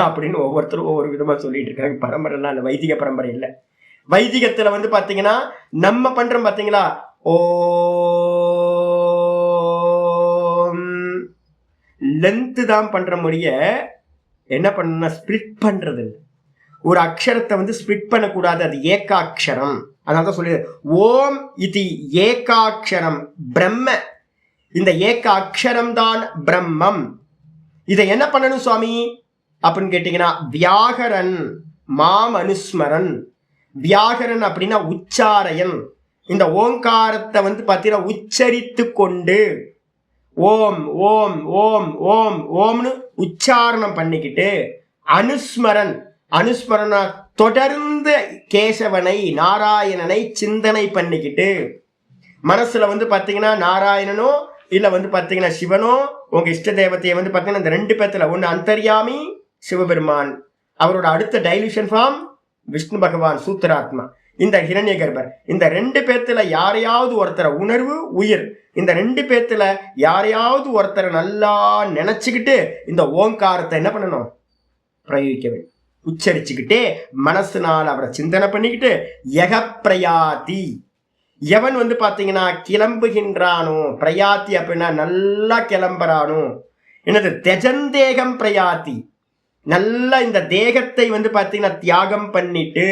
அப்படின்னு ஒவ்வொருத்தரும் ஒவ்வொரு விதமா சொல்லிட்டு இருக்காங்க. பரம்பரைலாம் அந்த வைதிக பரம்பரை இல்லை. வைதிகத்துல வந்து பாத்தீங்கன்னா நம்ம பண்றோம் பாத்தீங்களா, ஓ லென்த் தான் பண்ற முடிய என்ன பண்ண ஸ்பிளிட் பண்றது. ஒரு அக்ஷரத்தை வந்து ஸ்பிளிட் பண்ணக்கூடாது, அது ஏகாட்சரம். அதனால சொல்லி ஓம் இது ஏகாட்சரம் பிரம்ம, இந்த ஏக அக்ஷரம் தான் பிரம்மம். இதை என்ன பண்ணணும் சுவாமி அப்படின்னு கேட்டீங்கன்னா வியாகரன் மாம் அனுஸ்மரன். வியாகரன் அப்படின்னா உச்சாரையன். இந்த ஓங்காரத்தை வந்து பார்த்தீங்கன்னா உச்சரித்து கொண்டு ஓம் ஓம் ஓம் ஓம் ஓம்னு உச்சாரணம் பண்ணிக்கிட்டு அனுஸ்மரன், அனுஸ்மரனா தொடர்ந்து கேசவனை நாராயணனை சிந்தனை பண்ணிக்கிட்டு மனசுல வந்து பார்த்தீங்கன்னா நாராயணனோ இல்ல வந்து பார்த்தீங்கன்னா சிவனோ உங்க இஷ்ட தேவத்தையை வந்து பார்த்தீங்கன்னா இந்த ரெண்டு பேத்துல ஒன்று அந்தர்யாமி சிவபெருமான், அவரோட அடுத்த டைலூஷன் ஃபார்ம் விஷ்ணு பகவான் சூத்திராத்மா, இந்த ஹிரண்ய கர்ப்பர். இந்த ரெண்டு பேத்துல யாரையாவது ஒருத்தரை, உணர்வு உயிர், இந்த ரெண்டு பேத்துல யாரையாவது ஒருத்தரை நல்லா நினைச்சுக்கிட்டு இந்த ஓங்காரத்தை என்ன பண்ணணும், பிரயோகிக்க வேண்டும். உச்சரிச்சுக்கிட்டே மனசுனால் அவரை சிந்தனை பண்ணிக்கிட்டு யகப்பிரயாதி, எவன் வந்து பாத்தீங்கன்னா கிளம்புகின்றானோ, பிரயாத்தி அப்படின்னா நல்லா கிளம்புறானோ, என்னது தெஜந்தேகம் பிரயாத்தி, நல்லா இந்த தேகத்தை வந்து பாத்தீங்கன்னா தியாகம் பண்ணிட்டு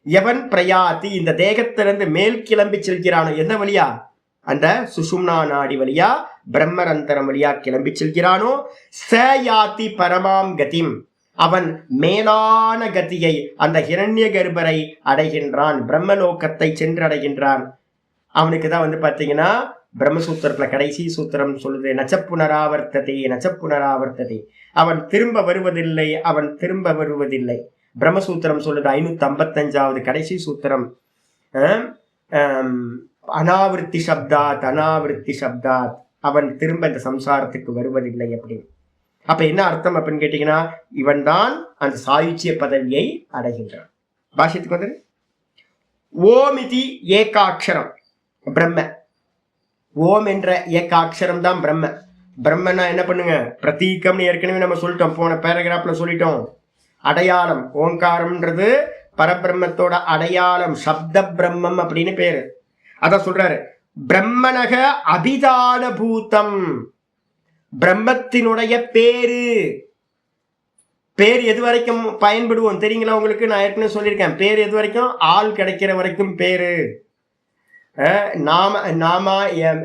எவன் பிரயாத்தி இந்த தேகத்திலிருந்து மேல் கிளம்பி செல்கிறானோ, எந்த வழியா, அந்த சுஷும்னா நாடி வழியா பிரம்மரந்தரம் வழியா கிளம்பி செல்கிறானோ, சயாதி பரமாம் கதிம், அவன் மேலான கதியை அந்த ஹிரண்ய கர்ப்பரை அடைகின்றான், பிரம்மலோகத்தை சென்றடைகின்றான். அவனுக்கு தான் வந்து பார்த்தீங்கன்னா பிரம்மசூத்திரத்துல கடைசி சூத்திரம் சொல்லுது, நச்சப்புனராவர்த்ததே நச்சப்புனராவர்த்ததே, அவன் திரும்ப வருவதில்லை, அவன் திரும்ப வருவதில்லை. பிரம்மசூத்திரம் சொல்லுது 555வது கடைசி சூத்திரம், அனாவிருத்தி சப்தாத் அனாவிருத்தி சப்தாத், அவன் திரும்ப இந்த சம்சாரத்துக்கு வருவதில்லை அப்படின்னு. அப்ப என்ன அர்த்தம் அப்படின்னு கேட்டீங்கன்னா இவன் தான் அந்த சாயுச்சிய பதவியை அடைகின்றான். பாஷ்யத்துக்கு வந்து ஓமிதி ஏகாட்சரம் பிரம்ம, ஓம் என்ற ஏகாட்சரம் தான் பிரம்ம. பிரம்மனா என்ன பண்ணுங்க, பிரதீகம்னு ஏற்கனவே நம்ம சொல்லிட்டோம், போன பேராகிராஃப்ல சொல்லிட்டோம். அடையாளம், ஓங்காரம்ன்றது பரபிரம்மத்தோட அடையாளம், சப்த பிரம்மம் அப்படின்னு பேரு. அதான் சொல்றாரு, பிரம்மனக அபிதான பூதம், பிரம்மத்தினுடைய பேரு. பேர் எது வரைக்கும் பயன்படுவோம் தெரியுங்களா உங்களுக்கு, நான் ஏற்கனவே சொல்லியிருக்கேன், பேர் எது வரைக்கும், ஆள் கிடைக்கிற வரைக்கும் பேரு. நாம நாம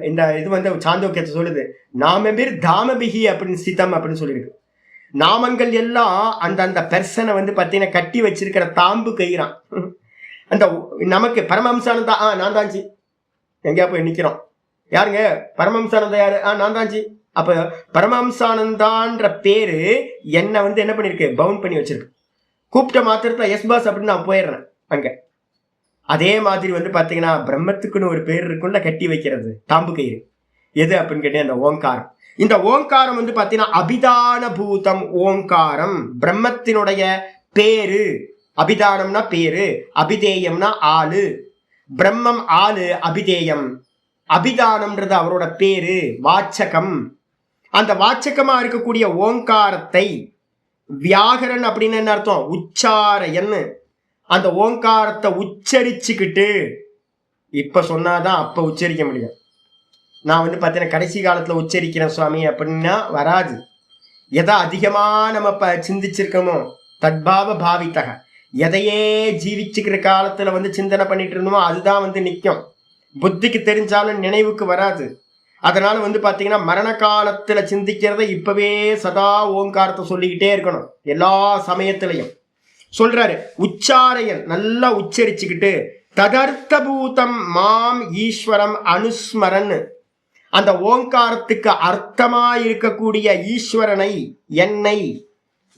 இந்த இது வந்து சாந்தோக்கியத்தை சொல்லுது, நாம பேர் தாமபிகி அப்படின்னு சித்தம் அப்படின்னு சொல்லியிருக்கு. நாமங்கள் எல்லாம் அந்த அந்த பெர்சனை வந்து பார்த்தீங்கன்னா கட்டி வச்சிருக்கிற தாம்பு கயிறான். அந்த நமக்கு பரமஹம்சானந்தா, நான் தான்ச்சி, எங்கேயா போய் நிற்கிறோம், யாருங்க பரமஹம்சானந்தா யாரு, நான் தான்ச்சி. அப்ப பரமஹம்சானந்தான்ற பேரு என்னை வந்து என்ன பண்ணிருக்கு, பவுண்ட் பண்ணி வச்சிருக்கு. கூப்பிட்ட மாத்திரத்துல எஸ் பாஸ் அப்படின்னு நான் போயிடுறேன் அங்க. அதே மாதிரி வந்து பாத்தீங்கன்னா பிரம்மத்துக்குன்னு ஒரு பேர் இருக்கும்ல, கட்டி வைக்கிறது தாம்பு கயிறு, எது அப்படின்னு கேட்டேன், அந்த ஓங்காரம். இந்த ஓங்காரம் வந்து பாத்தீங்கன்னா அபிதான பூதம், ஓங்காரம் பிரம்மத்தினுடைய பேரு. அபிதானம்னா பேரு, அபிதேயம்னா ஆளு. பிரம்மம் ஆளு, அபிதேயம். அபிதானம்ன்றது அவரோட பேரு, வாச்சகம். அந்த வாச்சகமா இருக்கக்கூடிய ஓங்காரத்தை வியாகரன் அப்படின்னு என்ன அர்த்தம், உச்சாரையன். அந்த ஓங்காரத்தை உச்சரிச்சுக்கிட்டு இப்ப சொன்னாதான் அப்ப உச்சரிக்க முடியும். நான் வந்து பார்த்தீங்கன்னா கடைசி காலத்துல உச்சரிக்கிறேன் சுவாமி அப்படின்னா வராது. எதை அதிகமா நம்ம சிந்திச்சிருக்கோமோ தத்பாவ பாவித்தக, எதையே ஜீவிச்சுக்கிற காலத்துல வந்து சிந்தனை பண்ணிட்டு இருந்தோமோ அதுதான் வந்து நிற்கும். புத்திக்கு தெரிஞ்சாலும் நினைவுக்கு வராது. அதனால வந்து பாத்தீங்கன்னா மரண காலத்துல சிந்திக்கிறத இப்பவே சதா ஓங்காரத்தை சொல்லிக்கிட்டே இருக்கணும். எல்லா சமயத்திலையும் சொல்றாரு. உச்சாரையன் நல்லா உச்சரிச்சுக்கிட்டு ததர்த்த பூதம் மாம் ஈஸ்வரம் அனுஸ்மரன், அந்த ஓங்காரத்துக்கு அர்த்தமா இருக்கக்கூடிய ஈஸ்வரனை, என்னை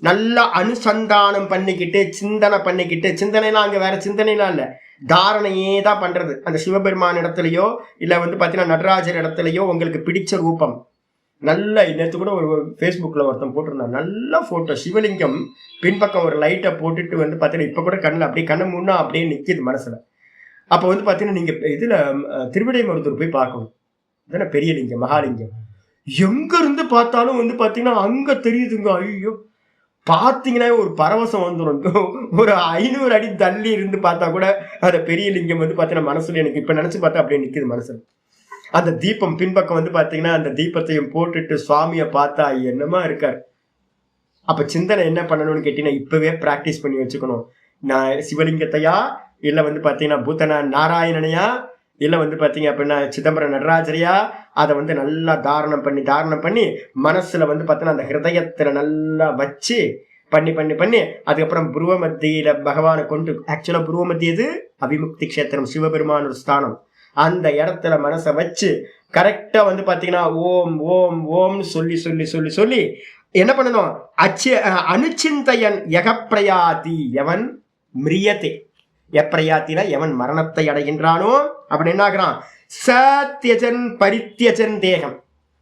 நல்லா அனுசந்தானம் பண்ணிக்கிட்டு சிந்தனை பண்ணிக்கிட்டு, சிந்தனைலாம் அங்க வேற சிந்தனைலாம் இல்லை, தாரணையே தான் பண்றது. அந்த சிவபெருமான் இடத்துலையோ இல்லை வந்து பார்த்தீங்கன்னா நடராஜர் இடத்துலையோ உங்களுக்கு பிடிச்ச ரூபம் நல்ல, நேற்று கூட ஒரு ஃபேஸ்புக்கில் ஒருத்தன் போட்டிருந்தான், நல்ல ஃபோட்டோ சிவலிங்கம், பின்பக்கம் ஒரு லைட்டை போட்டுட்டு வந்து பார்த்தீங்கன்னா இப்போ கூட கண்ணில் அப்படியே கண்ணு முன்னா அப்படியே நிற்கிது மனசில். அப்போ வந்து பார்த்தீங்கன்னா நீங்கள் இதில் திருவிடைமருத்தூர் போய் பார்க்கணும். தானே பெரிய லிங்கம், மகாலிங்கம், எங்கேருந்து பார்த்தாலும் வந்து பார்த்தீங்கன்னா அங்கே தெரியுதுங்க. ஐயோ, பார்த்தீங்கன்னா ஒரு பரவசம் வந்துடும். ஒரு 500 அடி தள்ளி இருந்து பார்த்தா கூட அந்த பெரிய லிங்கம் வந்து பார்த்தீங்கன்னா மனசுல எனக்கு இப்போ நினச்சி பார்த்தா அப்படியே நிற்கிது மனசுல. அந்த தீபம் பின்பக்கம் வந்து பார்த்தீங்கன்னா அந்த தீபத்தையும் போட்டுட்டு சுவாமியை பார்த்தா என்னமா இருக்கார். அப்போ சிந்தனை என்ன பண்ணணும்னு கேட்டீங்கன்னா இப்போவே ப்ராக்டிஸ் பண்ணி வச்சுக்கணும். நான் சிவலிங்கத்தையா, இல்லை வந்து பார்த்தீங்கன்னா பூத்தனா நாராயணனையா, இல்லை வந்து பார்த்தீங்க அப்படின்னா சிதம்பரம் நடராஜரையா, அதை வந்து நல்லா தாரணம் பண்ணி மனசில் வந்து பார்த்தீங்கன்னா அந்த ஹிருதயத்தில் நல்லா வச்சு பண்ணி அதுக்கப்புறம் புருவ மத்தியில் பகவானை கொண்டு, ஆக்சுவலாக புருவ மத்தியது அபிமுக்தி க்ஷேத்திரம், சிவபெருமான ஒரு ஸ்தானம். அந்த இடத்துல மனசை வச்சு கரெக்டாக வந்து பார்த்தீங்கன்னா ஓம் ஓம் ஓம்னு சொல்லி என்ன பண்ணணும், அனுச்சிந்தையன் யகப்பிரயாதி எவன் மிரியதே, எப்பிரயாத்தினா எவன் மரணத்தை அடைகின்றானோ அவன் என்ன ஆகிறான், சத்யஜன் பரித்தியஜன் தேகம்,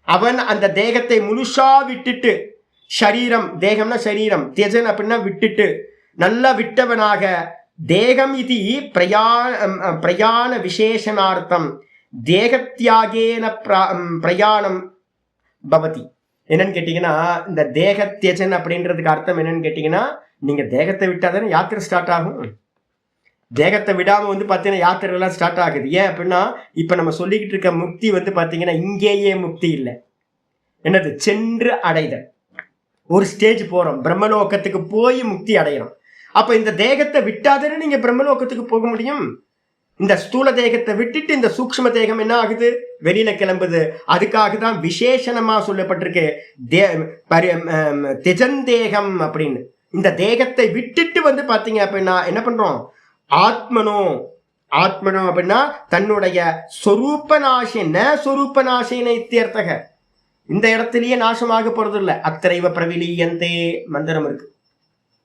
அவன் அந்த தேகத்தை முழுசா விட்டுட்டு, ஷரீரம் தேகம்னா ஷரீரம், தியஜன் அப்படின்னா விட்டுட்டு, நல்லா விட்டவனாக, தேகம் இது பிரயாண விசேஷனார்த்தம் தேகத்தியாகேன பிரயாணம் பவதி. என்னன்னு கேட்டீங்கன்னா இந்த தேகத்தியஜன் அப்படின்றதுக்கு அர்த்தம் என்னன்னு கேட்டீங்கன்னா, நீங்க தேகத்தை விட்டாதானே யாத்திரை ஸ்டார்ட் ஆகும். தேகத்தை விடாம வந்து பார்த்தீங்கன்னா யாத்திரை எல்லாம் ஸ்டார்ட் ஆகுது. ஏன் அப்படின்னா இப்ப நம்ம சொல்லிக்கிட்டு இருக்க முக்தி வந்து பார்த்தீங்கன்னா இங்கேயே முக்தி இல்லை, என்னது சென்று அடைதல். ஒரு ஸ்டேஜ் போறோம், பிரம்மலோகத்துக்கு போய் முக்தி அடைகிறோம். அப்ப இந்த தேகத்தை விட்டாதானே நீங்க பிரம்மலோகத்துக்கு போக முடியும். இந்த ஸ்தூல தேகத்தை விட்டுட்டு இந்த சூக்ஷ்ம தேகம் என்ன ஆகுது, வெளியில கிளம்புது. அதுக்காக தான் விசேஷணமா சொல்லப்பட்டிருக்கு திஜந்தேகம் அப்படின்னு. இந்த தேகத்தை விட்டுட்டு வந்து பாத்தீங்க அப்படின்னா என்ன பண்றோம், ஆத்மனோ அப்படின்னா தன்னுடைய சொரூப நாசம், ந சொரூப நாசேன இத்தியர்த்தக, இந்த இடத்துலயே நாசமாக போறது இல்லை. அத்திரைவ பிரவிலியந்தே மந்திரம் இருக்கு.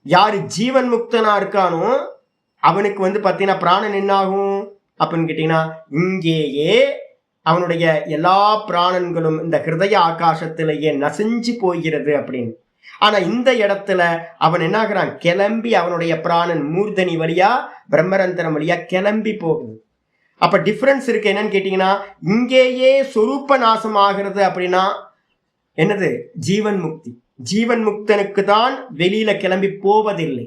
யாரு ஜீவன் முக்தனா இருக்கானோ அவனுக்கு வந்து பார்த்தீங்கன்னா பிராணன் என்ன ஆகும் அப்படின்னு கேட்டீங்கன்னா, இங்கேயே அவனுடைய எல்லா பிராணன்களும் இந்த ஹிருதய ஆகாசத்திலேயே நசிஞ்சு போகிறது அப்படின்னு. ஆனா இந்த இடத்துல அவன் என்ன ஆகிறான், கிளம்பி அவனுடைய பிராணன் மூர்தனி வழியா பிரம்மரந்திரம் வழியா கிளம்பி போகுது. அப்ப டிஃபரன்ஸ் இருக்கு. என்னன்னு கேட்டீங்கன்னா, இங்கேயே சொரூப நாசம் ஆகிறது அப்படின்னா என்னது, ஜீவன் முக்தி. ஜீவன் முக்தனுக்கு தான் வெளியில கிளம்பி போவதில்லை.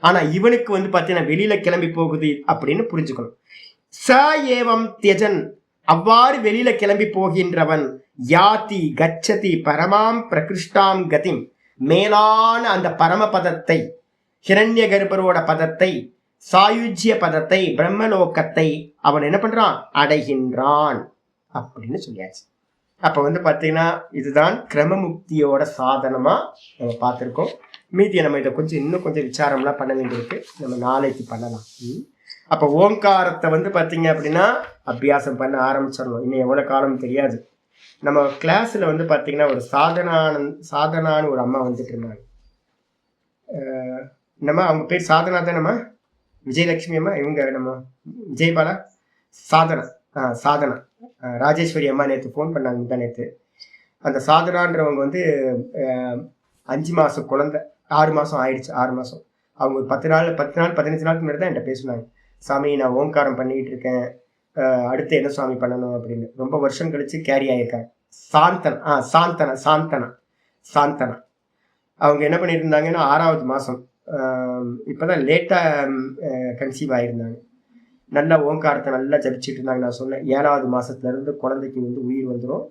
ஆனா இவனுக்கு வந்து பார்த்தீங்கன்னா வெளியில கிளம்பி போகுது அப்படின்னு புரிஞ்சுக்கணும். ச ஏவம் தியஜன், அவ்வாறு வெளியில கிளம்பி போகின்றவன், யாதி கச்சதி பரமாம் பிரகிருஷ்டாம் கதிம், மேலான அந்த பரமபதத்தை, ஹிரண்ய கர்ப்பரோட பதத்தை, சாயுஜ்ய பதத்தை, பிரம்மலோகத்தை அவன் என்ன பண்றான், அடைகின்றான் அப்படின்னு சொல்லியாச்சு. அப்ப வந்து பாத்தீங்கன்னா இதுதான் கிரமமுக்தியோட சாதனமா நம்ம பார்த்திருக்கோம். மீதியை நம்ம இதை இன்னும் கொஞ்சம் விசாரம்லாம் பண்ண வேண்டியிருக்கு, நம்ம நாளைக்கு பண்ணலாம். அப்ப ஓங்காரத்தை வந்து பாத்தீங்க அப்படின்னா அபியாசம் பண்ண ஆரம்பிச்சிடணும். இன்னும் எவ்வளவு காலம் தெரியாது. நம்ம கிளாஸ்ல வந்து பாத்தீங்கன்னா ஒரு சாதனான்னு ஒரு அம்மா வந்துட்டு இருந்தாங்க. நம்ம அவங்க பேர் சாதனா தான், நம்ம விஜயலட்சுமி அம்மா, இவங்க நம்ம விஜயபாலா, சாதனா ராஜேஸ்வரி அம்மா நேற்று ஃபோன் பண்ணாங்க தான். நேற்று அந்த சாதனான்றவங்க வந்து 5 மாதம் குழந்தை, 6 மாதம் ஆயிடுச்சு. 6 மாதம் அவங்க ஒரு 10 நாள் 15 நாளுக்கு முன்னாடி தான் என்கிட்ட பேசினாங்க. சாமி நான் ஓங்காரம் பண்ணிக்கிட்டு இருக்கேன், அடுத்து என்ன சுவாமி பண்ணணும் அப்படின்னு. ரொம்ப வருஷம் கழிச்சு கேரி ஆகியிருக்காங்க. சாந்தனா அவங்க என்ன பண்ணிட்டு இருந்தாங்கன்னா 6வது மாதம், இப்போதான் லேட்டாக கன்சீவ் ஆகியிருந்தாங்க. நல்லா ஓங்காரத்தை நல்லா ஜபிச்சுட்டு இருந்தாங்க. நான் சொன்னேன் 7வது மாதத்துலேருந்து குழந்தைக்கு வந்து உயிர் வந்துடும்,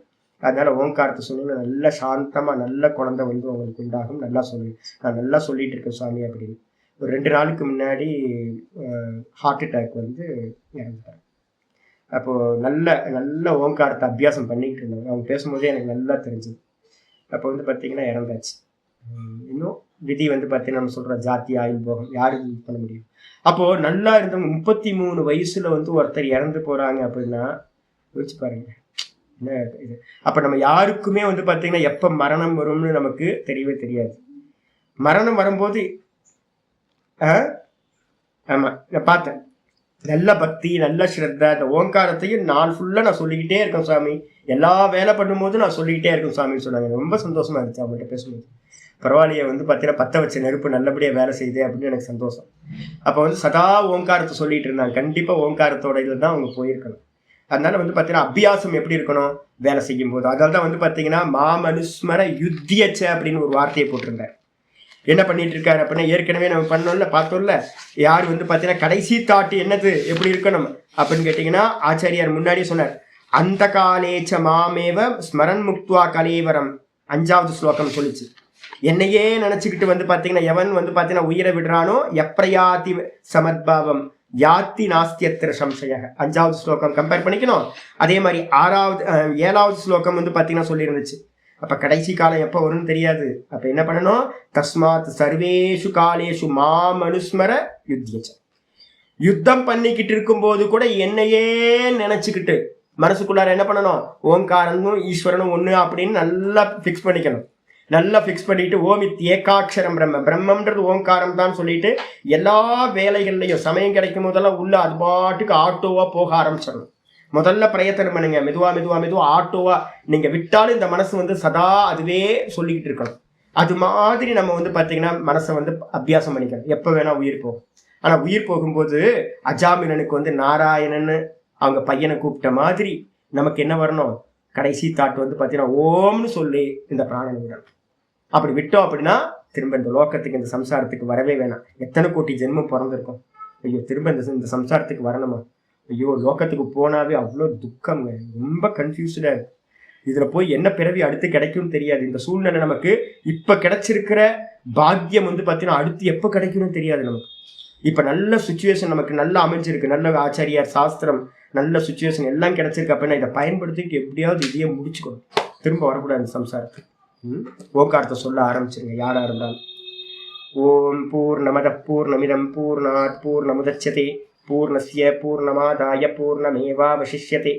அதனால ஓங்காரத்தை சொன்னீங்கன்னா நல்லா சாந்தமாக நல்ல குழந்தை வந்து உங்களுக்கு உண்டாகும், நல்லா சொல்லி நான் நல்லா சொல்லிட்டு இருக்கேன் சுவாமி அப்படின்னு. ஒரு 2 நாளுக்கு முன்னாடி ஹார்ட் அட்டாக் வந்து இறந்துட்டாங்க. அப்போது நல்ல நல்ல ஓங்காரத்தை அபியாசம் பண்ணிக்கிட்டு இருந்தாங்க. அவங்க பேசும்போதே எனக்கு நல்லா தெரிஞ்சுது. அப்போ வந்து பார்த்தீங்கன்னா இறந்தாச்சு. இன்னும் விதி வந்து பார்த்தீங்கன்னா நம்ம சொல்கிற ஜாதி ஆயுள் போகம் யாரும் இது பண்ண முடியும். அப்போது நல்லா இருந்தவங்க 33 வயசில் வந்து ஒருத்தர் இறந்து போகிறாங்க அப்படின்னா யோசிச்சு பாருங்க என்ன இது. அப்போ நம்ம யாருக்குமே வந்து பார்த்தீங்கன்னா எப்போ மரணம் வரும்னு நமக்கு தெரியவே தெரியாது. மரணம் வரும்போது ஆமாம் நான் பார்த்தேன், நல்ல பக்தி நல்ல ஸ்ரத்தா இந்த ஓங்காரத்தையும் நாள் ஃபுல்லாக நான் சொல்லிக்கிட்டே இருக்கேன் சாமி, எல்லா வேலை பண்ணும்போது நான் சொல்லிக்கிட்டே இருக்கேன் சாமின்னு சொன்னாங்க. ரொம்ப சந்தோஷமா இருந்துச்சு அவங்கள்ட்ட பேசும்போது. பரவாயில்லையே வந்து பார்த்தீங்கன்னா பற்ற வச்ச நெருப்பு நல்லபடியாக வேலை செய்யுது அப்படின்னு எனக்கு சந்தோஷம். அப்போ வந்து சதா ஓங்காரத்தை சொல்லிட்டு இருந்தாங்க. கண்டிப்பாக ஓங்காரத்தோட இதில் தான் அவங்க போயிருக்கணும். அதனால வந்து பார்த்தீங்கன்னா அபியாசம் எப்படி இருக்கணும் வேலை செய்யும் போது. அதனால தான் வந்து பார்த்தீங்கன்னா மாமனுஸ்மர யுத்தியச்ச அப்படின்னு ஒரு வார்த்தையை போட்டிருந்தார். என்ன பண்ணிட்டு இருக்காரு அப்படின்னா ஏற்கனவே நம்ம பண்ணோம்ல பார்த்தோம்ல, யார் வந்து பார்த்தீங்கன்னா கடைசி தாட்டு என்னது எப்படி இருக்கணும் அப்படின்னு கேட்டிங்கன்னா ஆச்சாரியார் முன்னாடியே சொன்னார். அந்த காலேச்ச மாமேவ ஸ்மரன் முக்துவா கலேவரம் 5வது ஸ்லோகம் சொல்லிச்சு. என்னையே நினச்சிக்கிட்டு வந்து பார்த்தீங்கன்னா எவன் வந்து பார்த்தீங்கன்னா உயிரை விடுறானோ எப்ரயாதி சமத்பாவம் யாத்தி நாஸ்தியத்திர சம்சய 5வது ஸ்லோகம் கம்பேர் பண்ணிக்கணும். அதே மாதிரி 7வது ஸ்லோகம் வந்து பார்த்தீங்கன்னா சொல்லியிருந்துச்சு. அப்போ கடைசி காலம் எப்போ வரும்னு தெரியாது. அப்போ என்ன பண்ணணும், தஸ்மாத் சர்வேஷு காலேஷு மாமனுஸ்மர யுத்தியச்ச. யுத்தம் பண்ணிக்கிட்டு இருக்கும்போது கூட என்னையே நினச்சிக்கிட்டு மனசுக்குள்ளார என்ன பண்ணணும், ஓங்காரனும் ஈஸ்வரனும் ஒன்று அப்படின்னு நல்லா ஃபிக்ஸ் பண்ணிக்கணும். நல்லா ஃபிக்ஸ் பண்ணிட்டு ஓமித் ஏகாட்சரம் பிரம்மன்றது ஓங்காரம் தான் சொல்லிட்டு எல்லா வேலைகள்லையும் சமயம் கிடைக்கும் போதெல்லாம் உள்ள அது பாட்டுக்கு ஆட்டோவாக போக ஆரம்பிச்சிடணும். முதல்ல பிரயத்தனம் பண்ணுங்க, மெதுவா ஆட்டோவா நீங்க விட்டாலும் இந்த மனசு வந்து சதா அதுவே சொல்லிக்கிட்டு இருக்கணும். அது மாதிரி நம்ம வந்து பார்த்தீங்கன்னா மனசை வந்து அபியாசம் பண்ணிக்கணும். எப்போ வேணா உயிர் போகும். ஆனால் உயிர் போகும்போது அஜாமிலனுக்கு வந்து நாராயணன்னு அவங்க பையனை கூப்பிட்ட மாதிரி நமக்கு என்ன வரணும், கடைசி தாட்டு வந்து பார்த்தீங்கன்னா ஓம்னு சொல்லி இந்த பிராணனை விடணும். அப்படி விட்டோம் அப்படின்னா திரும்ப இந்த லோகத்துக்கு இந்த சம்சாரத்துக்கு வரவே வேணாம். எத்தனை கோடி ஜென்மம் பிறந்திருக்கும், ஐயோ திரும்ப இந்த சம்சாரத்துக்கு வரணுமா, ஐயோ லோகத்துக்கு போனாவே அவ்வளோ துக்கங்க, ரொம்ப கன்ஃபியூஸ்டாக இருக்கு. இதில் போய் என்ன பிறவி அடுத்து கிடைக்கும்னு தெரியாது. இந்த சூழ்நிலை நமக்கு இப்போ கிடைச்சிருக்கிற பாக்கியம் வந்து பார்த்தீங்கன்னா அடுத்து எப்போ கிடைக்கும்னு தெரியாது நமக்கு. இப்போ நல்ல சுச்சுவேஷன் நமக்கு நல்லா அமைஞ்சிருக்கு, நல்ல ஆச்சாரியார் சாஸ்திரம் நல்ல சுச்சுவேஷன் எல்லாம் கிடைச்சிருக்கு அப்படின்னா இதை பயன்படுத்திட்டு எப்படியாவது இதையே முடிச்சுக்கணும், திரும்ப வரக்கூடாது இந்த சம்சாரத்துக்கு. ஓங்காரத்தை சொல்ல ஆரம்பிச்சிருங்க யாராக இருந்தாலும். ஓம் பூர்ணமத பூர்ணமிதம் பூர்ணாத் பூர்ணமுதச்யதே பூர்ணஸ்ய பூர்ணமாதாய பூர்ணமேவாவசிஷ்யதே.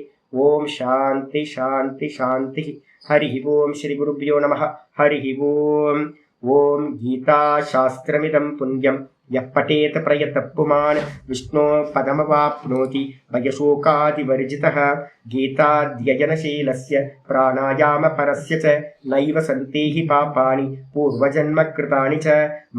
ஓம் சாந்தி சாந்தி சாந்தி. ஹரி ஓம் ஸ்ரீ குருப்யோ நமः. ஹரி ஓம். ஓம் கீதா சாஸ்திரமிதம் புண்ணியம் यः पठेत प्रयतः पुमान् विष्णो पदमवाप्नोति भयशोकादिवर्जितः. गीताध्ययनशीलस्य प्राणायामपरस्य च नैव सन्ति हि पापानि पूर्वजन्मकृतानि च.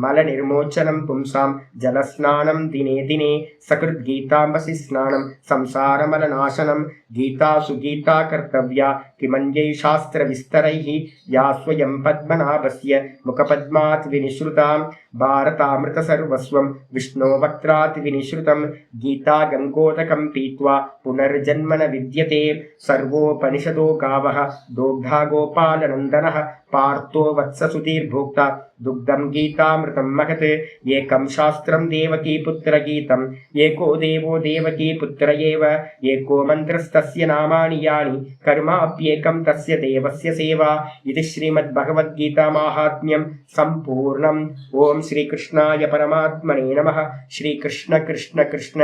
मलनिर्मोचनं पुंसां जलस्नानं दिने दिने सकृद्गीताम्बसि स्नानं संसारमलनाशनं. गीतासु गीता कर्तव्या किमन्यै शास्त्रविस्तरैः या स्वयं पद्मनाभस्य मुखपद्मात् विनिश्रुतां. भारतामृत सर्वस्वं विष्णो वक्त्रात् विनिश्रुतं. गीता गङ्गोदकं पीत्वा पुनर्जन्म न विद्यते. सर्वोपनिषदो गावः दोग्धा गोपालनन्दनः. पार्थो वत्ससुधीर्भोक्ता दुग्धं गीतामृतं महत्. एकं शास्त्रं देवकी पुत्रगीतम् एको देवो देवकी पुत्र एव. एको मन्त्रस्तस्य नामानि यानि कर्माप्येकं तस्य देवस्य सेवा. इति श्रीमद्भगवद्गीता माहात्म्यं सम्पूर्णम्. ओम श्रीकृष्णाय परमात्मने नमः. श्रीकृष्ण कृष्ण कृष्ण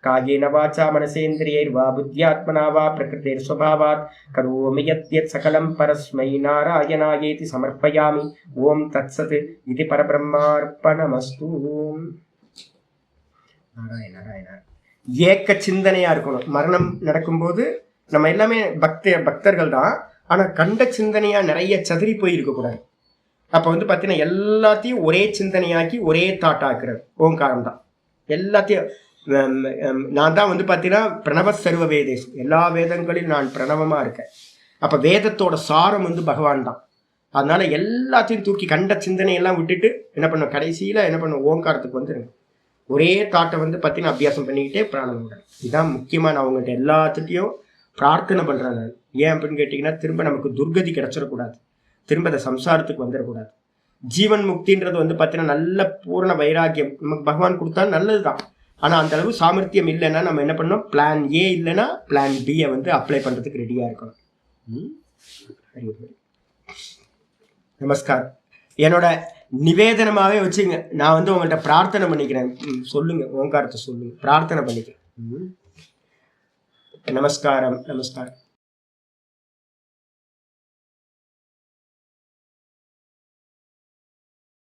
कायेन वाचा मनसेन्द्रियैर्वा बुद्ध्यात्मना वा प्रकृतिर्स्वभावात् करोमि यद्यत् सकलं परस्मै नारायणायेति समर्पयामि. ओम तत्सत् इति परब्रह्मार्पणमस्तु. நாராயண நாராயண. ஏக்க சிந்தனையா இருக்கணும். மரணம் நடக்கும்போது நம்ம எல்லாமே பக்தர்கள் தான், ஆனால் கண்ட சிந்தனையா நிறைய சதுரி போய் இருக்கக்கூடாது. அப்போ வந்து பார்த்தீங்கன்னா எல்லாத்தையும் ஒரே சிந்தனையாக்கி ஒரே தாட்டாக்குறது ஓங்காரம் தான். எல்லாத்தையும் நான் தான் வந்து பார்த்தீங்கன்னா பிரணவ சர்வ வேதேஷ், எல்லா வேதங்களிலும் நான் பிரணவமாக இருக்கேன். அப்போ வேதத்தோட சாரம் வந்து பகவான் தான். அதனால எல்லாத்தையும் தூக்கி கண்ட சிந்தனையெல்லாம் விட்டுட்டு என்ன பண்ணும், கடைசியில் என்ன பண்ணும், ஓங்காரத்துக்கு வந்துடுங்க. ஒரே தாட்டை வந்து பார்த்தீங்கன்னா அபியாசம் பண்ணிக்கிட்டே பிராணம் விடுறேன். இதுதான் முக்கியமாக நான் அவங்கள்ட்ட எல்லாத்துட்டையும் பிரார்த்தனை பண்ணுறேன். நான் ஏன் அப்படின்னு கேட்டிங்கன்னா திரும்ப நமக்கு துர்கதி கிடச்சிடக்கூடாது, திரும்ப அந்த சம்சாரத்துக்கு வந்துடக்கூடாது. ஜீவன் முக்தின்றது வந்து பார்த்தீங்கன்னா நல்ல பூர்ண வைராக்கியம் நமக்கு பகவான் கொடுத்தா நல்லது தான். ஆனால் அந்த அளவு சாமர்த்தியம் இல்லைன்னா நம்ம என்ன பண்ணோம், பிளான் ஏ இல்லைன்னா பிளான் பியை வந்து அப்ளை பண்ணுறதுக்கு ரெடியாக இருக்கணும். நமஸ்காரம். என்னோட நிவேதனமாகவே வச்சுங்க, நான் வந்து உங்கள்கிட்ட பிரார்த்தனை பண்ணிக்கிறேன். சொல்லுங்க, ஓங்காரத்தை சொல்லுங்க, பிரார்த்தனை பண்ணிக்கிறேன். நமஸ்காரம். நமஸ்காரம்.